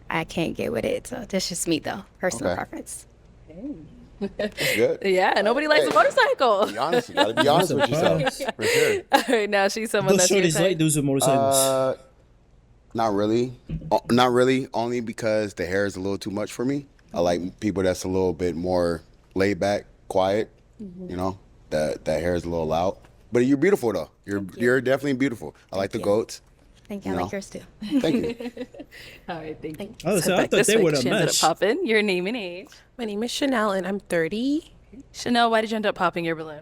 I can't get with it, so that's just me though, personal Okay. preference. That's good. Yeah, nobody likes a motorcycle. Be honest. You gotta be honest with yourself. For sure. All right, now she's someone Those that's your shorties type. like those with motorcycles. Not really. Not really. Only because the hair is a little too much for me. I like people that's a little bit more laid back, quiet. You know, that hair is a little loud. But you're beautiful though. You're definitely beautiful. I like the goats. Thank you. I You like know? yours too. Thank you. All right, thank you. Oh, so I back thought this they way, would have she ended up meshed. popping. Your name and age. My name is Chanel, and I'm 30. Chanel, why did you end up popping your balloon?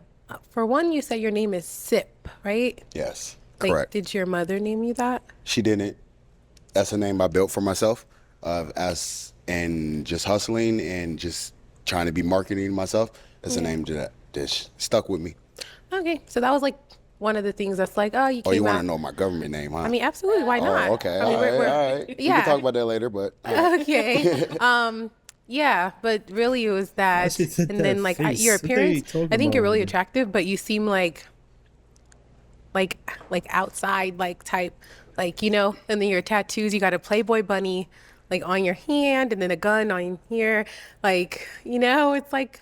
For one, you say your name is Sip, right? Yes. Like, Correct. did your mother name you that? She didn't. That's a name I built for myself, and just hustling and just trying to be marketing myself. That's a name that stuck with me. Okay, so that was like one of the things that's like, oh, you Oh, came you want out. to know my government name, huh? I mean, absolutely. Why not? Oh, okay. I mean, all right. We Yeah. can talk about that later, but Okay. Yeah, but really it was that, she said and that then like face. your What are you appearance. talking I think you're about, really man? attractive, but you seem like outside like type, like and then your tattoos. You got a Playboy bunny like on your hand, and then a gun on here, like it's like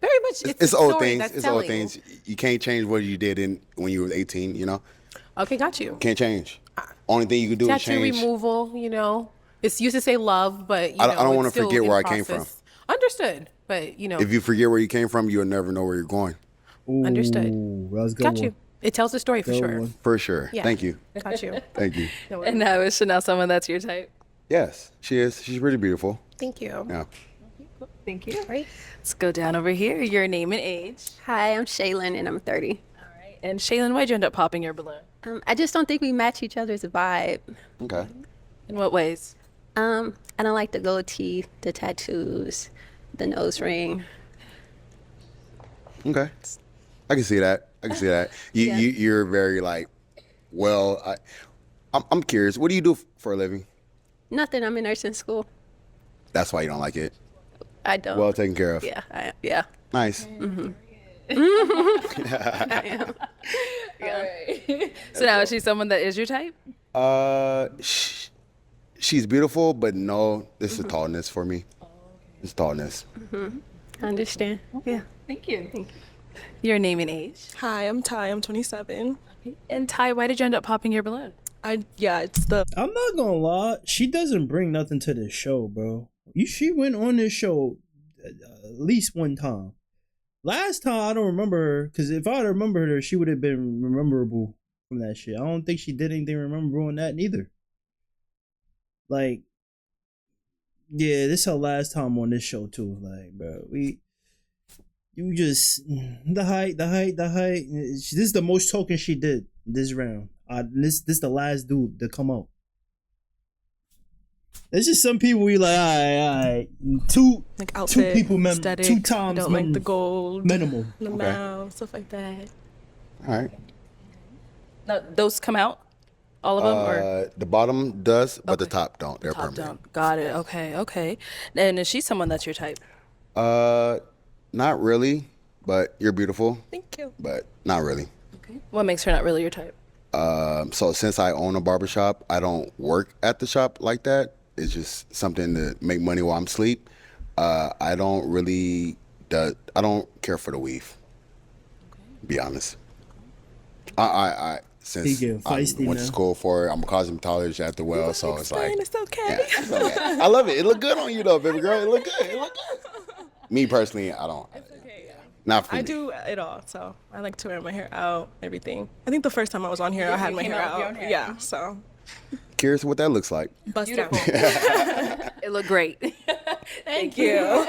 very much. it's a old story things. that's It's old telling. things. You can't change what you did when you were 18. You know, Okay, got you. can't change. Only thing you can do is Tattoo change. removal. It's used to say love, but I don't want wanna to forget where I came from. Understood, but If you forget where you came from, you'll never know where you're going. Understood. Ooh, that was a good Got one. you. It tells the story for Good sure. one. For sure. Yeah. Thank you. Got you. Thank you. And now is Chanel someone that's your type? Yes, she is. She's really beautiful. Thank you. Yeah. Thank you. Right. Let's go down over here. Your name and age. Hi, I'm Shaylin, and I'm 30. And Shaylin, why'd you end up popping your balloon? I just don't think we match each other's vibe. Okay. In what ways? I don't like the gold teeth, the tattoos, the nose ring. Okay. I can see that. You're very like, well, I'm curious. What do you do for a living? Nothing. I'm in nursing school. That's why you don't like it. I don't. Well taken care of. Yeah. Yeah. Nice. Mm-hmm. I am. So now is she someone that is your type? She's beautiful, but no, this is tallness for me. It's tallness. I understand. Yeah. Thank you. Your name and age. Hi, I'm Ty. I'm 27. And Ty, why did you end up popping your balloon? It's the. I'm not gonna lie. She doesn't bring nothing to this show, bro. She went on this show at least one time. Last time I don't remember her, because if I remembered her, she would have been memorable from that shit. I don't think she did anything memorable in that neither. Like, yeah, this is her last time on this show too. Like, bro, you just the height. This is the most talking she did this round. This the last dude to come out. There's just some people we like. All right, two people, aesthetic, 2 times. don't like the gold, minimal. the Okay. mouth, stuff like that. All right. No, those come out? All of them? Or The bottom does, but the top don't. They're top permanent. down? Got it. Okay. And is she someone that's your type? Not really, but you're beautiful. Thank you. But not really. What makes her not really your type? So since I own a barbershop, I don't work at the shop like that. It's just something to make money while I'm asleep. I don't care for the weave. Be honest. Since He getting I feisty went to now. school for it, I'm a cosmetologist at the well, so it's like, It's okay. yeah, it's okay. I love it. It look good on you though, baby girl. It look good. Me personally, I don't. Not for I me. do it all, so I like to wear my hair out, everything. I think the first time I was on here, I had my came hair out with your out. own hair. Yeah, so Curious what that looks like. bust down. It looked great. Thank you. All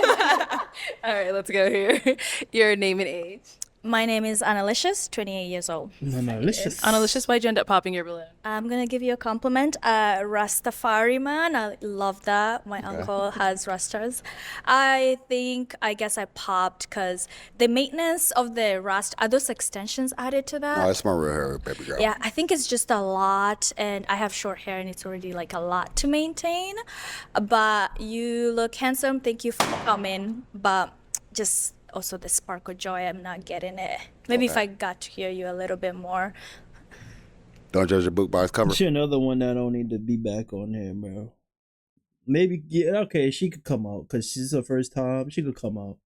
All right, let's go here. Your name and age. My name is Annalicious, 28 years old. Annalicious, why'd you end up popping your balloon? I'm gonna give you a compliment. Rastafari man, I love that. My uncle has Rastas. I guess I popped because the maintenance of the Rasta, are those extensions added to that? No, that's my real hair, baby girl. Yeah, I think it's just a lot, and I have short hair, and it's already like a lot to maintain. But you look handsome. Thank you for coming. But just also the spark of joy, I'm not getting it. Maybe if I got to hear you a little bit more. Don't judge a book by its cover. She another one that don't need to be back on here, bro. Maybe, yeah, okay, she could come out because she's her first time. She could come out.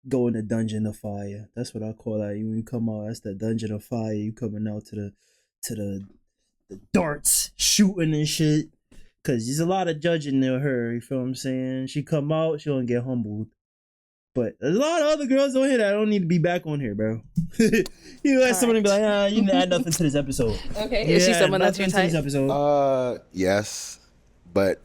Go in the dungeon of fire. That's what I call that. When you come out, that's the dungeon of fire. You coming out to the darts, shooting and shit. Cause there's a lot of judging to her. You feel what I'm saying? She come out, she don't get humbled. But there's a lot of other girls on here that don't need to be back on here, bro. You let somebody be like, you didn't add nothing to this episode. Okay, is she someone that's your type? Yes, but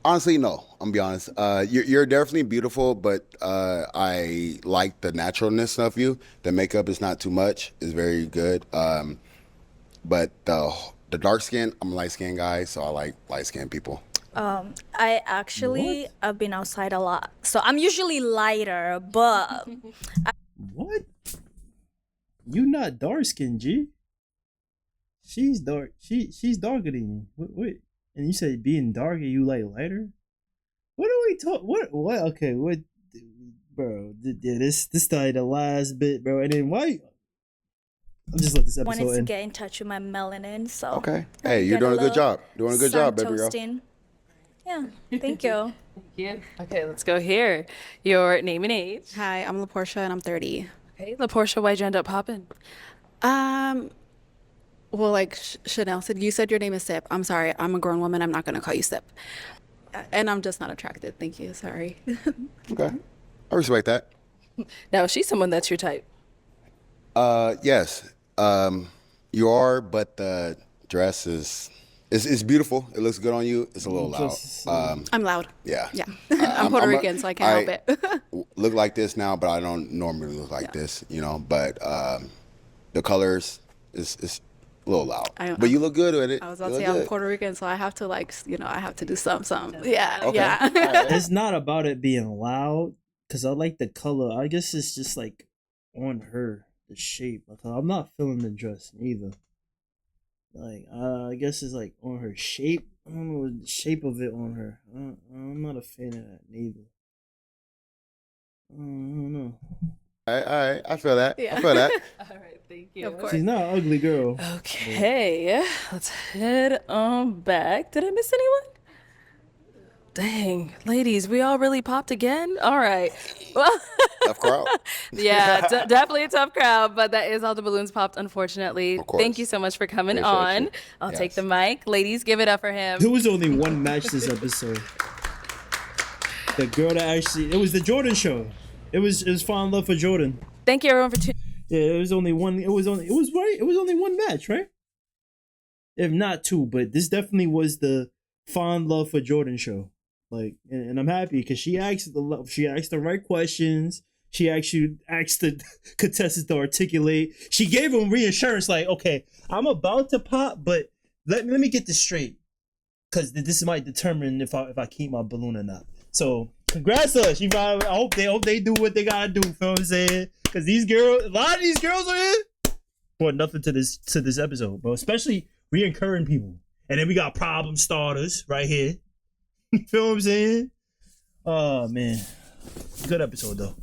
honestly, no. I'm gonna be honest. You're definitely beautiful, but I like the naturalness of you. The makeup is not too much. It's very good. But the dark skin, I'm a light skinned guy, so I like light skinned people. I actually have been outside a lot, so I'm usually lighter, but what? You not dark skinned, G. She's dark. She's darker than you. Wait. And you say being darker, you like lighter? What are we talk? What? Okay. What? Bro, yeah, this like the last bit, bro. And then why? I'll just let this episode wanted to end. get in touch with my melanin, so Okay. Hey, you're doing a good job. Doing a good job, baby girl. toasting. Yeah, thank you. Yeah. Okay, let's go here. Your name and age. Hi, I'm LaPortia and I'm 30. Okay, LaPortia, why'd you end up popping? Well, like Chanel said, you said your name is Sip. I'm sorry, I'm a grown woman. I'm not gonna call you Sip. And I'm just not attracted. Thank you. Sorry. Okay. I respect that. Now, is she someone that's your type? Yes. You are, but the dress is it's beautiful. It looks good on you. It's a little loud. I'm loud. Yeah. Yeah. I'm Puerto Rican, so I can't help it. Look like this now, but I don't normally look like this, you know. But the colors is a little loud. But you look good with it. I was about to say I'm Puerto Rican, so I have to I have to do something. Yeah. Okay. Yeah. It's not about it being loud, because I like the color. I guess it's just like on her, the shape. I'm not feeling the dress either. Like, I guess it's like on her shape. I don't know the shape of it on her. I'm not a fan of that neither. I don't know. All right. I feel that. Yeah. I feel that. All right, thank you. Of course. She's not an ugly girl. Okay, let's head on back. Did I miss anyone? Dang, ladies, we all really popped again? All right. Well, Tough crowd. yeah, definitely a tough crowd, but that is all the balloons popped, unfortunately. Of course. Thank you so much for coming Appreciate on. you. I'll Yes. take the mic. Ladies, give it up for him. There was only one match this episode. The girl that actually, it was the Jordan show. It was Fall in Love for Jordan. Thank you, everyone, for tuning. Yeah, it was only one. It was only one match, right? If not two, but this definitely was the Fall in Love for Jordan show. Like, and I'm happy because she asked the right questions. She actually asked the contestants to articulate. She gave them reassurance, like, okay, I'm about to pop, but let me get this straight, because this might determine if I keep my balloon or not. So congrats to her. I hope they do what they gotta do. Feel what I'm saying? Because a lot of these girls are here brought nothing to this episode, bro. Especially reoccurring people, and then we got problem starters right here. You feel what I'm saying? Oh man, good episode though.